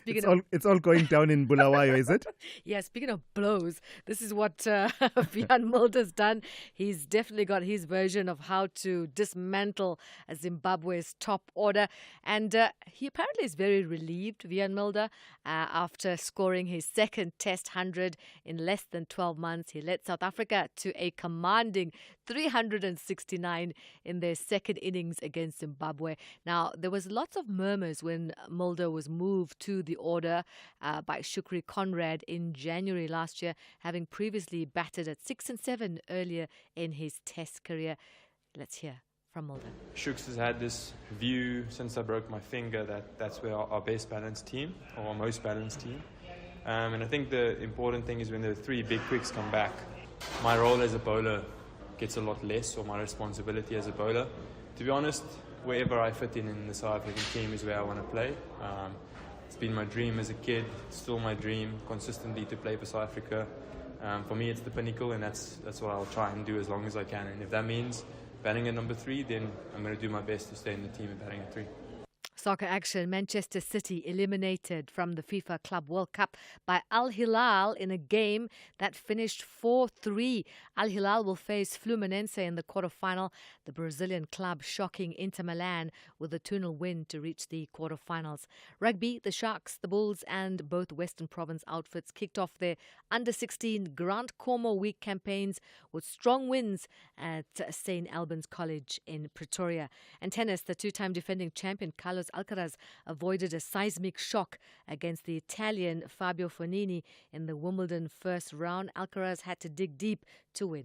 it's all going down in Bulawayo, is it? Yeah, speaking of blows, this is what Vian Mulder's done. He's definitely got his version of how to dismantle Zimbabwe's top order. And he apparently is very relieved, Vian Mulder, after scoring his second Test 100 in less than 12 months. He led South Africa to a commanding 369 in their second innings against Zimbabwe. Now, there was lots of murmurs when Mulder was moved to the order by Shukri Conrad in January last year, having previously batted at 6 and 7 earlier in his Test career. Let's hear from Mulder. Shooks has had this view since I broke my finger that that's where our best balanced team, or our most balanced team. And I think the important thing is when the 3 big quicks come back, my role as a bowler gets a lot less, or my responsibility as a bowler. To be honest, wherever I fit in the South African team is where I want to play. It's been my dream as a kid, still my dream consistently to play for South Africa. For me, it's the pinnacle, and that's what I'll try and do as long as I can. And if that means batting at number 3, then I'm going to do my best to stay in the team and batting at 3. Soccer action. Manchester City eliminated from the FIFA Club World Cup by Al Hilal in a game that finished 4-3. Al Hilal will face Fluminense in the quarterfinal. The Brazilian club shocking Inter Milan with a 2-0 win to reach the quarterfinals. Rugby, the Sharks, the Bulls and both Western Province outfits kicked off their under-16 Grant Cormo Week campaigns with strong wins at St. Albans College in Pretoria. And tennis, the two-time defending champion Carlos Alcaraz avoided a seismic shock against the Italian Fabio Fognini in the Wimbledon first round. Alcaraz had to dig deep to win.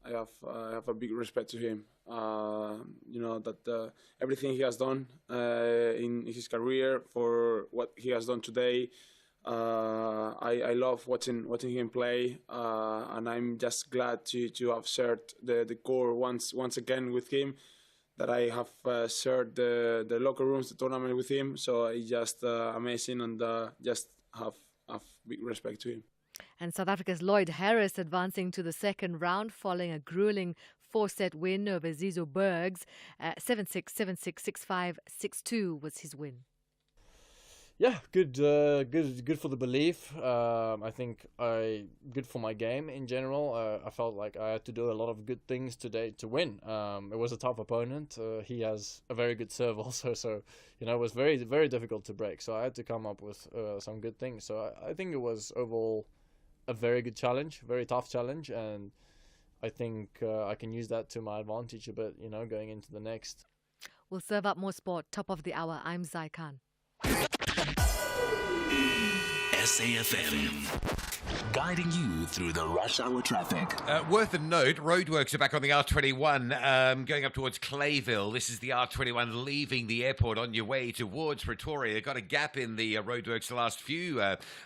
I have a big respect to him. That everything he has done in his career, for what he has done today, I love watching him play, and I'm just glad to have shared the core once again with him. That I have shared the locker rooms, the tournament with him. So it's just amazing, and just have big respect to him. And South Africa's Lloyd Harris advancing to the second round following a grueling 4-set win over Zizo Bergs. 7-6, 7-6, 6-5, 6-2 was his win. Yeah, good for the belief. I think good for my game in general. I felt like I had to do a lot of good things today to win. It was a tough opponent. He has a very good serve also, so it was very, very difficult to break. So I had to come up with some good things. So I think it was overall a very good challenge, very tough challenge, and I think I can use that to my advantage a bit, going into the next. We'll serve up more sport. Top of the hour. I'm Zai Khan. SAFM, guiding you through the rush hour traffic. Worth a note, roadworks are back on the R21 going up towards Clayville. This is the R21 leaving the airport on your way towards Pretoria. Got a gap in the roadworks the last few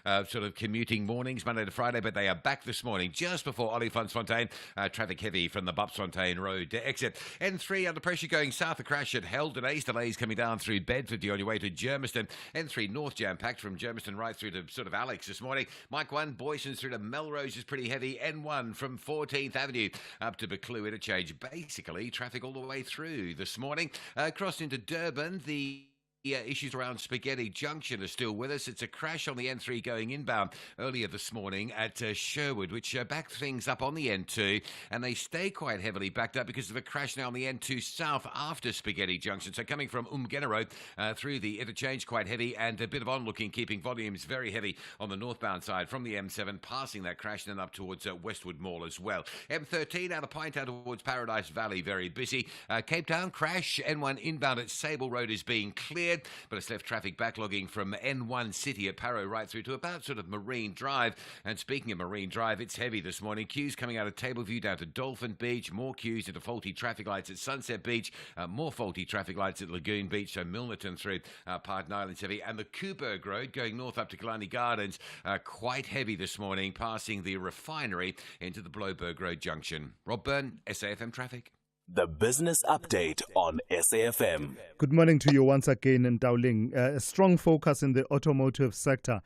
sort of commuting mornings, Monday to Friday, but they are back this morning just before Olifantsfontein. Traffic heavy from the Bupsfontein Road exit. N3 under pressure going south. A crash at Heldenays. Delays coming down through Bedford. You're on your way to Germiston. N3 north jam-packed from Germiston right through to sort of Alex this morning. Mike 1, Boysons through to Melrose is pretty heavy. N1 from 14th Avenue up to Buccleuch interchange. Basically, traffic all the way through this morning. Crossed into Durban, the issues around Spaghetti Junction are still with us. It's a crash on the N3 going inbound earlier this morning at Sherwood, which backed things up on the N2, and they stay quite heavily backed up because of a crash now on the N2 south after Spaghetti Junction. So coming from Umgena Road through the interchange, quite heavy, and a bit of onlooking, keeping volumes very heavy on the northbound side from the M7, passing that crash, and then up towards Westwood Mall as well. M13 out of Pinetown towards Paradise Valley, very busy. Cape Town crash, N1 inbound at Sable Road is being cleared, but it's left traffic backlogging from N1 City at Parow right through to about sort of Marine Drive. And speaking of Marine Drive, it's heavy this morning. Queues coming out of Tableview down to Dolphin Beach, more queues into faulty traffic lights at Sunset Beach, more faulty traffic lights at Lagoon Beach, so Milnerton through Parton Islands heavy. And the Coburg Road going north up to Killarney Gardens, quite heavy this morning, passing the refinery into the Bloberg Road junction. Rob Byrne, SAFM Traffic. The Business Update on SAFM. Good morning to you once again in Dowling. A strong focus in the automotive sector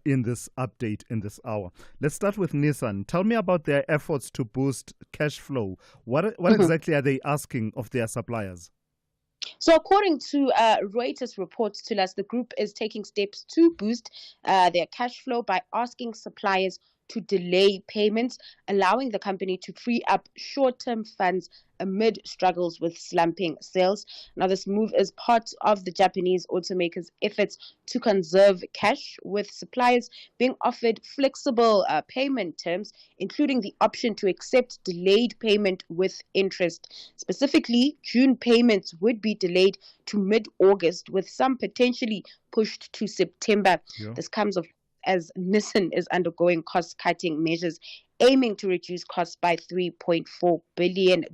in this update in this hour. Let's start with Nissan. Tell me about their efforts to boost cash flow. What exactly are they asking of their suppliers? So according to Reuters reports to us, the group is taking steps to boost their cash flow by asking suppliers to delay payments, allowing the company to free up short-term funds amid struggles with slumping sales. Now, this move is part of the Japanese automakers' efforts to conserve cash, with suppliers being offered flexible payment terms, including the option to accept delayed payment with interest. Specifically, June payments would be delayed to mid-August, with some potentially pushed to September. Yeah. This comes as Nissan is undergoing cost-cutting measures aiming to reduce costs by $3.4 billion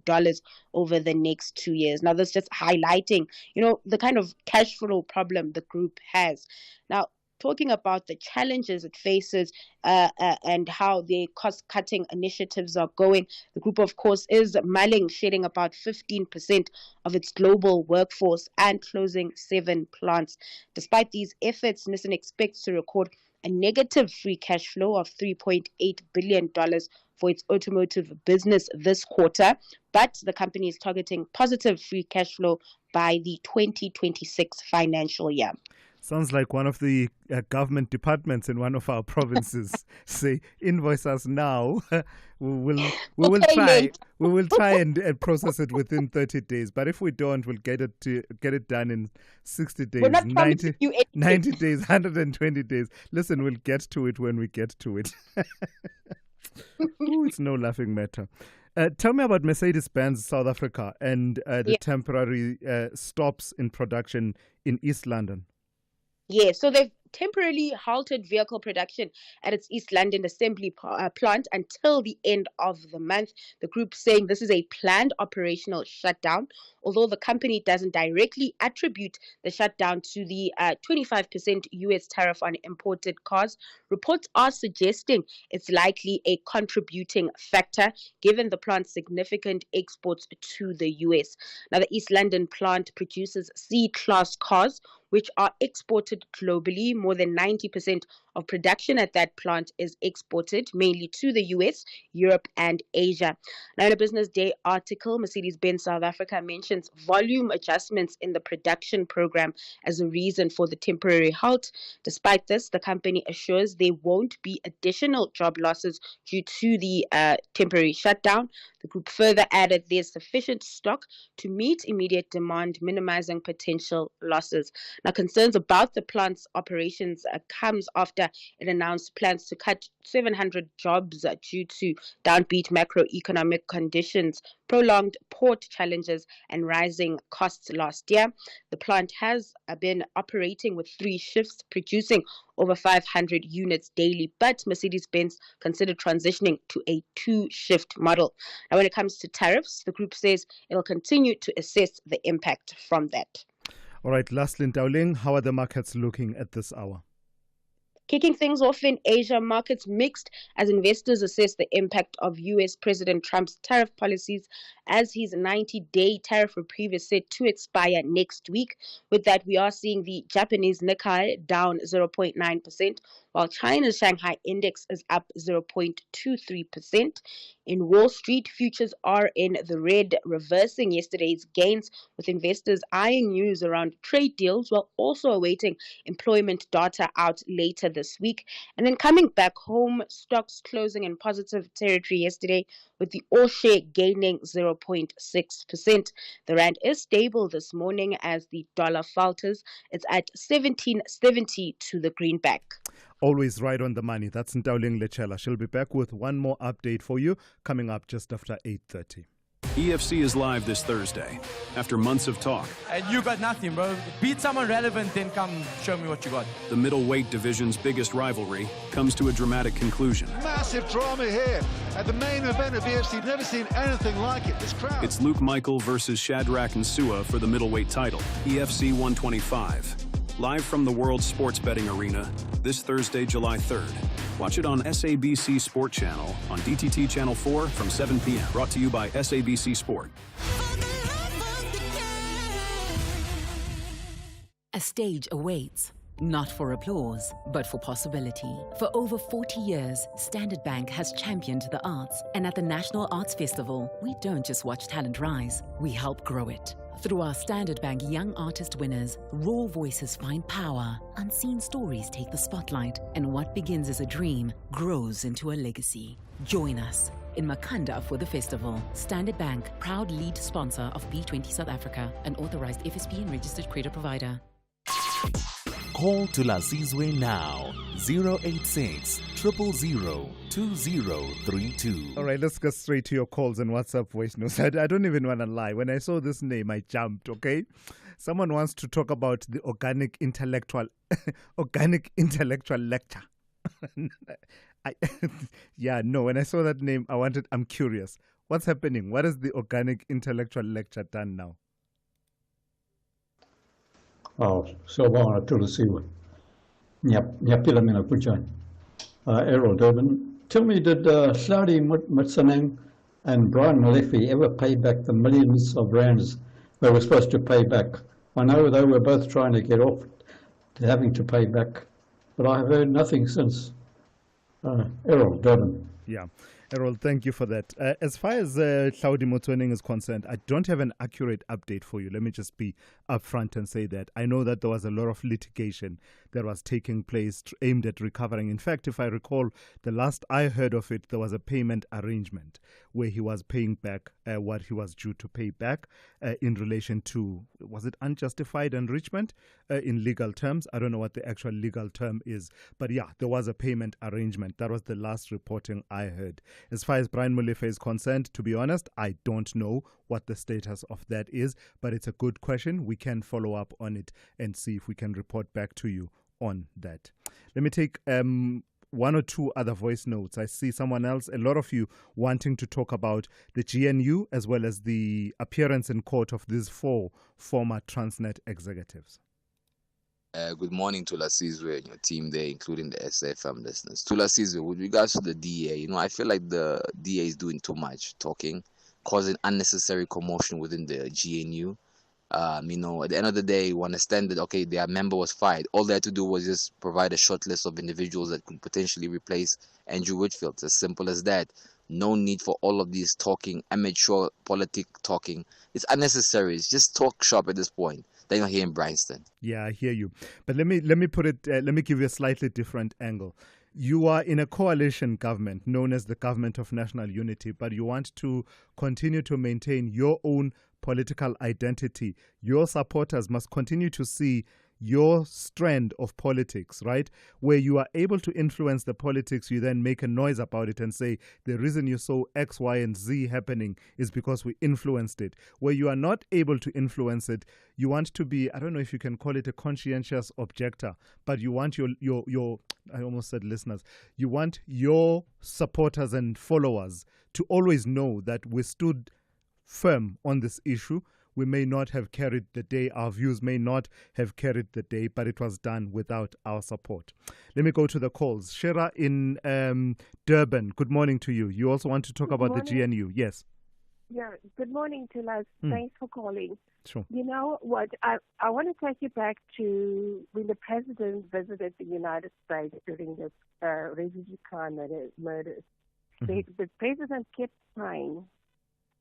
over the next 2 years. Now, this just highlighting, the kind of cash flow problem the group has. Now, talking about the challenges it faces and how the cost-cutting initiatives are going, the group, of course, is mulling shedding about 15% of its global workforce and closing 7 plants. Despite these efforts, Nissan expects to record a negative free cash flow of $3.8 billion for its automotive business this quarter, but the company is targeting positive free cash flow by the 2026 financial year. Sounds like one of the government departments in one of our provinces say, "Invoice us now. we will try and process it within 30 days. But if we don't, we'll get it done in 60 days, 90 days, 120 days. Listen, we'll get to it when we get to it." Ooh, it's no laughing matter. Tell me about Mercedes-Benz South Africa and the temporary stops in production in East London. Yeah, so they've temporarily halted vehicle production at its East London assembly plant until the end of the month. The group saying this is a planned operational shutdown, although the company doesn't directly attribute the shutdown to the 25% US tariff on imported cars. Reports are suggesting it's likely a contributing factor given the plant's significant exports to the US. Now, the East London plant produces C-class cars, which are exported globally. More than 90% of production at that plant is exported, mainly to the US, Europe, and Asia. Now, in a Business Day article, Mercedes-Benz South Africa mentions volume adjustments in the production program as a reason for the temporary halt. Despite this, the company assures there won't be additional job losses due to the temporary shutdown. The group further added there's sufficient stock to meet immediate demand, minimizing potential losses. Now, concerns about the plant's operations comes after it announced plans to cut 700 jobs due to downbeat macroeconomic conditions, prolonged port challenges, and rising costs last year. The plant has been operating with 3 shifts, producing over 500 units daily, but Mercedes-Benz considered transitioning to a 2-shift model. Now, when it comes to tariffs, the group says it will continue to assess the impact from that. All right, lastly, Dowling, how are the markets looking at this hour? Kicking things off in Asia, markets mixed as investors assess the impact of US President Trump's tariff policies as his 90-day tariff reprieve is set to expire next week. With that, we are seeing the Japanese Nikkei down 0.9%, while China's Shanghai index is up 0.23%. In Wall Street, futures are in the red, reversing yesterday's gains, with investors eyeing news around trade deals while also awaiting employment data out later this week. And then coming back home, stocks closing in positive territory yesterday, with the all-share gaining 0.6%. The rand is stable this morning as the dollar falters. It's at 17.70 to the greenback. Always right on the money. That's Ntauling Lechela. She'll be back with one more update for you coming up just after 8:30. EFC is live this Thursday after months of talk. And you got nothing, bro. Beat someone relevant, then come show me what you got. The middleweight division's biggest rivalry comes to a dramatic conclusion. Massive drama here at the main event of EFC. Never seen anything like it. This crowd. It's Luke Michael versus Shadrach and Sua for the middleweight title. EFC 125. Live from the World Sports Betting Arena this Thursday, July 3rd. Watch it on SABC Sport Channel on DTT Channel 4 from 7 p.m. Brought to you by SABC Sport. A stage awaits. Not for applause, but for possibility. For over 40 years, Standard Bank has championed the arts. And at the National Arts Festival, we don't just watch talent rise, we help grow it. Through our Standard Bank Young Artist Winners, raw voices find power, unseen stories take the spotlight, and what begins as a dream grows into a legacy. Join us in Makanda for the festival. Standard Bank, proud lead sponsor of B20 South Africa, an authorized FSP and registered credit provider. Call Thulasizwe now, 086 000 2032. All right, let's go straight to your calls and WhatsApp voice notes. I don't even want to lie. When I saw this name, I jumped, okay? Someone wants to talk about the organic intellectual lecture. When I saw that name, I'm curious. What's happening? What is the organic intellectual lecture done now? Sawubona Thulasizwe. Ngiyapila mina kunjani. Errol Durban. Tell me, did Hlaudi Mutsanang and Brian Malefi ever pay back the millions of rands they were supposed to pay back? I know they were both trying to get off to having to pay back but I have heard nothing since. Errol, Durban. Yeah. Errol, thank you for that. As far as Hlaudi Motsoeneng is concerned, I don't have an accurate update for you. Let me just be upfront and say that. I know that there was a lot of litigation that was taking place aimed at recovering. In fact, if I recall, the last I heard of it, there was a payment arrangement where he was paying back what he was due to pay back in relation to, was it unjustified enrichment in legal terms? I don't know what the actual legal term is. But yeah, there was a payment arrangement. That was the last reporting I heard. As far as Brian Molefe is concerned, to be honest, I don't know what the status of that is, but it's a good question. We can follow up on it and see if we can report back to you on that. Let me take one or two other voice notes. I see someone else, a lot of you wanting to talk about the GNU as well as the appearance in court of these 4 former Transnet executives. Good morning, Thulasizwe and your team there, including the SFM listeners. Thulasizwe, with regards to the DA, I feel like the DA is doing too much talking, causing unnecessary commotion within the GNU. At the end of the day, we understand that, okay, their member was fired. All they had to do was just provide a short list of individuals that could potentially replace Andrew Whitfield. It's as simple as that. No need for all of these talking, amateur politic talking. It's unnecessary. It's just talk shop at this point. They're not here in Bryanston. Yeah, I hear you. But let me put it. Let me give you a slightly different angle. You are in a coalition government known as the Government of National Unity, but you want to continue to maintain your own political identity. Your supporters must continue to see your strand of politics, right? Where you are able to influence the politics, you then make a noise about it and say, the reason you saw X, Y, and Z happening is because we influenced it. Where you are not able to influence it, you want to be, I don't know if you can call it a conscientious objector, but you want your I almost said listeners, you want your supporters and followers to always know that we stood firm on this issue. We may not have carried the day, our views may not have carried the day, but it was done without our support. Let me go to the calls. Shera in Durban, good morning to you. You also want to talk about the GNU, yes? Yeah, good morning to us. Thanks for calling. Sure. You know what, I want to take you back to when the president visited the United States during the refugee crime murders. The president kept saying,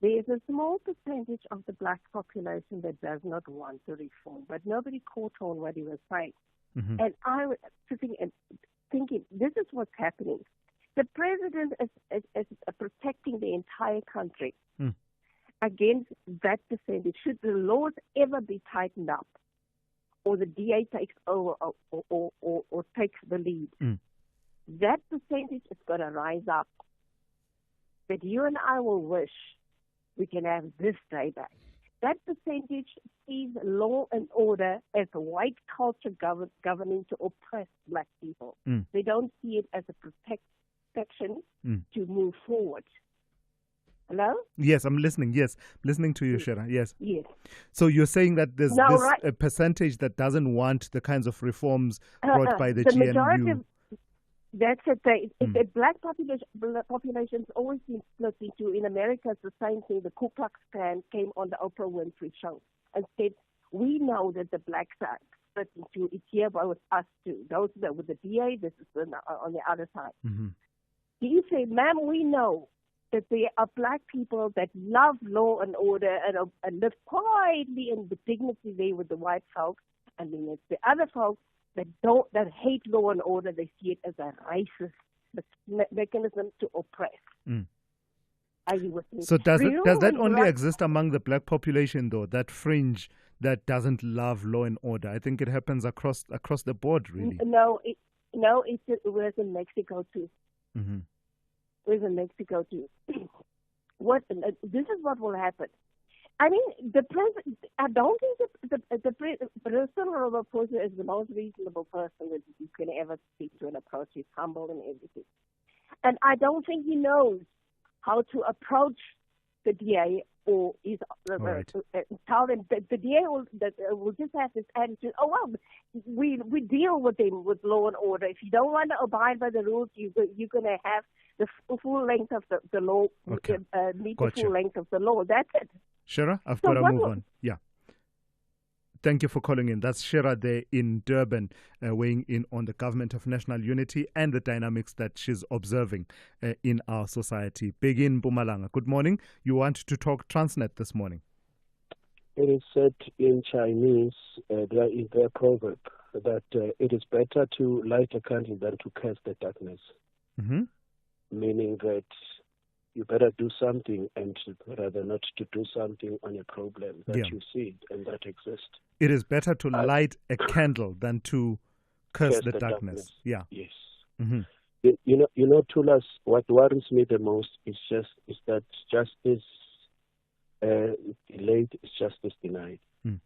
there is a small percentage of the black population that does not want to reform, but nobody caught on what he was saying. And I was sitting and thinking, this is what's happening. The president is protecting the entire country against that percentage. Should the laws ever be tightened up, or the DA takes over or takes the lead, that percentage is going to rise up. But you and I will wish we can have this day back. That percentage sees law and order as a white culture governing to oppress black people. They don't see it as a protection to move forward. Hello? Yes, I'm listening. Yes, listening to you, Shera. Yes. Yes. So you're saying that there's a percentage that doesn't want the kinds of reforms brought by the GNU. Majority that's it. The black population's always been split into. In America, it's the same thing. The Ku Klux Klan came on the Oprah Winfrey show and said, "We know that the blacks are split into. It's here with us too. Those that with the DA, this is on the other side." He said, "Ma'am, we know that there are black people that love law and order and live quietly in the dignity there with the white folks, and then it's the other folks that hate law and order. They see it as a racist mechanism to oppress." Are you with me? So does that only exist among the black population, though? That fringe that doesn't love law and order. I think it happens across the board, really. No, it was in Mexico too. It was in Mexico too. This is what will happen. I mean, the president. I don't think the President Ramaphosa is the most reasonable person that you can ever speak to and approach. He's humble and everything, and I don't think he knows how to approach the DA or tell them that the DA will just have this attitude. Oh well, we deal with them with law and order. If you don't want to abide by the rules, you're going to have the full length of the law. Meet the full length of the law. That's it. Shera, I've got to move on. Yeah. Thank you for calling in. That's Shira there in Durban, weighing in on the Government of National Unity and the dynamics that she's observing in our society. Begin Mpumalanga. Good morning. You want to talk Transnet this morning? It is said in Chinese, there is a proverb that it is better to light a candle than to cast the darkness. Mm-hmm. Meaning that you better do something and rather not to do something on a problem that you see and that exists. It is better to light a candle than to curse the darkness. Yeah. Yes. Mm-hmm. You know, Thulas, what worries me the most is that justice delayed is justice denied. Mm.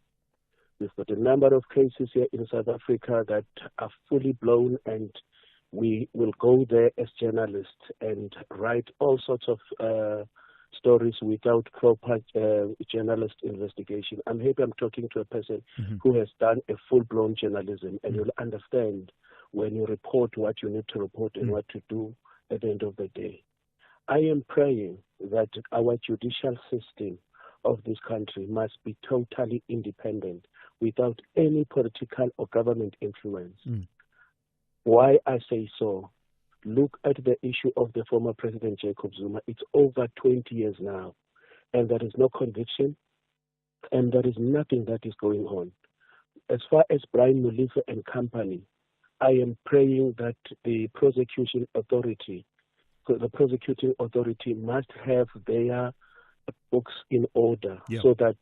We've got a number of cases here in South Africa that are fully blown, and we will go there as journalists and write all sorts of stories without proper journalist investigation. I'm happy I'm talking to a person who has done a full-blown journalism, and you'll understand when you report what you need to report and what to do at the end of the day. I am praying that our judicial system of this country must be totally independent without any political or government influence. Why I say so? Look at the issue of the former President Jacob Zuma. It's over 20 years now, and there is no conviction, and there is nothing that is going on. As far as Brian Molefe and company, I am praying that the prosecuting authority must have their books in order so that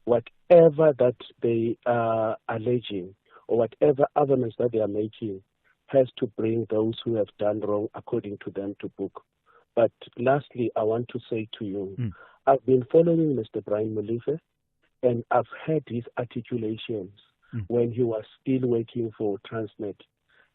whatever that they are alleging or whatever evidence that they are making has to bring those who have done wrong according to them to book. But lastly, I want to say to you, I've been following Mr. Brian Molefe, and I've heard his articulations when he was still working for Transnet,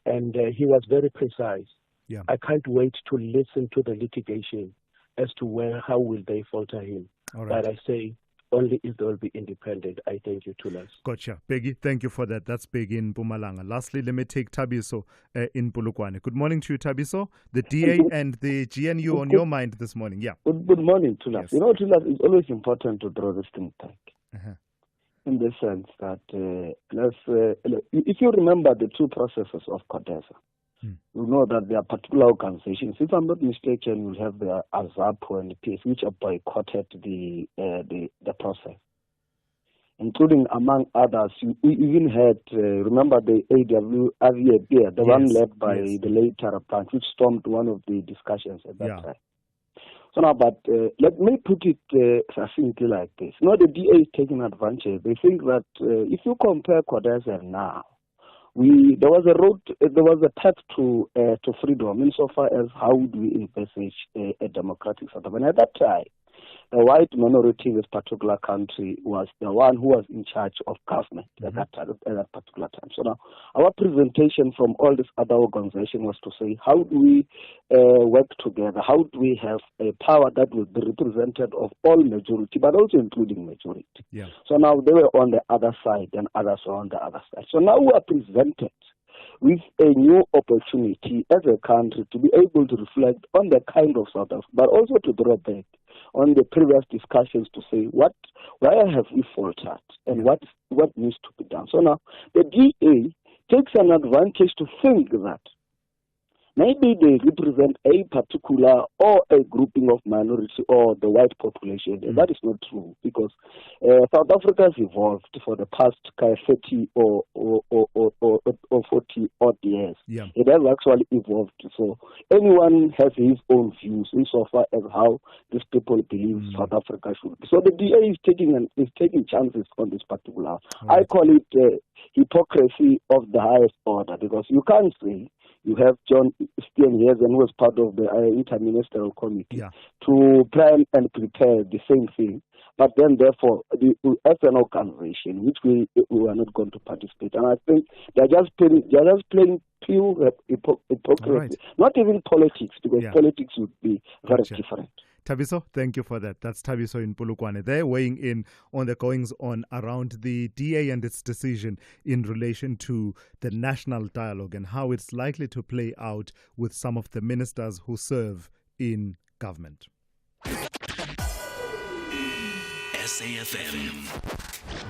and he was very precise. Yeah. I can't wait to listen to the litigation as to how will they falter him. All right. But I say only if they will be independent. I thank you, Thulas. Gotcha. Peggy, thank you for that. That's Peggy in Mpumalanga. Lastly, let me take Tabiso in Polokwane. Good morning to you, Tabiso. The DA and the GNU on your mind this morning. Yeah. Good morning, Thulas. Yes. You know, Thulas, it's always important to draw this thing back. Uh-huh. In the sense that, if you remember the two processes of CODESA, you know that there are particular organizations. If I'm not mistaken, you have the AZAPO and the PS, which have boycotted the process, including, among others, we even had, remember the AWAVA, the one led by the late Tarapant, which stormed one of the discussions at that time. So now, but let me put it succinctly like this. You know, the DA is taking advantage. They think that if you compare CODESA now, there was a path to freedom insofar as how do we envisage a democratic South Africa. And at that time, the white minority in this particular country was the one who was in charge of government at that particular time. So now, our presentation from all these other organizations was to say, how do we work together? How do we have a power that will be represented of all majority, but also including majority? Yeah. So now they were on the other side and others were on the other side. So now we are presented with a new opportunity as a country to be able to reflect on the kind of South Africa, but also to draw back on the previous discussions to say why have we faltered and what needs to be done. So now the DA takes an advantage to think that maybe they represent a particular or a grouping of minority or the white population. And that is not true, because South Africa has evolved for the past 30 or 40 odd years. Yeah. It has actually evolved. So anyone has his own views insofar as how these people believe South Africa should be. So the DA is taking chances on this particular. I call it hypocrisy of the highest order, because you can't say you have John Steenhuisen, who was part of the interministerial committee, to plan and prepare the same thing. But then, therefore, as an organization, which we are not going to participate. And I think they're just playing pure hypocrisy, not even politics, because politics would be very different. Tabiso, thank you for that. That's Tabiso in Polokwane. They're weighing in on the goings on around the DA and its decision in relation to the national dialogue and how it's likely to play out with some of the ministers who serve in government. SAFM.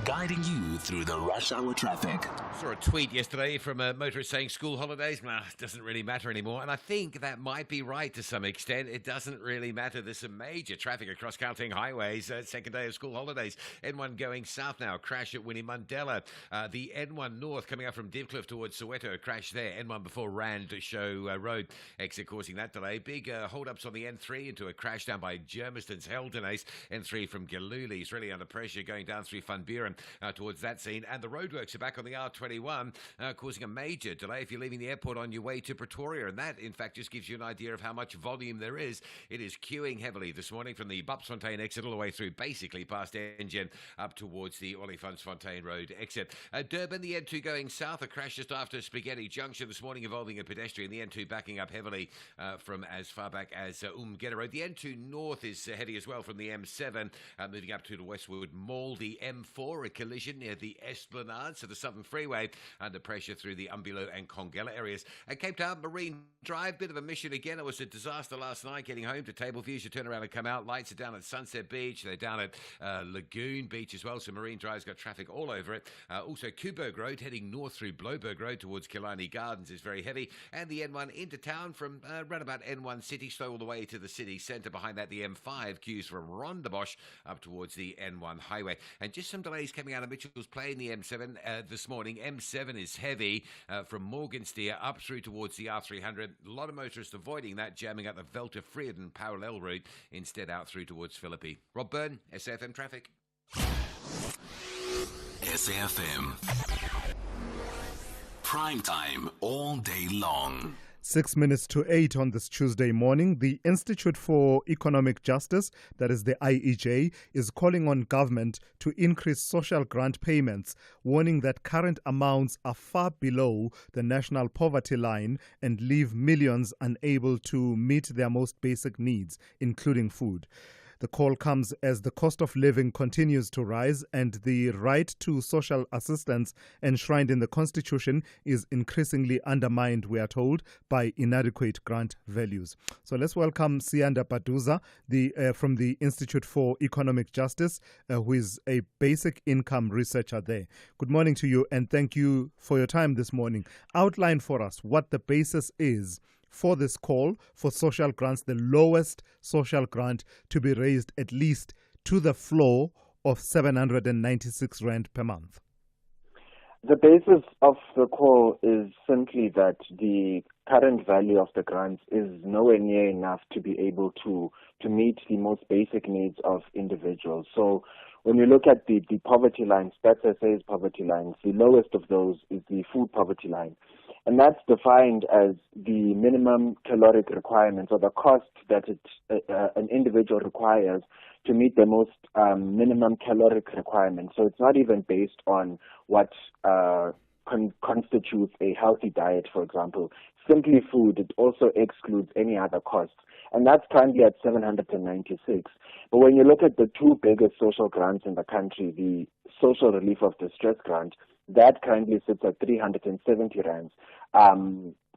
guiding you through the rush hour traffic. Saw a tweet yesterday from a motorist saying school holidays, it doesn't really matter anymore. And I think that might be right to some extent. It doesn't really matter. There's some major traffic across Gauteng highways. Second day of school holidays. N1 going south now. Crash at Winnie Mandela. The N1 north coming up from Divcliffe towards Soweto. A crash there. N1 before Rand Show Road. Exit causing that delay. Big hold-ups on the N3 into a crash down by Germiston's Heldenace. N3 from Giluli is really under pressure going down through Van Buren towards that scene. And the roadworks are back on the R21, causing a major delay if you're leaving the airport on your way to Pretoria. And that, in fact, just gives you an idea of how much volume there is. It is queuing heavily this morning from the Bupsfontein exit all the way through, basically past Engen, up towards the Olifantsfontein Road exit. Durban, the N2 going south, a crash just after Spaghetti Junction this morning involving a pedestrian. The N2 backing up heavily from as far back as Umgeda Road. The N2 north is heady as well from the M7, moving up to the Westwood Mall. The M4, a collision near the Esplanade, so the Southern Freeway under pressure through the Umbulo and Congela areas. At Cape Town Marine Drive, bit of a mission again. It was a disaster last night getting home to Table Views. You turn around and come out. Lights are down at Sunset Beach. They're down at Lagoon Beach as well, so Marine Drive's got traffic all over it. Also, Kuberg Road heading north through Bloberg Road towards Killarney Gardens is very heavy. And the N1 into town from right about N1 City, slow all the way to the city centre. Behind that, the M5 queues from Rondebosch up towards the N1 highway. And just some delays coming out of Mitchell's Plain in the M7 this morning. M7 is heavy from Morgensteer up through towards the R300. A lot of motorists avoiding that, jamming up the Velter Frieden parallel route, instead out through towards Philippi. Rob Byrne, SAFM Traffic. SAFM. Prime time all day long. 6 minutes to 8 on this Tuesday morning. The Institute for Economic Justice, that is the IEJ, is calling on government to increase social grant payments, warning that current amounts are far below the national poverty line and leave millions unable to meet their most basic needs, including food. The call comes as the cost of living continues to rise and the right to social assistance enshrined in the Constitution is increasingly undermined, we are told, by inadequate grant values. So let's welcome Sianda Baduza from the Institute for Economic Justice, who is a basic income researcher there. Good morning to you and thank you for your time this morning. Outline for us what the basis is for this call for social grants, the lowest social grant to be raised at least to the floor of 796 Rand per month. The basis of the call is simply that the current value of the grants is nowhere near enough to be able to meet the most basic needs of individuals. So when you look at the poverty line, Stats SA's poverty lines, the lowest of those is the food poverty line. And that's defined as the minimum caloric requirements or the cost that an individual requires to meet the most minimum caloric requirements. So it's not even based on what constitutes a healthy diet, for example. Simply food, it also excludes any other costs. And that's currently at 796. But when you look at the two biggest social grants in the country, the Social Relief of Distress Grant, that currently sits at 370 rands,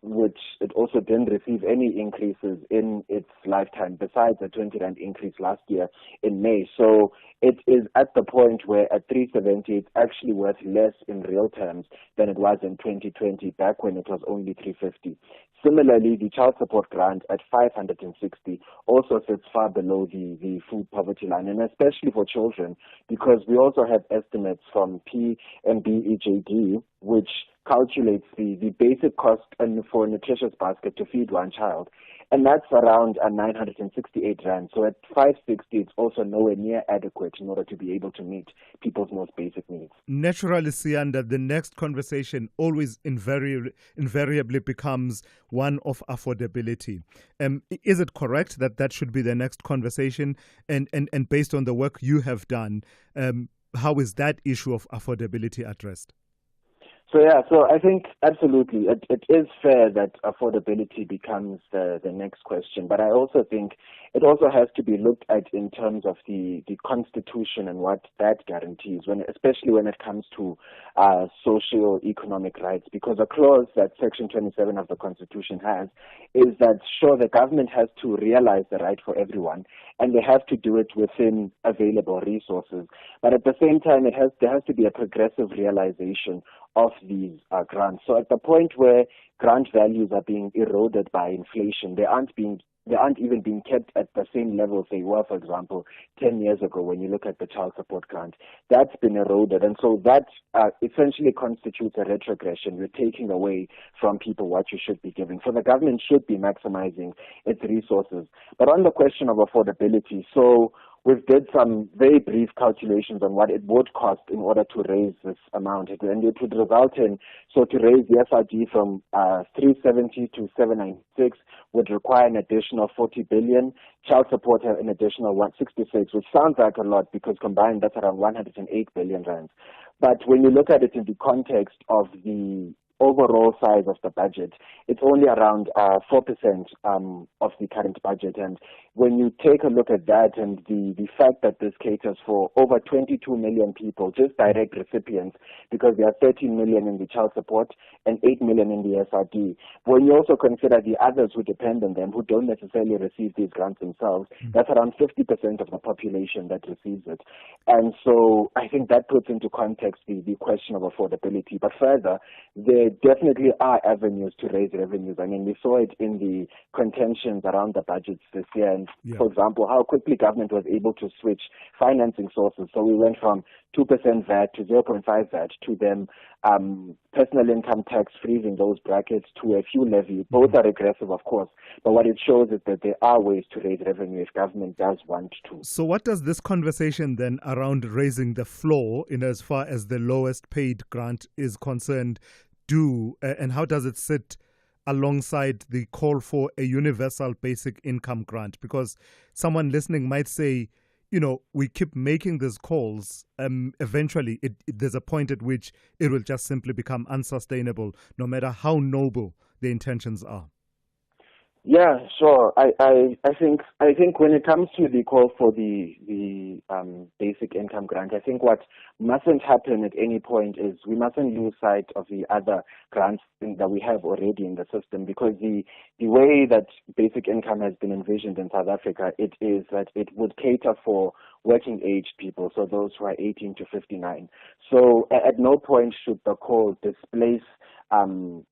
which it also didn't receive any increases in its lifetime, besides a 20 rand increase last year in May. So it is at the point where at 370, it's actually worth less in real terms than it was in 2020, back when it was only 350. Similarly, the child support grant at 560 also sits far below the food poverty line, and especially for children, because we also have estimates from PMBEJD, which calculates the basic cost for a nutritious basket to feed one child. And that's around 968 rand. So at 560, it's also nowhere near adequate in order to be able to meet people's most basic needs. Naturally, Sianda, the next conversation always invariably becomes one of affordability. Is it correct that that should be the next conversation? And based on the work you have done, how is that issue of affordability addressed? So I think absolutely it is fair that affordability becomes the next question, but I also think it also has to be looked at in terms of the Constitution and what that guarantees, especially when it comes to socio-economic rights, because a clause that Section 27 of the Constitution has is that, sure, the government has to realize the right for everyone, and they have to do it within available resources, but at the same time there has to be a progressive realization of these grants. So at the point where grant values are being eroded by inflation, they aren't even being kept at the same levels they were, for example, 10 years ago when you look at the child support grant. That's been eroded, and so that essentially constitutes a retrogression. You're taking away from people what you should be giving. So the government should be maximizing its resources. But on the question of affordability, so we've did some very brief calculations on what it would cost in order to raise this amount, and it would result in, so to raise the SRD from 370 to 796 would require an additional 40 billion, child support an additional 166, which sounds like a lot because combined that's around 108 billion rands. But when you look at it in the context of the overall size of the budget, it's only around 4% of the current budget. And when you take a look at that and the fact that this caters for over 22 million people, just direct recipients, because there are 13 million in the child support and 8 million in the SRD. When you also consider the others who depend on them, who don't necessarily receive these grants themselves, that's around 50% of the population that receives it. And so I think that puts into context the question of affordability. But further, there definitely are avenues to raise revenues. I mean, we saw it in the contentions around the budgets this year. And for example, how quickly government was able to switch financing sources. So we went from 2% VAT to 0.5 VAT to them personal income tax freezing those brackets to a fuel levy. Both are regressive, of course. But what it shows is that there are ways to raise revenue if government does want to. So what does this conversation then around raising the floor in as far as the lowest paid grant is concerned do, and how does it sit alongside the call for a universal basic income grant? Because someone listening might say, you know, we keep making these calls. Eventually, there's a point at which it will just simply become unsustainable, no matter how noble the intentions are. Yeah, sure. I think when it comes to the call for the basic income grant, I think what mustn't happen at any point is we mustn't lose sight of the other grants that we have already in the system, because the way that basic income has been envisioned in South Africa, it is that it would cater for working age people, so those who are 18 to 59. So at no point should the call displace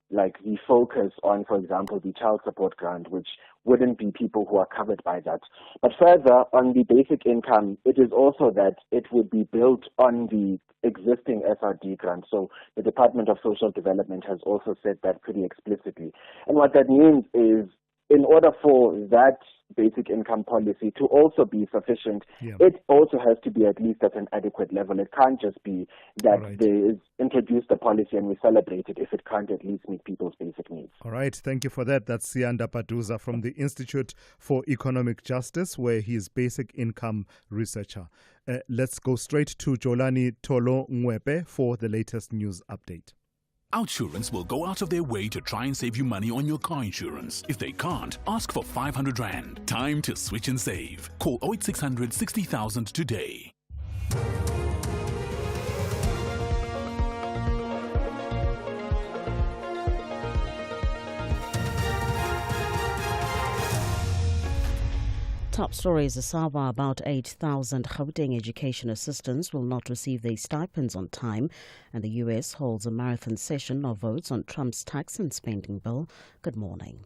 like the focus on, for example, the child support grant, which wouldn't be people who are covered by that. But further, on the basic income, it is also that it would be built on the existing SRD grant. So the Department of Social Development has also said that pretty explicitly. And what that means is, in order for that basic income policy to also be sufficient, it also has to be at least at an adequate level. It can't just be that there is introduced a policy and we celebrate it if it can't at least meet people's basic needs. All right, thank you for that. That's Siyanda Paduza from the Institute for Economic Justice, where he is basic income researcher. Let's go straight to Jolani Tolo Ngwepe for the latest news update. Outsurance will go out of their way to try and save you money on your car insurance. If they can't, ask for 500 Rand. Time to switch and save. Call 0800 60,000 today. Top stories: Asawa, about 8,000 Gauteng education assistants will not receive their stipends on time, and the US holds a marathon session of votes on Trump's tax and spending bill. Good morning.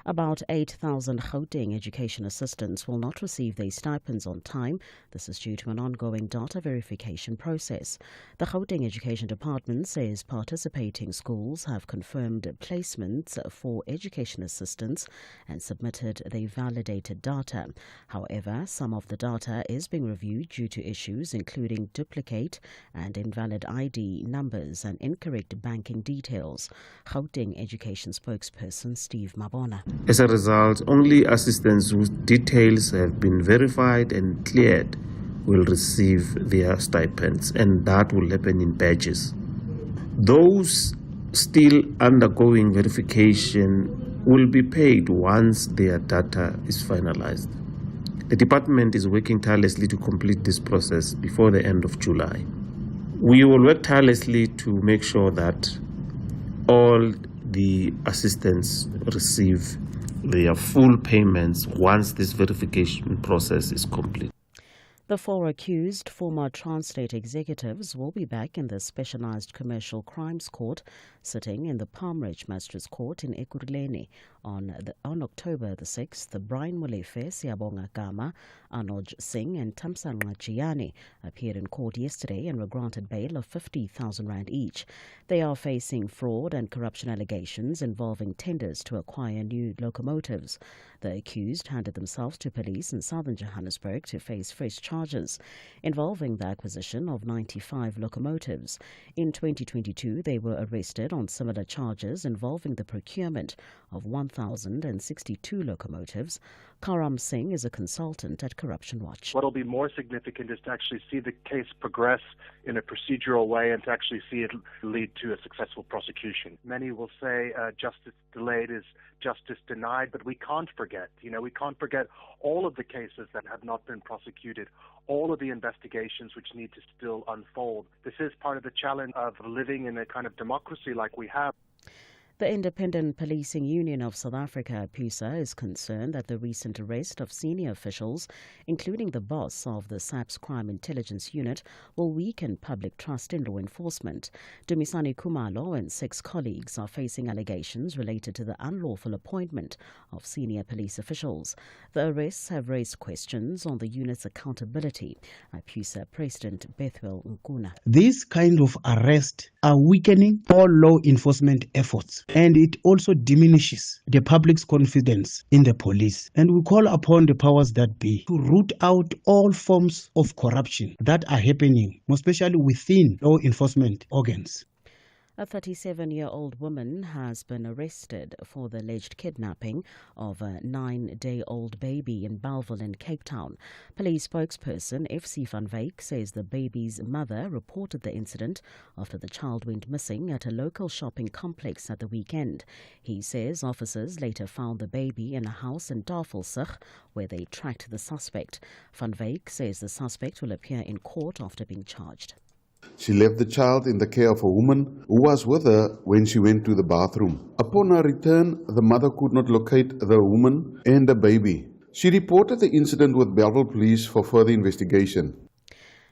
About 8,000 Gauteng education assistants will not receive their stipends on time. This is due to an ongoing data verification process. The Gauteng Education Department says participating schools have confirmed placements for education assistants and submitted their validated data. However, some of the data is being reviewed due to issues including duplicate and invalid ID numbers and incorrect banking details. Gauteng Education spokesperson Steve Mabona. As a result, only assistants whose details have been verified and cleared will receive their stipends, and that will happen in batches. Those still undergoing verification will be paid once their data is finalized. The department is working tirelessly to complete this process before the end of July. We will work tirelessly to make sure that all the assistants receive their full payments once this verification process is complete. The 4 accused former Transnet executives will be back in the Specialized Commercial Crimes Court, sitting in the Palm Ridge Magistrates Court in Ekurhuleni on October the 6th. Brian Molefe, Siyabonga Gama, Anoj Singh and Tamsanqa Chiyani appeared in court yesterday and were granted bail of 50,000 rand each. They are facing fraud and corruption allegations involving tenders to acquire new locomotives. The accused handed themselves to police in southern Johannesburg to face fresh charges involving the acquisition of 95 locomotives. In 2022, they were arrested on similar charges involving the procurement of 1,062 locomotives. Karam Singh is a consultant at Corruption Watch. What will be more significant is to actually see the case progress in a procedural way and to actually see it lead to a successful prosecution. Many will say justice delayed is justice denied, but we can't forget. We can't forget all of the cases that have not been prosecuted, all of the investigations which need to still unfold. This is part of the challenge of living in a kind of democracy like we have. The Independent Policing Union of South Africa, PUSA, is concerned that the recent arrest of senior officials, including the boss of the SAPS Crime Intelligence Unit, will weaken public trust in law enforcement. Dumisani Khumalo and 6 colleagues are facing allegations related to the unlawful appointment of senior police officials. The arrests have raised questions on the unit's accountability. PUSA President Bethwel Nkuna. These kind of arrests are weakening all law enforcement efforts, and it also diminishes the public's confidence in the police. And we call upon the powers that be to root out all forms of corruption that are happening, especially within law enforcement organs. A 37-year-old woman has been arrested for the alleged kidnapping of a 9-day-old baby in Bellville in Cape Town. Police spokesperson FC van Wyk says the baby's mother reported the incident after the child went missing at a local shopping complex at the weekend. He says officers later found the baby in a house in Tafelsig where they tracked the suspect. Van Wyk says the suspect will appear in court after being charged. She left the child in the care of a woman who was with her when she went to the bathroom. Upon her return, the mother could not locate the woman and the baby. She reported the incident with Bellville Police for further investigation.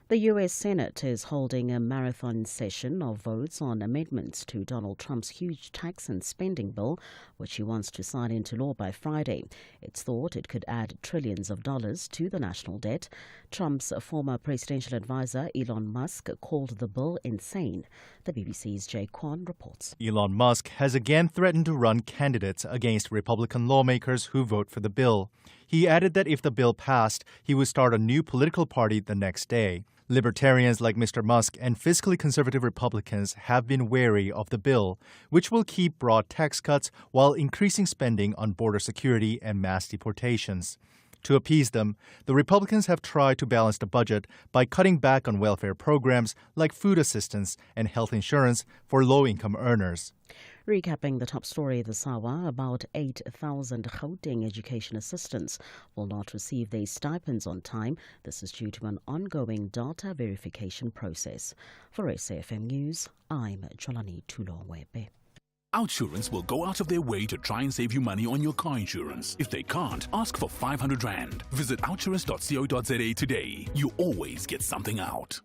The U.S. Senate is holding a marathon session of votes on amendments to Donald Trump's huge tax and spending bill, which he wants to sign into law by Friday. It's thought it could add trillions of dollars to the national debt. Trump's former presidential advisor, Elon Musk, called the bill insane. The BBC's Jay Kwan reports. Elon Musk has again threatened to run candidates against Republican lawmakers who vote for the bill. He added that if the bill passed, he would start a new political party the next day. Libertarians like Mr. Musk and fiscally conservative Republicans have been wary of the bill, which will keep broad tax cuts while increasing spending on border security and mass deportations. To appease them, the Republicans have tried to balance the budget by cutting back on welfare programs like food assistance and health insurance for low-income earners. Recapping the top story this hour, about 8,000 Gauteng education assistants will not receive their stipends on time. This is due to an ongoing data verification process. For SAFM News, I'm Jolani Tulongwebe. Outsurance will go out of their way to try and save you money on your car insurance. If they can't, ask for 500 Rand. Visit outsurance.co.za today. You always get something out.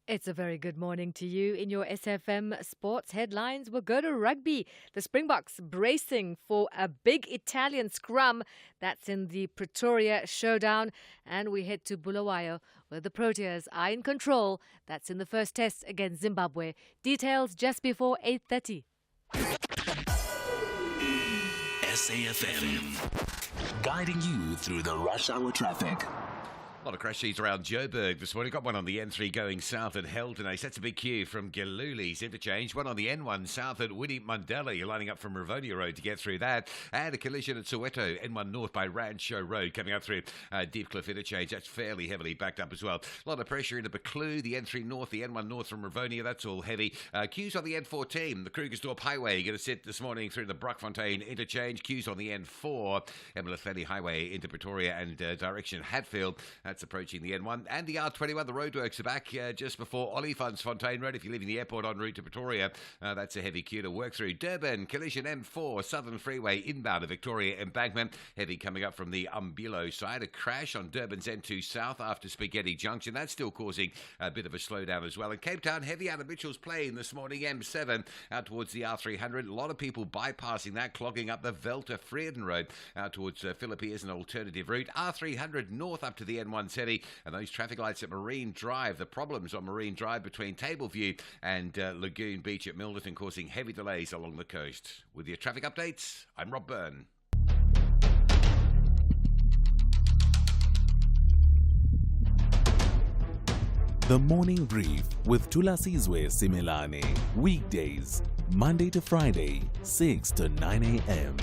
It's a very good morning to you. In your SFM sports headlines, we'll go to rugby. The Springboks bracing for a big Italian scrum. That's in the Pretoria Showdown. And we head to Bulawayo, where the Proteas are in control. That's in the first test against Zimbabwe. Details just before 8:30. SAFM, guiding you through the rush hour traffic. A lot of crashes around Joburg this morning. Got one on the N3 going south at Heldenace. That's a big queue from Galuli's interchange. One on the N1 south at Winnie Mandela. You're lining up from Rivonia Road to get through that. And a collision at Soweto, N1 north by Rancho Road, coming up through Deep Cliff interchange. That's fairly heavily backed up as well. A lot of pressure into Buccleuch, the N3 north, the N1 north from Rivonia. That's all heavy. Queues on the N14, the Krugersdorp Highway. Going to sit this morning through the Brockfontein interchange. Queues on the N4, Emelathleni Highway into Pretoria and direction Hatfield. That's approaching the N1 and the R21. The roadworks are back just before Olifantsfontein Road. If you're leaving the airport en route to Pretoria, that's a heavy queue to work through. Durban, collision M4, Southern Freeway inbound to Victoria Embankment. Heavy coming up from the Umbilo side. A crash on Durban's N2 South after Spaghetti Junction. That's still causing a bit of a slowdown as well. In Cape Town, heavy out of Mitchell's Plain this morning, M7 out towards the R300. A lot of people bypassing that, clogging up the Velta Vreden Road out towards Philippi as an alternative route. R300 north up to the N1 City, and those traffic lights at Marine Drive. The problems on Marine Drive between Tableview and Lagoon Beach at Milnerton causing heavy delays along the coast. With your traffic updates, I'm Rob Byrne. The Morning Brief with Thulasizwe Simelane. Weekdays, Monday to Friday, 6 to 9 a.m.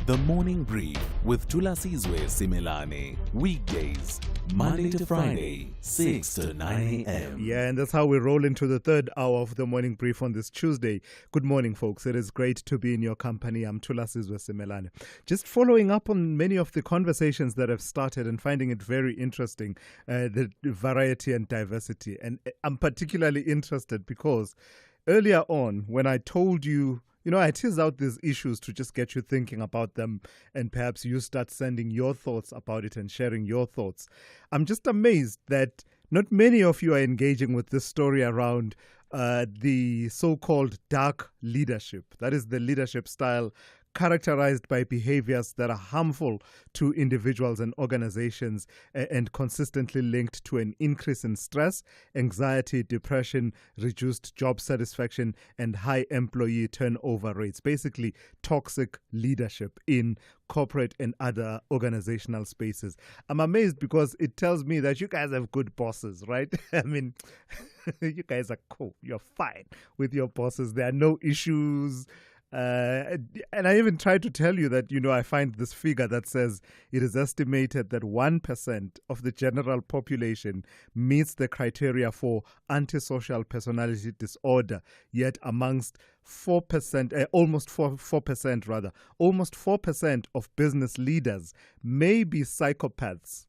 The Morning Brief with Thulasizwe Simelane. Weekdays, Monday to Friday, 6 to 9 a.m. Yeah, and that's how we roll into the third hour of the Morning Brief on this Tuesday. Good morning, folks. It is great to be in your company. I'm Thulasizwe Simelane. Just following up on many of the conversations that have started and finding it very interesting, the variety and diversity. And I'm particularly interested because earlier on, when I told you, I tease out these issues to just get you thinking about them, and perhaps you start sending your thoughts about it and sharing your thoughts. I'm just amazed that not many of you are engaging with this story around the so-called dark leadership. That is the leadership style characterized by behaviors that are harmful to individuals and organizations and consistently linked to an increase in stress, anxiety, depression, reduced job satisfaction, and high employee turnover rates. Basically, toxic leadership in corporate and other organizational spaces. I'm amazed because it tells me that you guys have good bosses, right? I mean, you guys are cool. You're fine with your bosses. There are no issues. And I even tried to tell you that, I find this figure that says it is estimated that 1% of the general population meets the criteria for antisocial personality disorder, yet amongst 4%, almost 4% of business leaders may be psychopaths.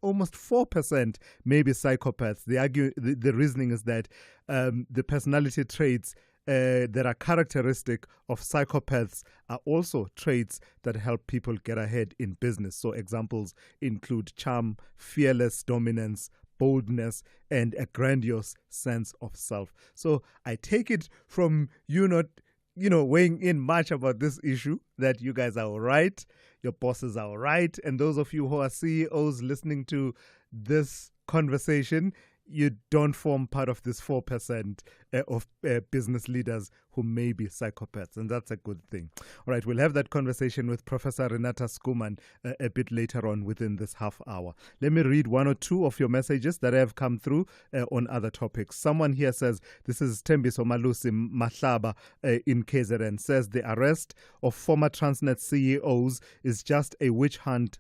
Almost 4% may be psychopaths. The reasoning is that the personality traits that are characteristic of psychopaths are also traits that help people get ahead in business. So examples include charm, fearless dominance, boldness, and a grandiose sense of self. So I take it from you not, weighing in much about this issue that you guys are all right, your bosses are all right, and those of you who are CEOs listening to this conversation, you don't form part of this 4% of business leaders who may be psychopaths, and that's a good thing. All right, we'll have that conversation with Professor Renata Skuman a bit later on within this half hour. Let me read one or two of your messages that have come through on other topics. Someone here says, this is Tembiso Malusi Mahlaba in KZN, says the arrest of former Transnet CEOs is just a witch hunt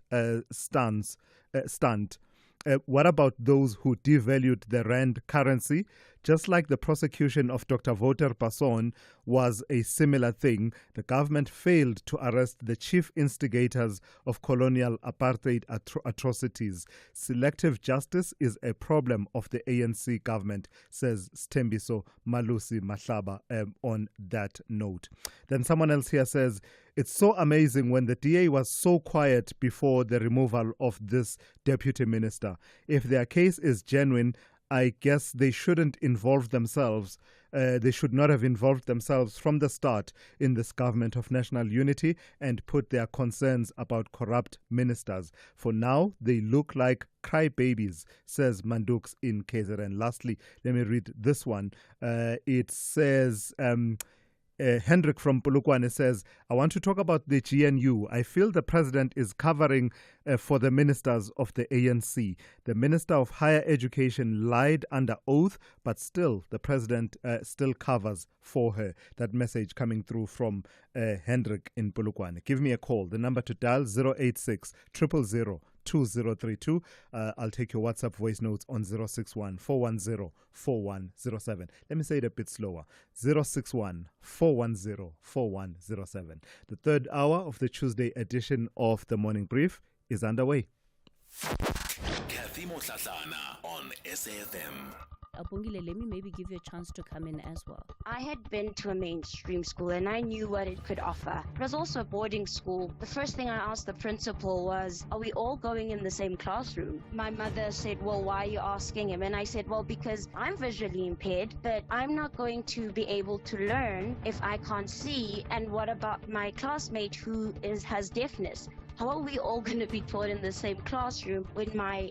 stunt. What about those who devalued the rand currency? Just like the prosecution of Dr. Wouter Basson was a similar thing, the government failed to arrest the chief instigators of colonial apartheid atrocities. Selective justice is a problem of the ANC government, says Stembiso Malusi Mahlaba on that note. Then someone else here says, it's so amazing when the DA was so quiet before the removal of this deputy minister. If their case is genuine, I guess they shouldn't involve themselves. They should not have involved themselves from the start in this government of national unity and put their concerns about corrupt ministers. For now, they look like crybabies, says Mandux in KZN. Lastly, let me read this one. It says, Hendrik from Polokwane says, I want to talk about the GNU. I feel the president is covering for the ministers of the ANC. The Minister of Higher Education lied under oath, but still the president still covers for her. That message coming through from Hendrik in Polokwane. Give me a call. The number to dial 086 000 2032. I'll take your WhatsApp voice notes on 061 410 4107. Let me say it a bit slower. 061 410 4107. The third hour of the Tuesday edition of the Morning Brief is underway. Kathy Motlatlana on SAFM. Abongile, let me maybe give you a chance to come in as well. I had been to a mainstream school and I knew what it could offer. It was also a boarding school. The first thing I asked the principal was, are we all going in the same classroom? My mother said, well, why are you asking him? And I said, well, because I'm visually impaired, but I'm not going to be able to learn if I can't see. And what about my classmate who has deafness? How are we all going to be taught in the same classroom when my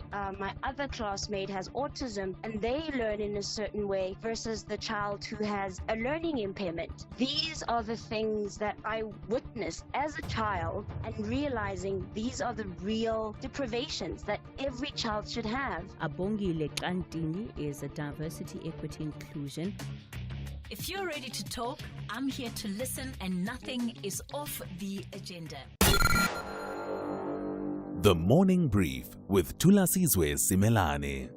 other classmate has autism and they learn in a certain way versus the child who has a learning impairment? These are the things that I witnessed as a child, and realizing these are the real deprivations that every child should have. Abongile Kantini is a diversity, equity, inclusion. If you're ready to talk, I'm here to listen, and nothing is off the agenda. The Morning Brief with Thulasizwe Simelane.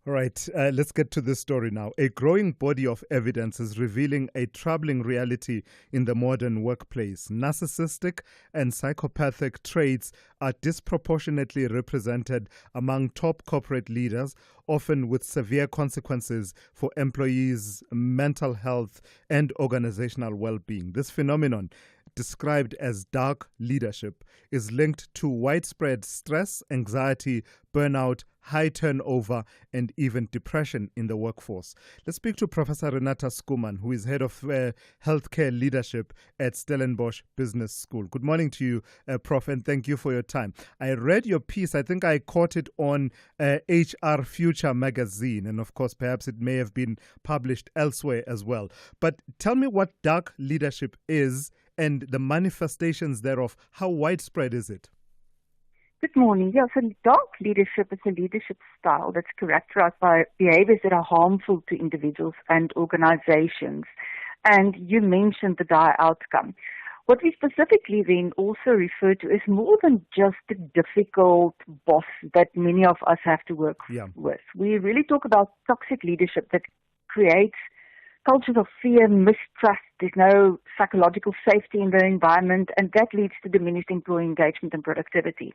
All right, let's get to this story now. A growing body of evidence is revealing a troubling reality in the modern workplace. Narcissistic and psychopathic traits are disproportionately represented among top corporate leaders, often with severe consequences for employees' mental health and organizational well-being. This phenomenon, described as dark leadership, is linked to widespread stress, anxiety, burnout, high turnover, and even depression in the workforce. Let's speak to Professor Renata Skuman, who is head of healthcare leadership at Stellenbosch Business School. Good morning to you, Prof, and thank you for your time. I read your piece. I think I caught it on HR Future magazine, and of course, perhaps it may have been published elsewhere as well. But tell me what dark leadership is and the manifestations thereof. How widespread is it? Good morning. Yeah, so dark leadership is a leadership style that's characterized by behaviors that are harmful to individuals and organizations. And you mentioned the dire outcome. What we specifically then also refer to is more than just the difficult boss that many of us have to work with. We really talk about toxic leadership that creates cultures of fear, mistrust. There's no psychological safety in the environment, and that leads to diminished employee engagement and productivity.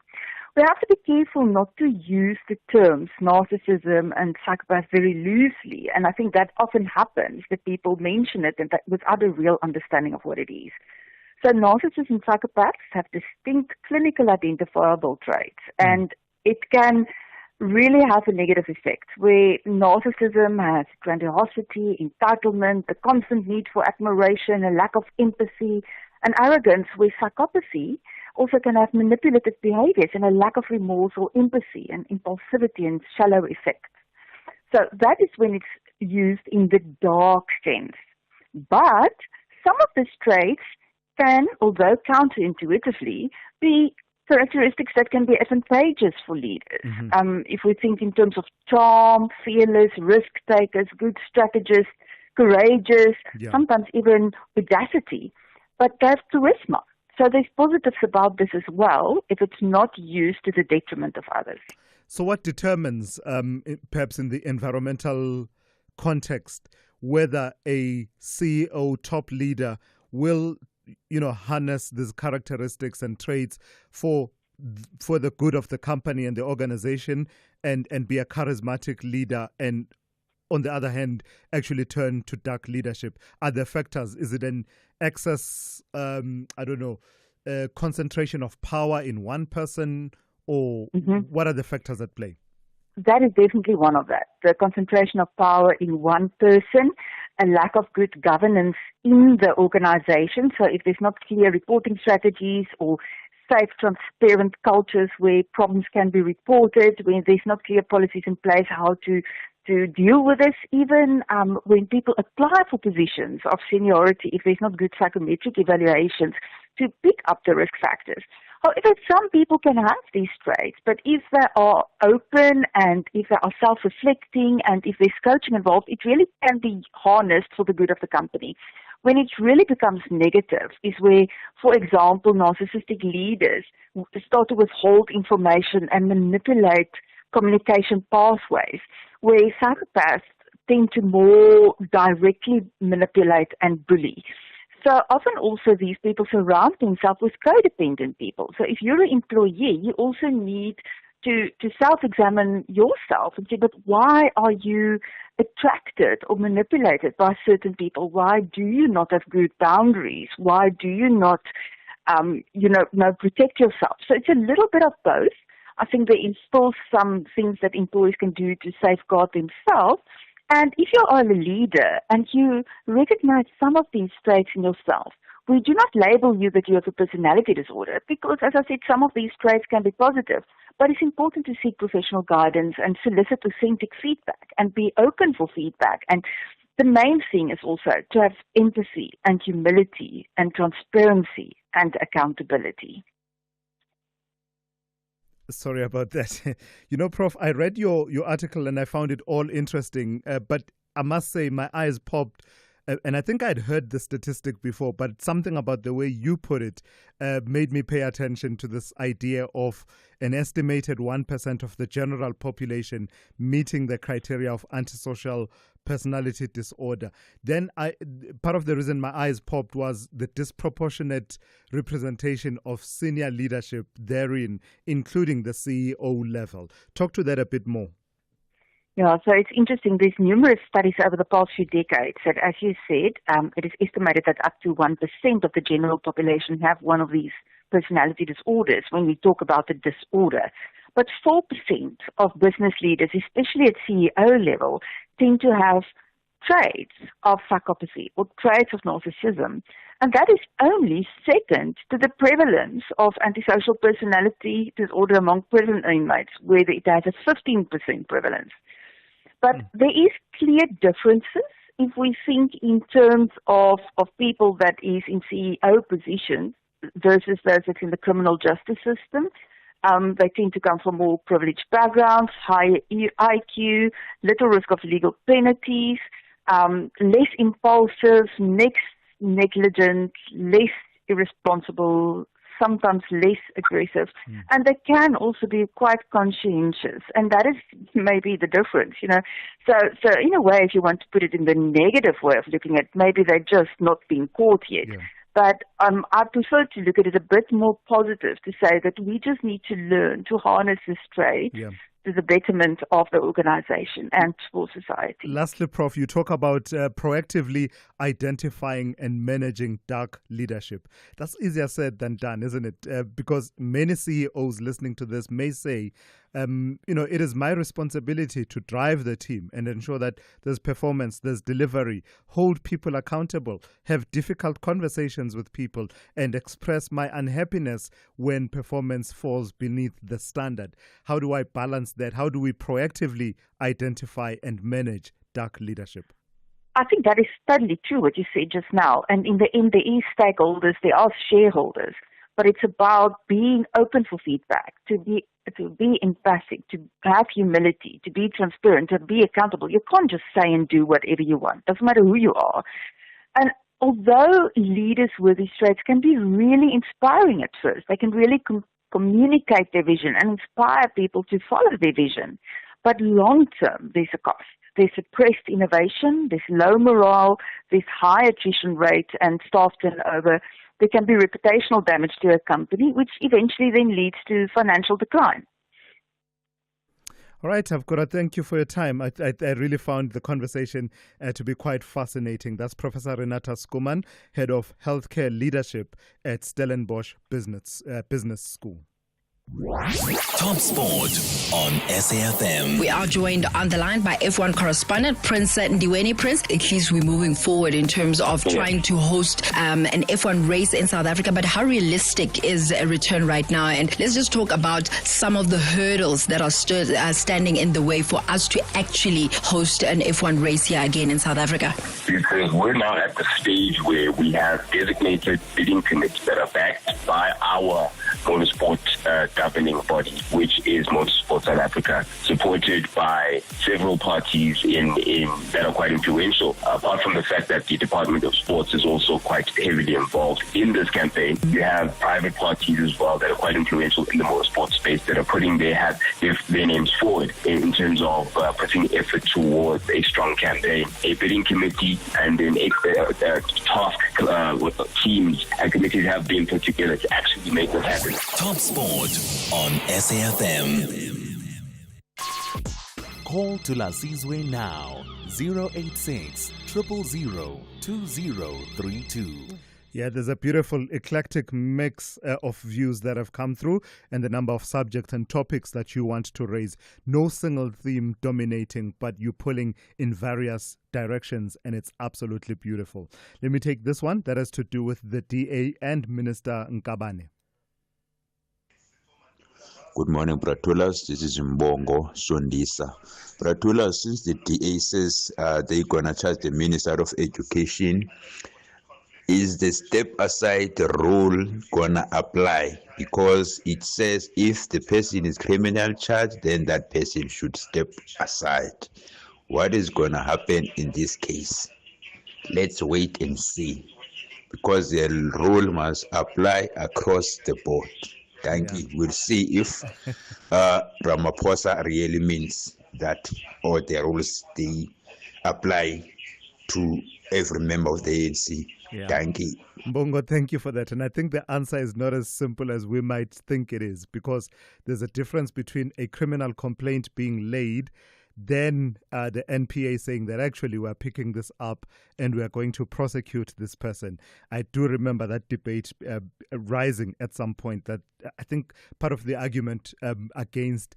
We have to be careful not to use the terms narcissism and psychopath very loosely, and I think that often happens, that people mention it and that without a real understanding of what it is. So narcissists and psychopaths have distinct clinical identifiable traits, and it can really have a negative effect, where narcissism has grandiosity, entitlement, the constant need for admiration, a lack of empathy, and arrogance, where psychopathy also can have manipulative behaviors and a lack of remorse or empathy and impulsivity and shallow effects. So that is when it's used in the dark sense. But some of these traits can, although counterintuitively, be characteristics that can be advantageous for leaders. If we think in terms of charm, fearless, risk takers, good strategists, courageous, sometimes even audacity, but there's charisma. So there's positives about this as well if it's not used to the detriment of others. So what determines, perhaps in the environmental context, whether a CEO, top leader, will harness these characteristics and traits for the good of the company and the organization and be a charismatic leader, and on the other hand, actually turn to dark leadership? Are there factors? Is it an excess, concentration of power in one person, or what are the factors at play? That is definitely one of that. The concentration of power in one person, a lack of good governance in the organization. So if there's not clear reporting strategies or safe, transparent cultures where problems can be reported, when there's not clear policies in place how to to deal with this, even when people apply for positions of seniority, if there's not good psychometric evaluations, to pick up the risk factors. However, some people can have these traits, but if they are open and if they are self-reflecting and if there's coaching involved, it really can be harnessed for the good of the company. When it really becomes negative is where, for example, narcissistic leaders start to withhold information and manipulate communication pathways, where psychopaths tend to more directly manipulate and bully. So often also these people surround themselves with codependent people. So if you're an employee, you also need to self-examine yourself and say, but why are you attracted or manipulated by certain people? Why do you not have good boundaries? Why do you not, protect yourself? So it's a little bit of both. I think there is still some things that employees can do to safeguard themselves. And if you are a leader and you recognize some of these traits in yourself, we do not label you that you have a personality disorder because, as I said, some of these traits can be positive. But it's important to seek professional guidance and solicit authentic feedback and be open for feedback. And the main thing is also to have empathy and humility and transparency and accountability. Sorry about that. Prof, I read your article and I found it all interesting, but I must say my eyes popped. And I think I'd heard the statistic before, but something about the way you put it made me pay attention to this idea of an estimated 1% of the general population meeting the criteria of antisocial personality disorder. Then part of the reason my eyes popped was the disproportionate representation of senior leadership therein, including the CEO level. Talk to that a bit more. Yeah, so it's interesting. There's numerous studies over the past few decades that, as you said, it is estimated that up to 1% of the general population have one of these personality disorders when we talk about the disorder. But 4% of business leaders, especially at CEO level, tend to have traits of psychopathy or traits of narcissism. And that is only second to the prevalence of antisocial personality disorder among prison inmates, where it has a 15% prevalence. But there is clear differences if we think in terms of people that is in CEO positions versus those that's in the criminal justice system. They tend to come from more privileged backgrounds, higher IQ, little risk of legal penalties, less impulsive, negligent, less irresponsible, sometimes less aggressive, and they can also be quite conscientious, and that is maybe the difference, So in a way, if you want to put it in the negative way of looking at, maybe they're just not being caught yet. Yeah. But I prefer to look at it a bit more positive, to say that we just need to learn to harness this trait to the betterment of the organization and for society. Lastly, Prof, you talk about proactively identifying and managing dark leadership. That's easier said than done, isn't it? Because many CEOs listening to this may say, it is my responsibility to drive the team and ensure that there's performance, there's delivery, hold people accountable, have difficult conversations with people, and express my unhappiness when performance falls beneath the standard. How do I balance that? How do we proactively identify and manage dark leadership? I think that is totally true what you said just now. And in the end, there is stakeholders, there are shareholders. But it's about being open for feedback, to be empathic, to have humility, to be transparent, to be accountable. You can't just say and do whatever you want. Doesn't matter who you are. And although leaders with these traits can be really inspiring at first, they can really communicate their vision and inspire people to follow their vision. But long term, there's a cost. There's suppressed innovation, there's low morale, there's high attrition rate and staff turnover. There can be reputational damage to a company, which eventually then leads to financial decline. All right, I've got to thank you for your time. I really found the conversation to be quite fascinating. That's Professor Renata Schoeman, Head of Healthcare Leadership at Stellenbosch Business School. Top Sport on SAFM. We are joined on the line by F1 correspondent Prince Ndiweni. Prince, at least we're moving forward in terms of trying to host an F1 race in South Africa, but how realistic is a return right now? And let's just talk about some of the hurdles that are standing in the way for us to actually host an F1 race here again in South Africa. Because we're now at the stage where we have designated bidding committees that are backed by our motorsport governing body, which is Motorsport South Africa, supported by several parties in that are quite influential. Apart from the fact that the Department of Sports is also quite heavily involved in this campaign, you have private parties as well that are quite influential in the motorsport space that are putting their names forward in terms of putting effort towards a strong campaign. A bidding committee and then task teams and committees have been put together to actually make this happen. Top Sport on SAFM. Call Thulasizwe now, 086 000 2032. Yeah, there's a beautiful eclectic mix of views that have come through and the number of subjects and topics that you want to raise. No single theme dominating, but you're pulling in various directions, and it's absolutely beautiful. Let me take this one that has to do with the DA and Minister Nkabane. Good morning, Bratulas. This is Mbongo Sondisa. Bratulas, since the DA says they're going to charge the Minister of Education, is the step aside rule going to apply? Because it says if the person is criminal charged, then that person should step aside. What is going to happen in this case? Let's wait and see. Because the rule must apply across the board. Thank you. We'll see if Ramaphosa really means that, or the rules they apply to every member of the ANC. Yeah. Thank you. Mbongo, thank you for that. And I think the answer is not as simple as we might think it is, because there's a difference between a criminal complaint being laid, then the NPA saying that actually we're picking this up and we're going to prosecute this person. I do remember that debate rising at some point, that I think part of the argument against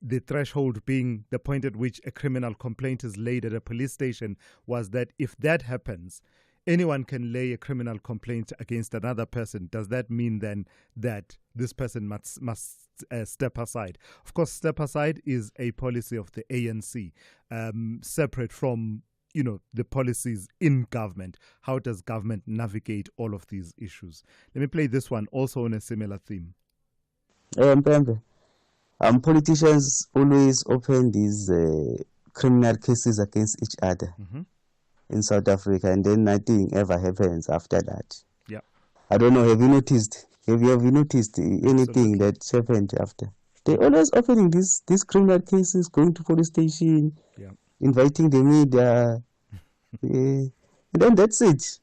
the threshold being the point at which a criminal complaint is laid at a police station was that if that happens, anyone can lay a criminal complaint against another person. Does that mean then that this person must step aside? Of course, step aside is a policy of the ANC, separate from, the policies in government. How does government navigate all of these issues? Let me play this one, also on a similar theme. Politicians always open these criminal cases against each other. Mm-hmm. In South Africa, and then nothing ever happens after that. Yeah, I don't know. Have you noticed anything that's happened after? They always opening these criminal cases, going to police station, inviting the media, and then that's it.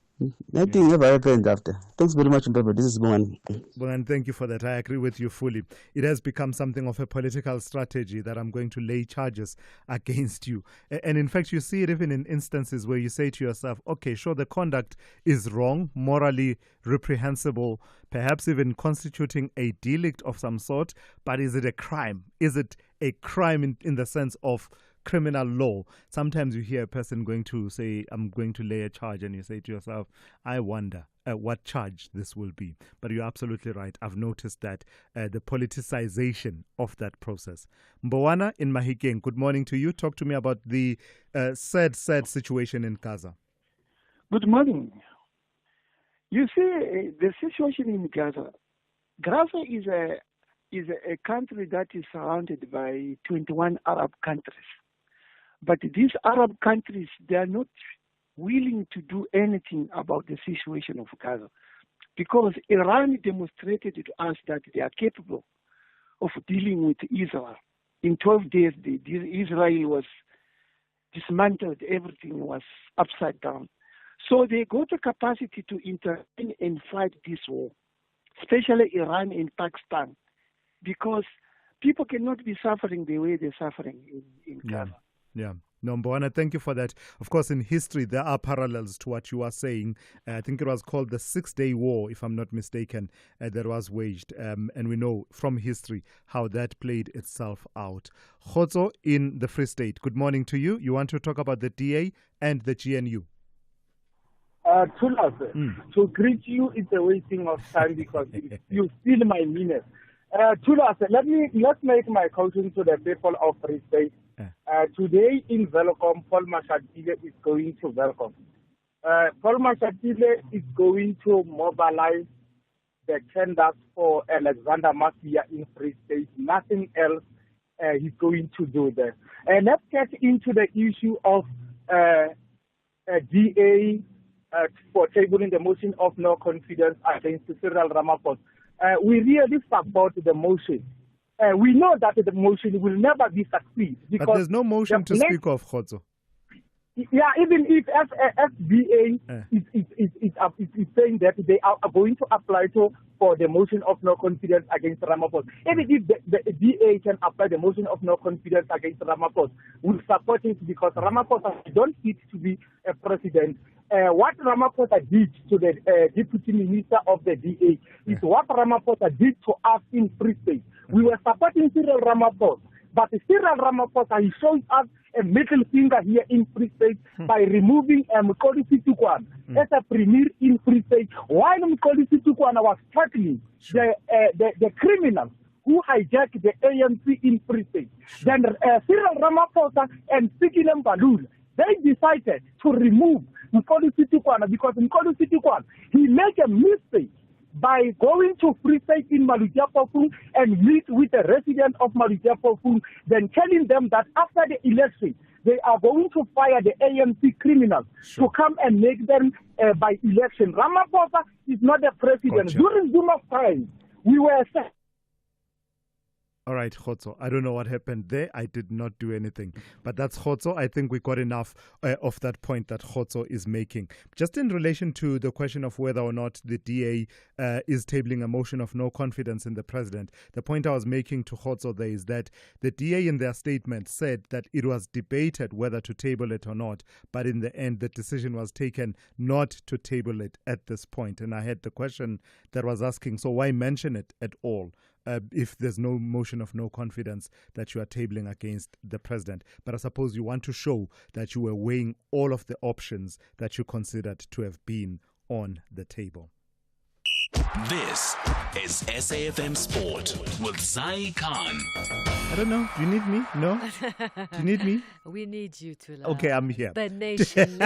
Nothing ever happened after. Thanks very much, Mbaba. This is Bongan. Bongan, thank you for that. I agree with you fully. It has become something of a political strategy that I'm going to lay charges against you. And in fact, you see it even in instances where you say to yourself, okay, sure, the conduct is wrong, morally reprehensible, perhaps even constituting a delict of some sort, but is it a crime? Is it a crime in the sense of criminal law? Sometimes you hear a person going to say, I'm going to lay a charge, and you say to yourself, I wonder what charge this will be. But you're absolutely right. I've noticed that the politicization of that process. Mbowana in Mahikeng, good morning to you. Talk to me about the sad situation in Gaza. Good morning. You see, the situation in Gaza is a country that is surrounded by 21 Arab countries. But these Arab countries, they are not willing to do anything about the situation of Gaza, because Iran demonstrated to us that they are capable of dealing with Israel. In 12 days, Israel was dismantled, everything was upside down. So they got the capacity to intervene and fight this war, especially Iran and Pakistan, because people cannot be suffering the way they're suffering in Gaza. Yeah. Nombwana, thank you for that. Of course, in history, there are parallels to what you are saying. I think it was called the 6-Day War, if I'm not mistaken, that was waged. And we know from history how that played itself out. Khotso in the Free State, good morning to you. You want to talk about the DA and the GNU? To greet you is a wasting of time because you steal my minutes. Let's make my caution to the people of Free State. Today in Velcom, Paul Mashatile is going to Velcom. Paul Mashatile is going to mobilize the tenders for Alexander Mafia in Free State. Nothing else he's going to do there. And let's get into the issue of DA for tabling the motion of no confidence against Cyril Ramaphosa. We really support the motion. We know that the motion will never be succeed because but there's no motion to speak of, Khotso. Yeah, even if FBA is saying that they are going to apply for the motion of no confidence against Ramaphosa, even if the DA can apply the motion of no confidence against Ramaphosa, we support it because Ramaphosa don't need to be a president. What Ramaphosa did to the deputy minister of the DA is what Ramaphosa did to us in Free State. We were supporting Cyril Ramaphosa, but Cyril Ramaphosa, he shows us a middle finger here in Free State by removing Mkholi Situkwana as a premier in Free State, while Mkholi Situkwana was tackling the criminals who hijacked the ANC in Free State. Then Cyril Ramaphosa and Sikile Mbalula, they decided to remove Mkholi Situkwana because Mkholi Situkwana, he made a mistake by going to Free State in Malutia-Pofung and meet with the residents of Malutia-Pofung, then telling them that after the election, they are going to fire the ANC criminals to come and make them by election. Ramaphosa is not the president. Gotcha. During Zuma's time, we were set. All right, Khotso. I don't know what happened there. I did not do anything. But that's Khotso. I think we got enough of that point that Khotso is making. Just in relation to the question of whether or not the DA is tabling a motion of no confidence in the president, the point I was making to Khotso there is that the DA in their statement said that it was debated whether to table it or not. But in the end, the decision was taken not to table it at this point. And I had the question that was asking, so why mention it at all? If there's no motion of no confidence that you are tabling against the president. But I suppose you want to show that you were weighing all of the options that you considered to have been on the table. This is SAFM Sport with Zai Khan. I don't know. Do you need me? No? Do you need me? We need you to learn. Okay, I'm here. The nation.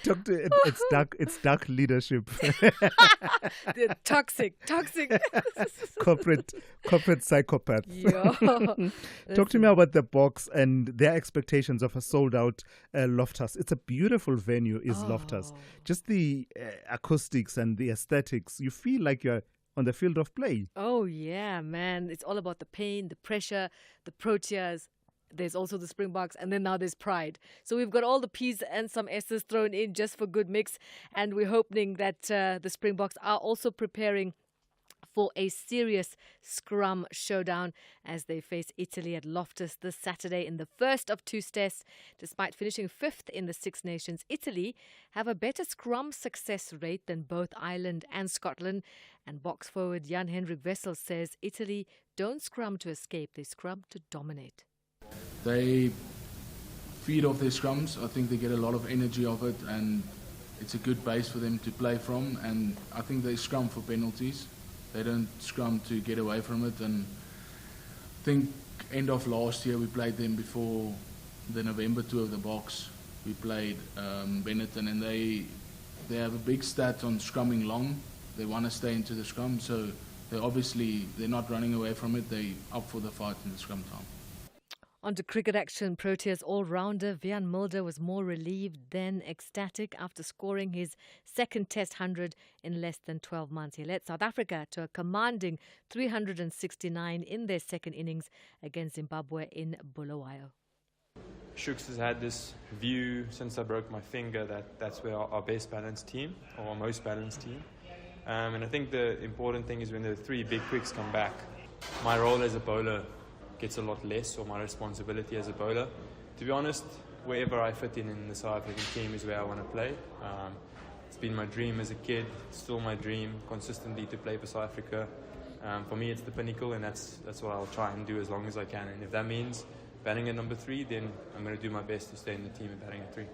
It's dark leadership. The toxic. corporate psychopaths. Talk to me about the Box and their expectations of a sold-out Loftus. It's a beautiful venue, Loftus. Just the acoustics and the aesthetics. You feel like you're on the field of play. Oh, yeah, man. It's all about the pain, the pressure, the Proteas. There's also the Springboks, and then now there's Pride. So we've got all the P's and some S's thrown in just for good mix. And we're hoping that the Springboks are also preparing for a serious scrum showdown as they face Italy at Loftus this Saturday in the first of two tests. Despite finishing fifth in the Six Nations, Italy have a better scrum success rate than both Ireland and Scotland. And box forward Jan-Hendrik Wessels says Italy don't scrum to escape, they scrum to dominate. They feed off their scrums. I think they get a lot of energy off it, and it's a good base for them to play from. And I think they scrum for penalties. They don't scrum to get away from it. And I think end of last year we played them before the November tour of the Box. We played Benetton, and they have a big stat on scrumming long. They want to stay into the scrum, so they're not running away from it. They up for the fight in the scrum time. On to cricket action, Proteas all-rounder Vian Mulder was more relieved than ecstatic after scoring his second Test 100 in less than 12 months. He led South Africa to a commanding 369 in their second innings against Zimbabwe in Bulawayo. Shooks has had this view since I broke my finger that that's where our best balanced team, or our most balanced team. And I think the important thing is when the three big quicks come back, my role as a bowler gets a lot less, or my responsibility as a bowler. To be honest, wherever I fit in the South African team is where I want to play. It's been my dream as a kid, still my dream, consistently to play for South Africa. For me, it's the pinnacle, and that's what I'll try and do as long as I can. And if that means batting at number 3, then I'm going to do my best to stay in the team and batting at 3.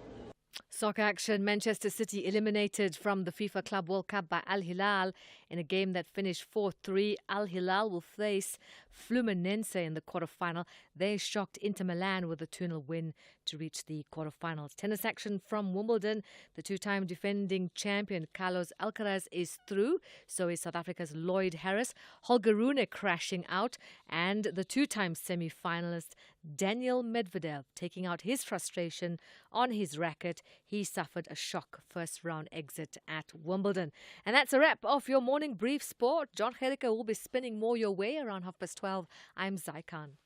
Soccer action. Manchester City eliminated from the FIFA Club World Cup by Al Hilal in a game that finished 4-3. Al Hilal will face Fluminense in the quarterfinal. They shocked Inter Milan with a 2-0 win to reach the quarterfinals. Tennis action from Wimbledon. The two-time defending champion Carlos Alcaraz is through. So is South Africa's Lloyd Harris. Holger Rune crashing out. And the two-time semi-finalist Daniel Medvedev taking out his frustration on his racket. He suffered a shock first-round exit at Wimbledon. And that's a wrap of your morning brief sport. John Gericke will be spinning more your way around 12:30. I'm Zaikan.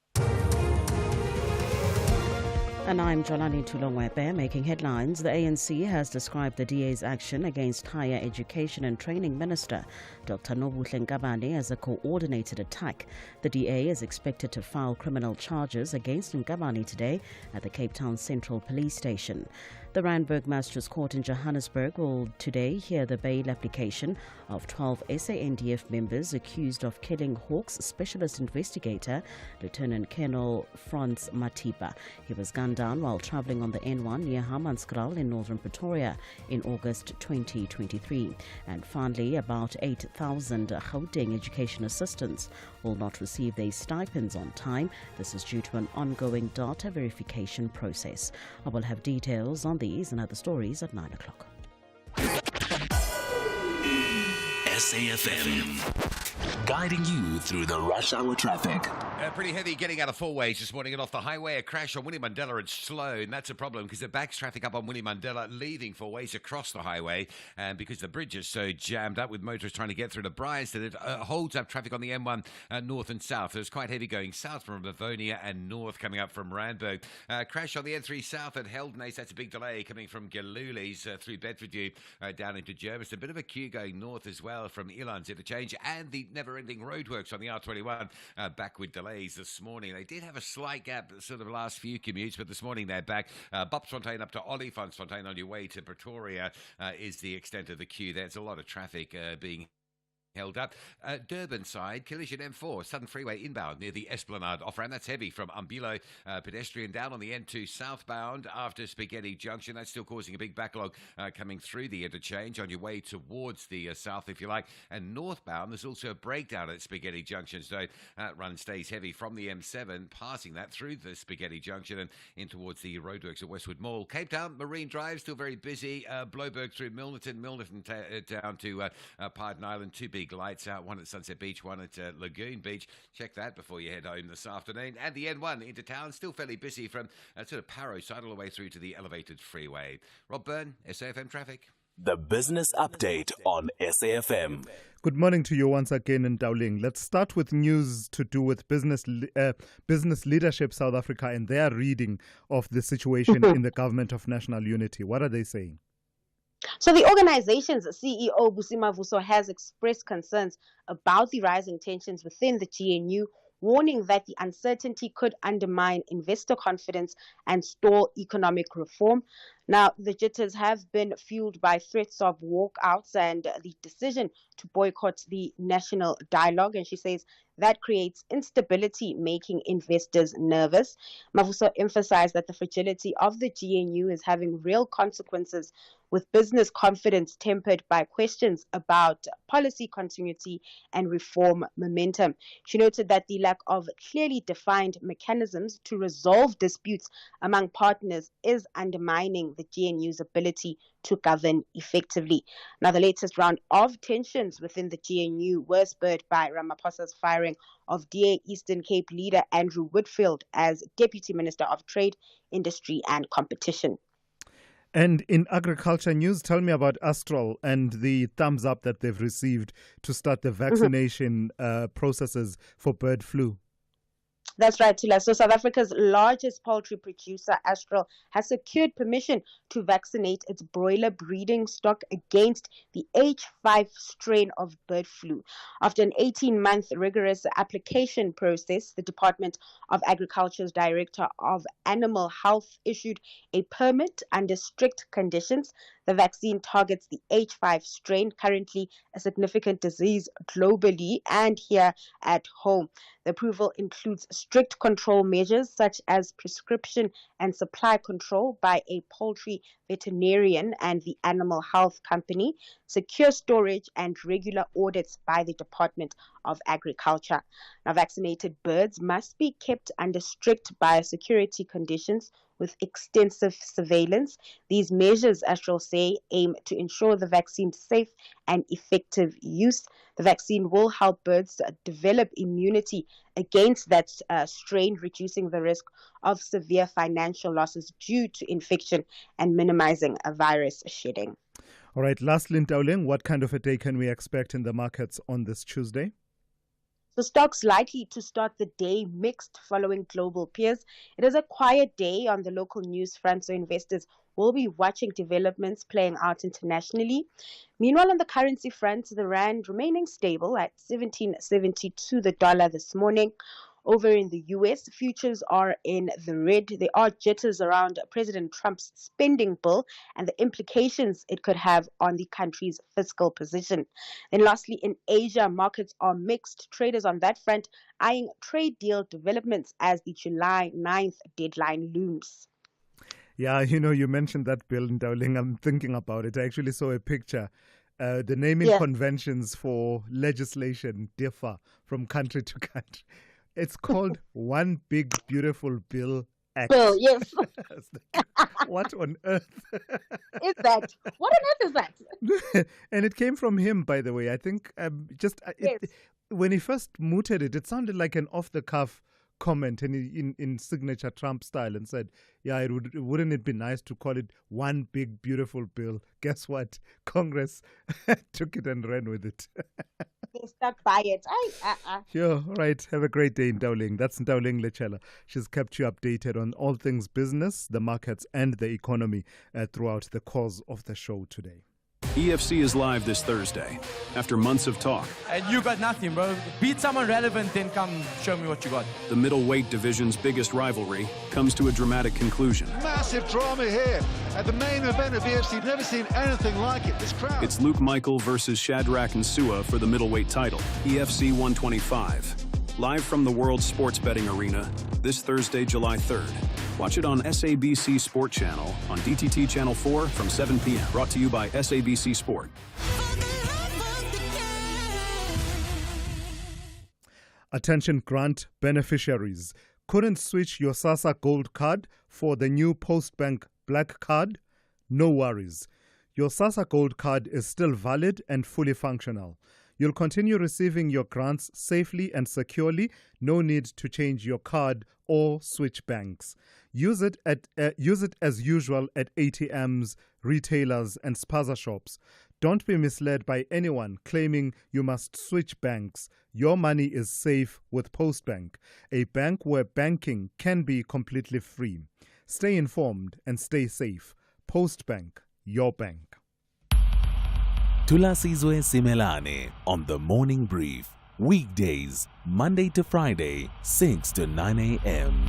And I'm Jolani Tulongwebe, making headlines. The ANC has described the DA's action against Higher Education and Training Minister Dr. Nobuhle Nkabane as a coordinated attack. The DA is expected to file criminal charges against Nkabane today at the Cape Town Central Police Station. The Randburg Magistrates Court in Johannesburg will today hear the bail application of 12 SANDF members accused of killing Hawks Specialist Investigator Lieutenant Colonel Franz Matiba. He was gunned down while travelling on the N1 near Hammanskraal in northern Pretoria in August 2023. And finally, about 8,000 Gauteng education assistants will not receive their stipends on time. This is due to an ongoing data verification process. I will have details on these and other stories at 9 o'clock. SAFM, guiding you through the rush hour traffic. Pretty heavy getting out of four ways this morning and off the highway. A crash on Winnie Mandela and Slow, and that's a problem because it backs traffic up on Winnie Mandela, leaving four ways across the highway. And because the bridge is so jammed up with motorists trying to get through to Bryanston, it holds up traffic on the M1 north and south. It's quite heavy going south from Livonia and north coming up from Randburg. Crash on the N3 south at Heldenace. That's a big delay coming from Galulis through Bedfordview down into Jervis. A bit of a queue going north as well from Elands Interchange, and the never-ending roadworks on the R21 back with delays this morning. They did have a slight gap sort of last few commutes, but this morning they're back. Bopsfontein up to Olifantsfontein on your way to Pretoria is the extent of the queue. There's a lot of traffic being held up. Durban side, collision M4, Southern Freeway inbound near the Esplanade off-ramp. That's heavy from Umbilo pedestrian down on the N2 southbound after Spaghetti Junction. That's still causing a big backlog coming through the interchange on your way towards the south, if you like. And northbound, there's also a breakdown at Spaghetti Junction. So that run stays heavy from the M7, passing that through the Spaghetti Junction and in towards the roadworks at Westwood Mall. Cape Town, Marine Drive, still very busy. Bloberg through Milnerton down to Pardon Island. Two big lights out, one at Sunset Beach, one at Lagoon Beach. Check that before you head home this afternoon. And the N1 into town, still fairly busy from sort of Parow side all the way through to the elevated freeway. Rob Byrne, SAFM Traffic. The business update on SAFM. Good morning to you once again in Dowling. Let's start with news to do with Business Leadership South Africa and their reading of the situation in the Government of National Unity. What are they saying? So the organization's CEO, Busi Mavuso, has expressed concerns about the rising tensions within the GNU, warning that the uncertainty could undermine investor confidence and stall economic reform. Now, the jitters have been fueled by threats of walkouts and the decision to boycott the national dialogue. And she says that creates instability, making investors nervous. Mavuso emphasized that the fragility of the GNU is having real consequences, with business confidence tempered by questions about policy continuity and reform momentum. She noted that the lack of clearly defined mechanisms to resolve disputes among partners is undermining the GNU's ability to govern effectively. Now, the latest round of tensions within the GNU were spurred by Ramaphosa's firing of DA Eastern Cape leader Andrew Whitfield as Deputy Minister of Trade, Industry and Competition. And in agriculture news, tell me about Astral and the thumbs up that they've received to start the vaccination processes for bird flu. That's right, Tula. So South Africa's largest poultry producer, Astral, has secured permission to vaccinate its broiler breeding stock against the H5 strain of bird flu. After an 18-month rigorous application process, the Department of Agriculture's Director of Animal Health issued a permit under strict conditions. The vaccine targets the H5 strain, currently a significant disease globally and here at home. The approval includes strict control measures such as prescription and supply control by a poultry veterinarian and the animal health company, secure storage and regular audits by the Department of Agriculture. Now, vaccinated birds must be kept under strict biosecurity conditions with extensive surveillance. These measures, Astral say, aim to ensure the vaccine's safe and effective use. The vaccine will help birds develop immunity against that strain, reducing the risk of severe financial losses due to infection and minimizing a virus shedding. All right, lastly, Ntauleng, what kind of a day can we expect in the markets on this Tuesday? So stocks likely to start the day mixed following global peers. It is a quiet day on the local news front, so investors will be watching developments playing out internationally. Meanwhile, on the currency front, the rand remaining stable at 17.72 the dollar this morning. Over in the U.S., futures are in the red. There are jitters around President Trump's spending bill and the implications it could have on the country's fiscal position. And lastly, in Asia, markets are mixed. Traders on that front eyeing trade deal developments as the July 9th deadline looms. Yeah, you mentioned that bill, Ntauleng. I'm thinking about it. I actually saw a picture. The naming conventions for legislation differ from country to country. It's called One Big Beautiful Bill Act. Bill, yes. What on earth is that? What on earth is that? And it came from him, by the way. I think when he first mooted it, it sounded like an off-the-cuff comment in signature Trump style and said, yeah, wouldn't it be nice to call it One Big Beautiful Bill? Guess what? Congress took it and ran with it. They stuck by it. Sure. All right. Have a great day, Ntauleng. That's Ntauleng Lechela. She's kept you updated on all things business, the markets, and the economy throughout the course of the show today. EFC is live this Thursday after months of talk. And you got nothing, bro. Beat someone relevant, then come show me what you got. The middleweight division's biggest rivalry comes to a dramatic conclusion. Massive drama here at the main event of EFC. Never seen anything like it. This crowd. It's Luke Michael versus Shadrach and Sua for the middleweight title. EFC 125. Live from the World Sports Betting Arena this Thursday, July 3rd. Watch it on SABC Sport Channel on DTT Channel 4 from 7 p.m. Brought to you by SABC Sport. Attention grant beneficiaries. Couldn't switch your SASSA Gold card for the new Postbank Black card? No worries. Your SASSA Gold card is still valid and fully functional. You'll continue receiving your grants safely and securely. No need to change your card or switch banks. Use it as usual at ATMs, retailers, and spaza shops. Don't be misled by anyone claiming you must switch banks. Your money is safe with Postbank, a bank where banking can be completely free. Stay informed and stay safe. Postbank, your bank. Thulasizwe Simelane on the Morning Brief. Weekdays, Monday to Friday, 6 to 9 a.m.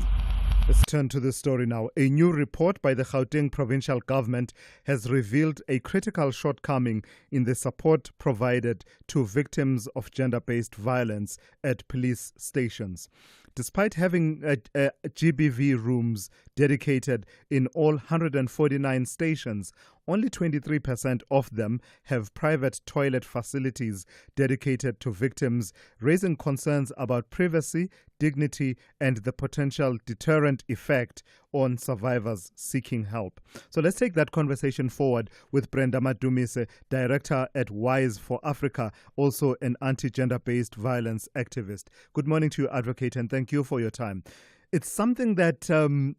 Let's turn to this story now. A new report by the Gauteng provincial government has revealed a critical shortcoming in the support provided to victims of gender-based violence at police stations. Despite having GBV rooms dedicated in all 149 stations, only 23% of them have private toilet facilities dedicated to victims, raising concerns about privacy, dignity, and the potential deterrent effect on survivors seeking help. So let's take that conversation forward with Brenda Madumise, Director at WISE for Africa, also an anti-gender-based violence activist. Good morning to you, Advocate, and thank you for your time. It's something that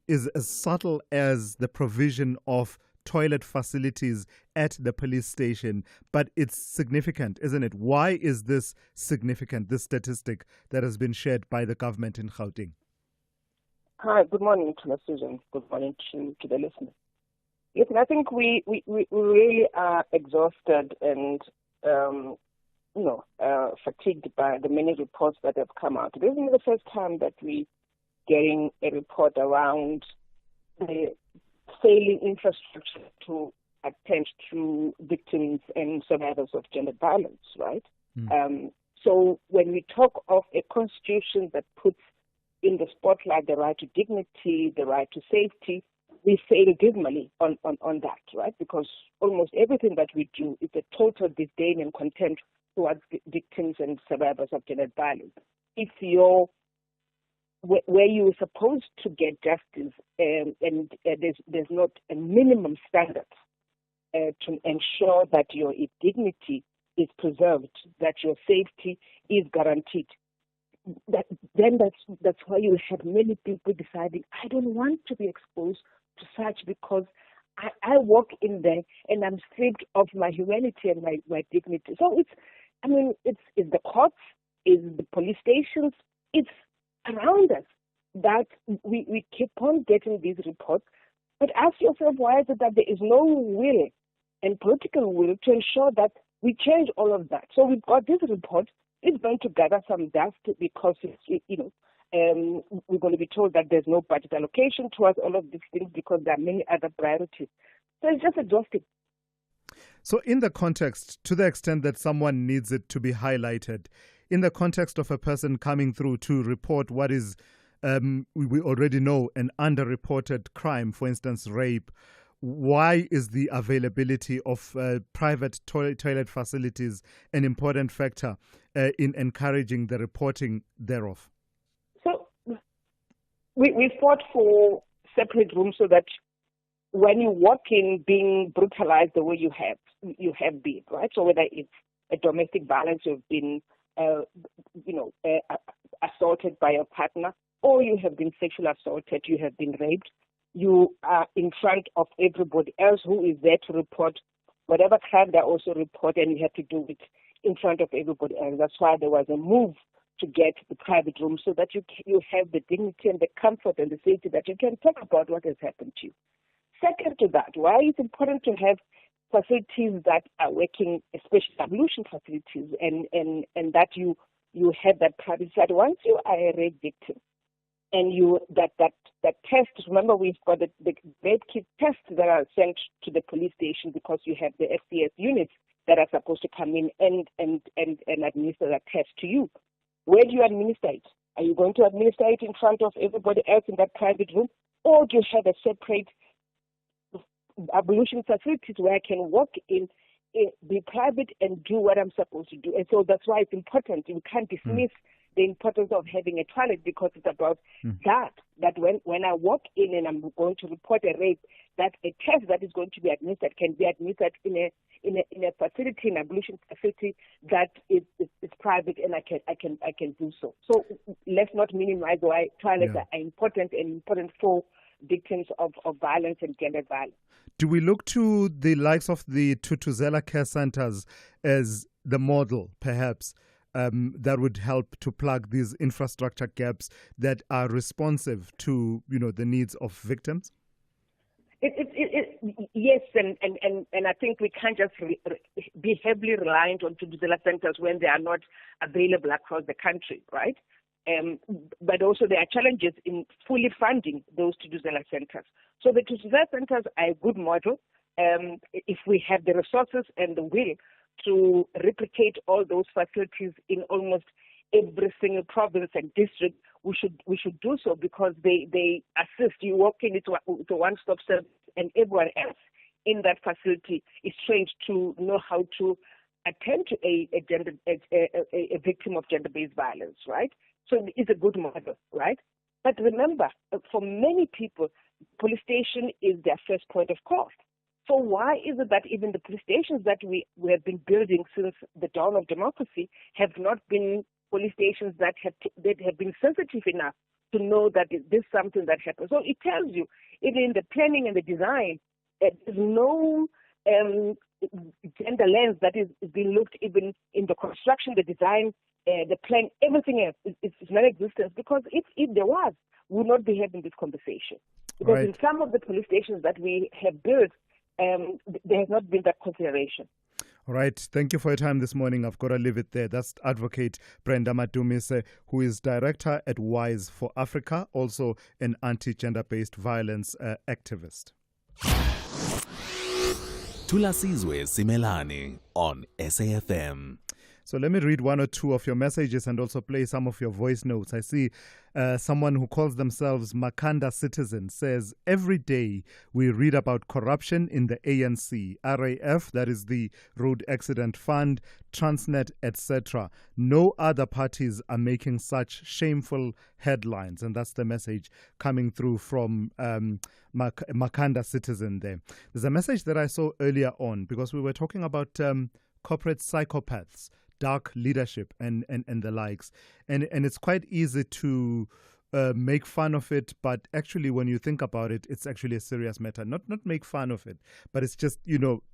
is as subtle as the provision of toilet facilities at the police station, but it's significant, isn't it? Why is this significant, this statistic that has been shared by the government in Gauteng? Hi, good morning to the Susan. Good morning to the listeners. Yes, and I think we really are exhausted and fatigued by the many reports that have come out. This isn't the first time that we're getting a report around the failing infrastructure to attend to victims and survivors of gender violence, right? So when we talk of a constitution that puts in the spotlight the right to dignity, the right to safety, we fail dismally on that, right? Because almost everything that we do is a total disdain and contempt towards victims and survivors of gender violence. If you're where you're supposed to get justice, and there's not a minimum standard to ensure that your dignity is preserved, that your safety is guaranteed. That's why you have many people deciding, I don't want to be exposed to such because I walk in there and I'm stripped of my humanity and my dignity. So it's the courts, it's the police stations, it's around us that we keep on getting these reports. But ask yourself, why is it that there is no will and political will to ensure that we change all of that? So we've got this report. It's going to gather some dust because we're going to be told that there's no budget allocation towards all of these things because there are many other priorities. So it's just exhausting. So in the context, to the extent that someone needs it to be highlighted, in the context of a person coming through to report what is, we already know, an underreported crime, for instance, rape, why is the availability of private toilet facilities an important factor in encouraging the reporting thereof? So we fought for separate rooms so that when you walk in being brutalized the way you have been, right? So whether it's a domestic violence, you've been assaulted by your partner, or you have been sexually assaulted, you have been raped, you are in front of everybody else who is there to report whatever crime they also report, and you have to do it in front of everybody else. That's why there was a move to get the private room so that you have the dignity and the comfort and the safety that you can talk about what has happened to you. Second to that, why it's important to have facilities that are working, especially ablution facilities, and that you have that privacy. That once you are a rape victim, and that test, remember we've got the rape kit tests that are sent to the police station because you have the FPS units that are supposed to come in and administer that test to you. Where do you administer it? Are you going to administer it in front of everybody else in that private room? Or do you have a separate ablution facilities where I can walk in, be private and do what I'm supposed to do? And so that's why it's important. You can't dismiss the importance of having a toilet because it's about that when I walk in and I'm going to report a rape, that a test that is going to be administered can be administered in a facility, an ablution facility that is private, and I can do so. So let's not minimize why toilets are important for victims of violence and gender violence. Do we look to the likes of the Thuthuzela care centers as the model, perhaps, that would help to plug these infrastructure gaps that are responsive to the needs of victims? Yes, and I think we can't just be heavily reliant on Thuthuzela centers when they are not available across the country, right? But also there are challenges in fully funding those Thuthuzela centers. So the Thuthuzela centers are a good model. If we have the resources and the will to replicate all those facilities in almost every single province and district, we should do so because they assist. You walk into a one-stop service, and everyone else in that facility is trained to know how to attend to a victim of gender-based violence, right? So it's a good model, right? But remember, for many people, police station is their first point of call. So why is it that even the police stations that we have been building since the dawn of democracy have not been police stations that have been sensitive enough to know that this is something that happens? So it tells you, even in the planning and the design, there's no gender lens that is being looked even in the construction, the design, the plan, everything else is non-existent, because if there was, we would not be having this conversation. Because in some of the police stations that we have built, there has not been that consideration. All right. Thank you for your time this morning. I've got to leave it there. That's Advocate Brenda Madumise, who is Director at WISE for Africa, also an anti-gender-based violence activist. Thulasizwe Simelane on SAFM. So let me read one or two of your messages and also play some of your voice notes. I see someone who calls themselves Makanda Citizen says, every day we read about corruption in the ANC, RAF, that is the Road Accident Fund, Transnet, etc. No other parties are making such shameful headlines. And that's the message coming through from Makanda Citizen there. There's a message that I saw earlier on, because we were talking about corporate psychopaths, dark leadership and the likes. And it's quite easy to make fun of it, but actually when you think about it, it's actually a serious matter. Not make fun of it, but it's just,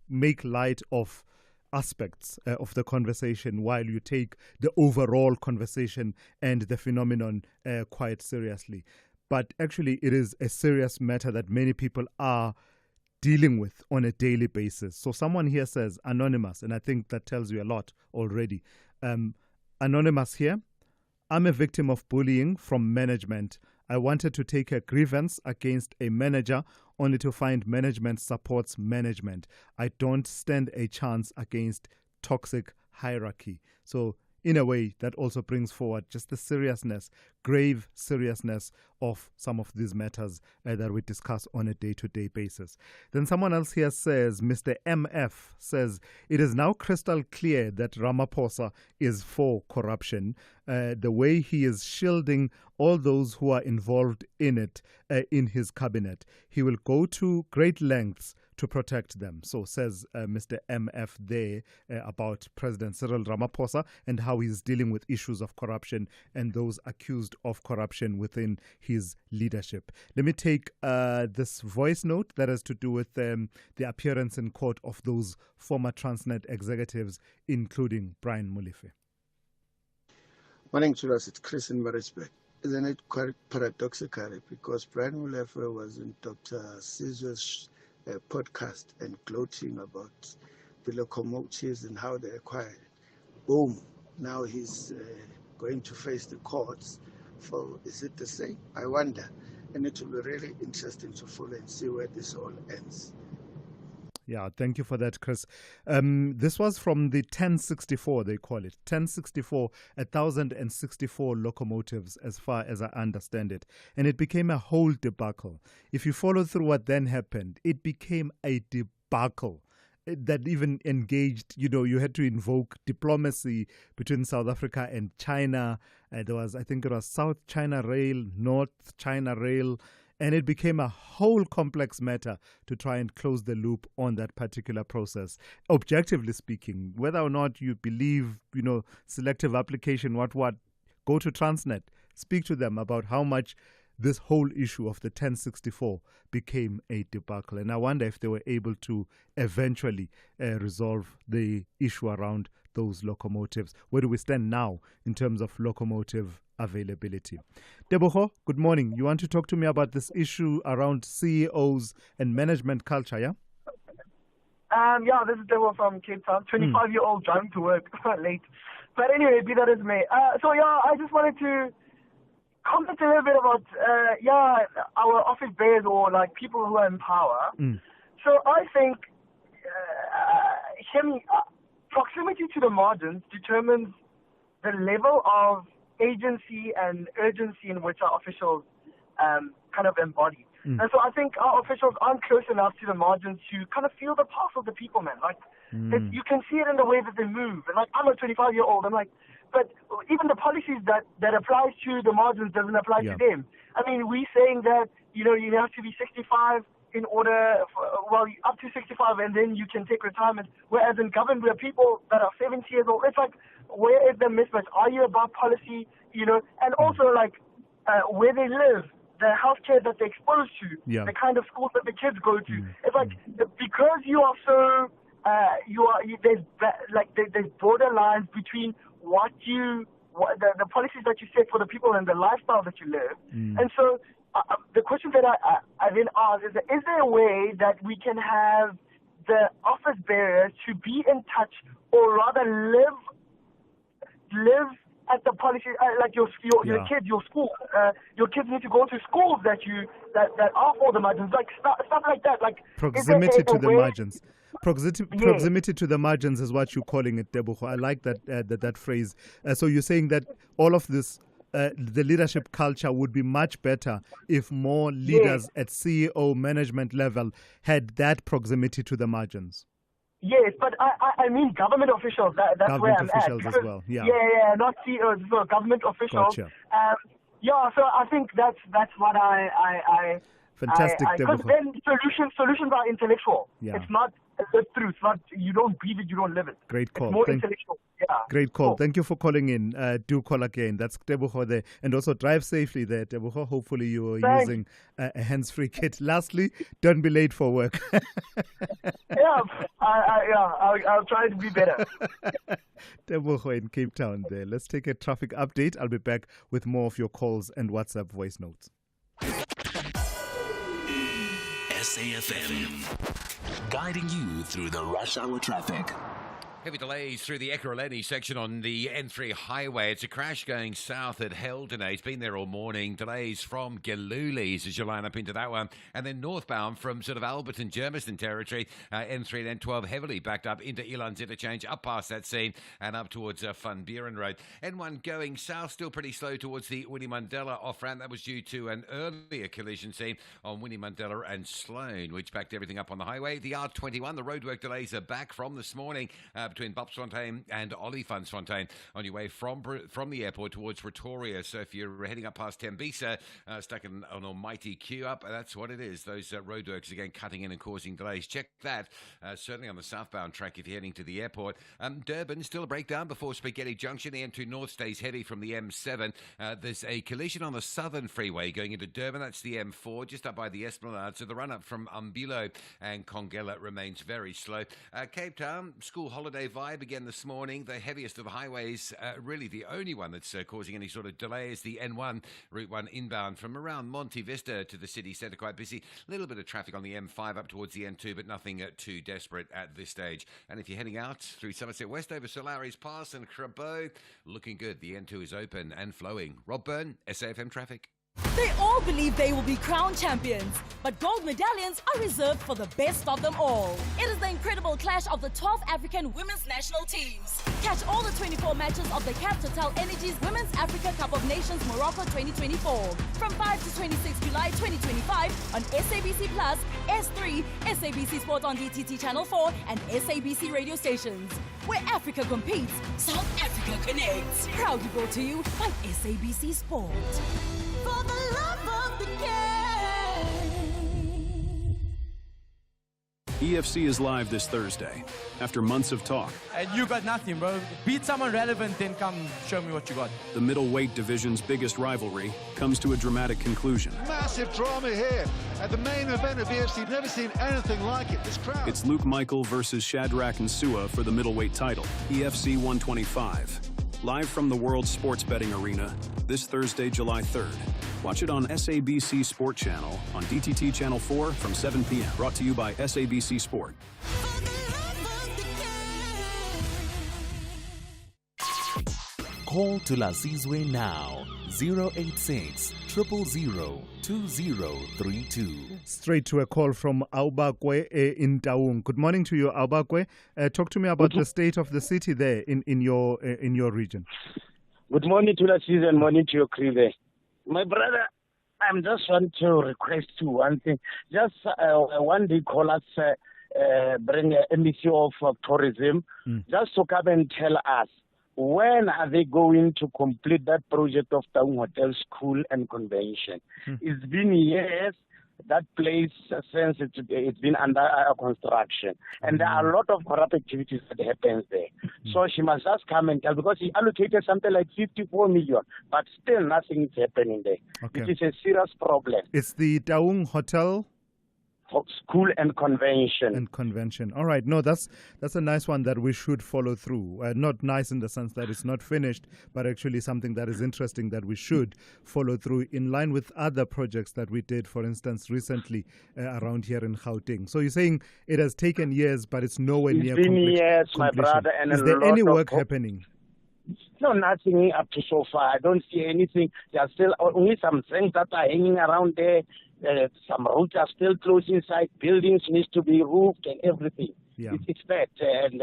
make light of aspects of the conversation while you take the overall conversation and the phenomenon quite seriously. But actually it is a serious matter that many people are dealing with on a daily basis. So someone here says, anonymous, and I think that tells you a lot already. Anonymous here, I'm a victim of bullying from management. I wanted to take a grievance against a manager only to find management supports management. I don't stand a chance against toxic hierarchy. So in a way, that also brings forward just the seriousness, grave seriousness of some of these matters that we discuss on a day-to-day basis. Then someone else here says, Mr. MF says, it is now crystal clear that Ramaphosa is for corruption. The way he is shielding all those who are involved in it in his cabinet. He will go to great lengths to protect them. So says Mr. MF there about President Cyril Ramaphosa and how he's dealing with issues of corruption and those accused of corruption within his leadership. Let me take this voice note that has to do with the appearance in court of those former Transnet executives, including Brian Molefe. Morning to us, it's Chris in Maritzburg. Isn't it quite paradoxical, because Brian Molefe was in Dr. Sizwe's podcast and gloating about the locomotives and how they acquired it. Boom, now he's going to face the courts for, is it the same? I wonder. And it will be really interesting to follow and see where this all ends. Yeah, thank you for that, Chris. This was from the 1064, they call it. 1064, 1,064 locomotives, as far as I understand it. And it became a whole debacle. If you follow through what then happened, it became a debacle that even engaged, you had to invoke diplomacy between South Africa and China. There was, I think it was South China Rail, North China Rail, and it became a whole complex matter to try and close the loop on that particular process. Objectively speaking, whether or not you believe, selective application, what, go to Transnet, speak to them about how much this whole issue of the 1064 became a debacle. And I wonder if they were able to eventually resolve the issue around those locomotives. Where do we stand now in terms of locomotive availability? Deboho, good morning. You want to talk to me about this issue around CEOs and management culture, yeah? Yeah, this is Debo from Cape Town, 25-year-old driving to work late. But anyway, be that as may. I just wanted to comment a little bit about, our office bears or like people who are in power. So I think proximity to the margins determines the level of agency and urgency in which our officials kind of embody. And so I think our officials aren't close enough to the margins to kind of feel the pulse of the people, man. Like, you can see it in the way that they move. And like, I'm a 25-year-old. I'm like, but even the policies that applies to the margins doesn't apply to them. I mean, we saying that, you have to be 65 in order, up to 65, and then you can take retirement. Whereas in government, we're people that are 70 years old. It's like, where is the mismatch? Are you about policy, And also, like, where they live the healthcare that they're exposed to, Yeah. the kind of schools that the kids go to. It's like because you are so there's border lines between the policies that you set for the people and the lifestyle that you live. And so the question that I then ask is there a way that we can have the office bearers to be in touch, or rather live at the policy, like your kids, your school, your kids need to go to schools that are for the margins, like stuff like that, like proximity to the margins. Proximity to the margins is what you're calling it, Tebogo. I like that phrase. So you're saying that all of this, the leadership culture would be much better if more leaders at CEO management level had that proximity to the margins. Yes, but I mean government officials. That's government where I'm officials at. As well. Yeah, not CEOs, so government officials. Gotcha. So I think that's what I fantastic. Because then solutions are intellectual. Yeah. It's not the truth. It's not, you don't breathe it, you don't live it. Great call. It's more intellectual. Yeah. Great call. Cool. Thank you for calling in. Do call again. That's Tebogo there. And also drive safely there, Tebogo. Hopefully you are using a hands-free kit. Lastly, don't be late for work. I'll try to be better. Tebogo in Cape Town there. Let's take a traffic update. I'll be back with more of your calls and WhatsApp voice notes. SAFM, guiding you through the rush hour traffic. Heavy delays through the Ekurhuleni section on the N3 highway. It's a crash going south at Heldene. It's been there all morning. Delays from Gelulis as you line up into that one. And then northbound from sort of Alberton, Germiston territory, N3 and N12 heavily backed up into Elands Interchange, up past that scene and up towards Van Buren Road. N1 going south, still pretty slow towards the Winnie Mandela off-ramp. That was due to an earlier collision scene on Winnie Mandela and Sloane, which backed everything up on the highway. The R21, the roadwork delays are back from this morning, between Bupsfontein and Olifantsfontein on your way from the airport towards Pretoria. So if you're heading up past Tembisa, stuck in an almighty queue up, that's what it is. Those roadworks again cutting in and causing delays. Check that, certainly on the southbound track if you're heading to the airport. Durban, still a breakdown before Spaghetti Junction. The M2 North stays heavy from the M7. There's a collision on the southern freeway going into Durban. That's the M4, just up by the Esplanade. So the run-up from Umbulo and Congela remains very slow. Cape Town, school holiday vibe again this morning. The heaviest of the highways, really the only one that's causing any sort of delay is the N1, Route 1 inbound from around Monte Vista to the city centre, quite busy. A little bit of traffic on the M5 up towards the N2, but nothing too desperate at this stage. And if you're heading out through Somerset West over Solaris Pass and Crabo, looking good. The N2 is open and flowing. Rob Byrne, SAFM Traffic. They all believe they will be crowned champions, but gold medallions are reserved for the best of them all. It is the incredible clash of the 12 African women's national teams. Catch all the 24 matches of the Cap Total Energies Women's Africa Cup of Nations Morocco 2024 from 5 to 26 July 2025 on SABC Plus, S3, SABC Sport on DTT Channel 4 and SABC radio stations. Where Africa competes, South Africa connects. Proudly brought to you by SABC Sport. For the love of the game. EFC is live this Thursday. After months of talk, And you got nothing, bro. Beat someone relevant, then come show me what you got. the middleweight division's biggest rivalry comes to a dramatic conclusion. Massive drama here at the main event of EFC. Never seen anything like it. This crowd. It's Luke Michael versus Shadrach and Sua for the middleweight title, EFC 125. Live from the World Sports Betting Arena this Thursday, July 3rd. Watch it on SABC Sport Channel on DTT Channel 4 from 7 p.m. Brought to you by SABC Sport. Call Thulasizwe now. 086 000 2032. Straight to a call from Aubakwe in Taung. Good morning to you, Aubakwe. Talk to me about the state of the city there in your region. Good morning to Thulasizwe and morning to your crew there. My brother, I'm just want to request you one thing. Just one day call us, bring a Embassy of Tourism, just to come and tell us when are they going to complete that project of Taung Hotel School and Convention. It's been years. that place since it's been under construction. And there are a lot of corrupt activities that happens there. So she must just come and tell, because he allocated something like 54 million, but still nothing is happening there. Okay. It is a serious problem. It's the Taung Hotel School and Convention. All right. No, that's a nice one that we should follow through. Not nice in the sense that it's not finished, but actually something that is interesting that we should follow through in line with other projects that we did, for instance, recently around here in Gauteng. So you're saying it has taken years, but it's nowhere near completion. It's been years, my brother. And is there any work happening? No, nothing up to so far. I don't see anything. There are still only some things that are hanging around there. Some roads are still closed inside. Buildings need to be roofed and everything. Yeah. It's bad. And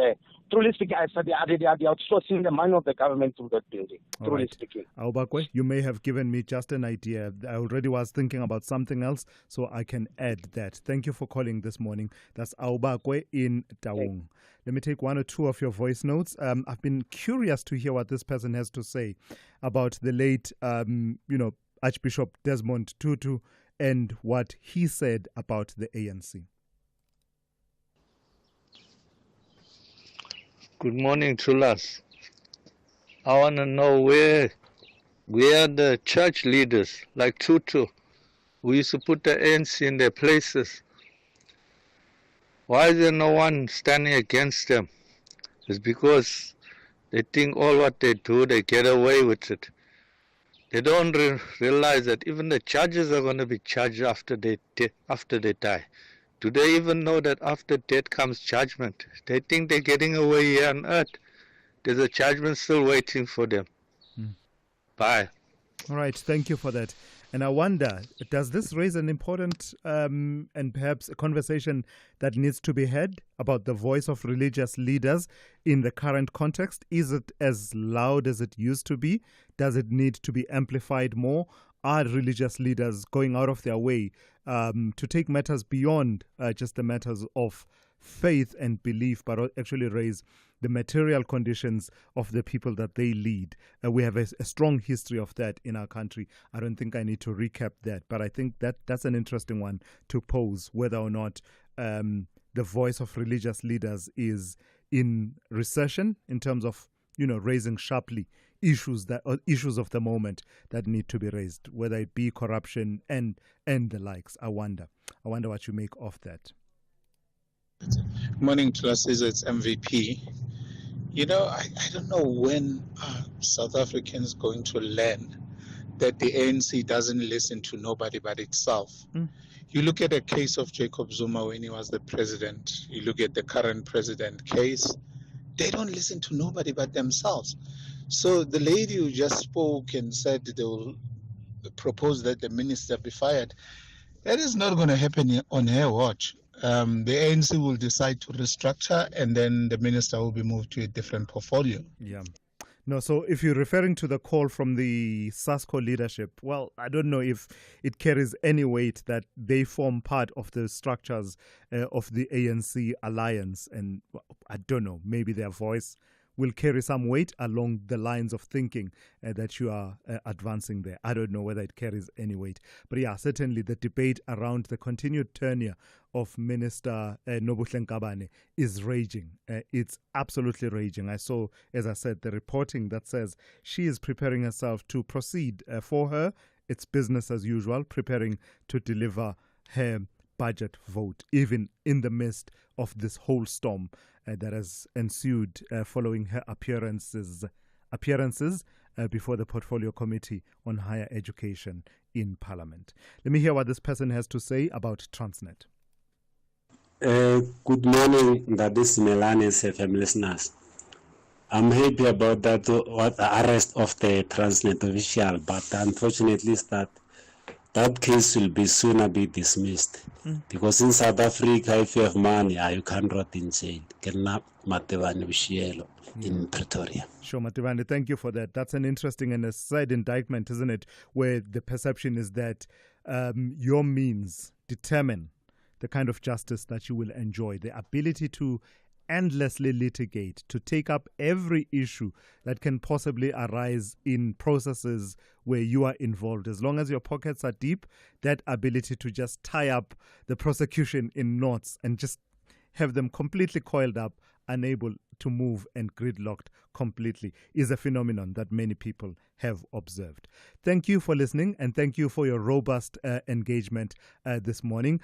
truly speaking, I said they are outsourcing the money of the government to that building. Truly speaking. Aubakwe, you may have given me just an idea. I already was thinking about something else, so I can add that. Thank you for calling this morning. That's Aubakwe in Taung. Let me take one or two of your voice notes. I've been curious to hear what this person has to say about the late, Archbishop Desmond Tutu and what he said about the ANC. Good morning, Thulas. I want to know where the church leaders like Tutu, who used to put the ANC in their places, why is there no one standing against them? It's because they think all what they do, they get away with it. They don't realize that even the judges are going to be charged after they die. Do they even know that after death comes judgment? They think they're getting away here on earth. There's a judgment still waiting for them. Bye. All right, thank you for that. And I wonder, does this raise an important and perhaps a conversation that needs to be had about the voice of religious leaders in the current context? Is it as loud as it used to be? Does it need to be amplified more? Are religious leaders going out of their way to take matters beyond just the matters of faith and belief, but actually raise the material conditions of the people that they lead? We have a strong history of that in our country. I don't think I need to recap that, but I think that's an interesting one to pose, whether or not the voice of religious leaders is in recession in terms of raising sharply issues of the moment that need to be raised, whether it be corruption and the likes. I wonder what you make of that. Morning, Thulasizwe. It's MVP. I don't know when South Africans going to learn that the ANC doesn't listen to nobody but itself. You look at the case of Jacob Zuma when he was the president. You look at the current president case. They don't listen to nobody but themselves. So the lady who just spoke and said they will propose that the minister be fired, that is not going to happen on her watch. The ANC will decide to restructure, and then the minister will be moved to a different portfolio. Yeah. No, so if you're referring to the call from the SASCO leadership, well, I don't know if it carries any weight that they form part of the structures of the ANC alliance. And I don't know, maybe their voice will carry some weight along the lines of thinking that you are advancing there. I don't know whether it carries any weight. But yeah, certainly the debate around the continued tenure of Minister Nobuhle Nkabane is raging. It's absolutely raging. I saw, as I said, the reporting that says she is preparing herself to proceed. For her, it's business as usual, preparing to deliver her budget vote, even in the midst of this whole storm that has ensued following her appearances before the Portfolio Committee on Higher Education in Parliament. Let me hear what this person has to say about Transnet. Good morning, Ndadi Simelane and FM listeners. I'm happy about that the arrest of the Transnet official, but unfortunately that case will be sooner be dismissed. Because in South Africa, if you have money, you can't rot in jail. In Pretoria. Sure, Mativani, thank you for that. That's an interesting and a sad indictment, isn't it? Where the perception is that your means determine the kind of justice that you will enjoy. The ability to endlessly litigate, to take up every issue that can possibly arise in processes where you are involved. As long as your pockets are deep, that ability to just tie up the prosecution in knots and just have them completely coiled up, unable to move and gridlocked completely, is a phenomenon that many people have observed. Thank you for listening, and thank you for your robust engagement this morning.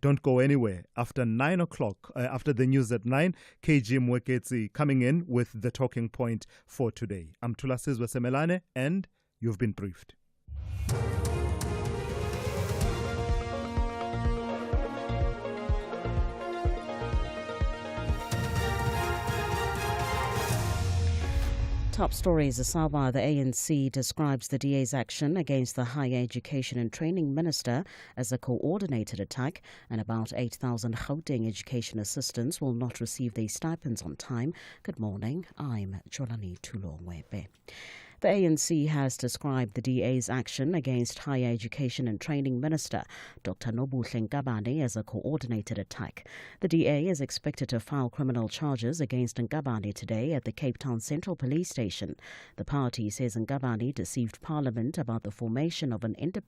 Don't go anywhere. After 9 o'clock, after the news at 9, KG Mweketsi coming in with the talking point for today. I'm Thulasizwe Simelane, and you've been briefed. Top stories. Asawa, the ANC describes the DA's action against the Higher Education and Training Minister as a coordinated attack, and about 8,000 Gauteng education assistants will not receive their stipends on time. Good morning, I'm Jolani Tulongwebe. The ANC has described the DA's action against Higher Education and Training Minister Dr. Nobuhle Nkabane as a coordinated attack. The DA is expected to file criminal charges against Nkabane today at the Cape Town Central Police Station. The party says Nkabane deceived Parliament about the formation of an independent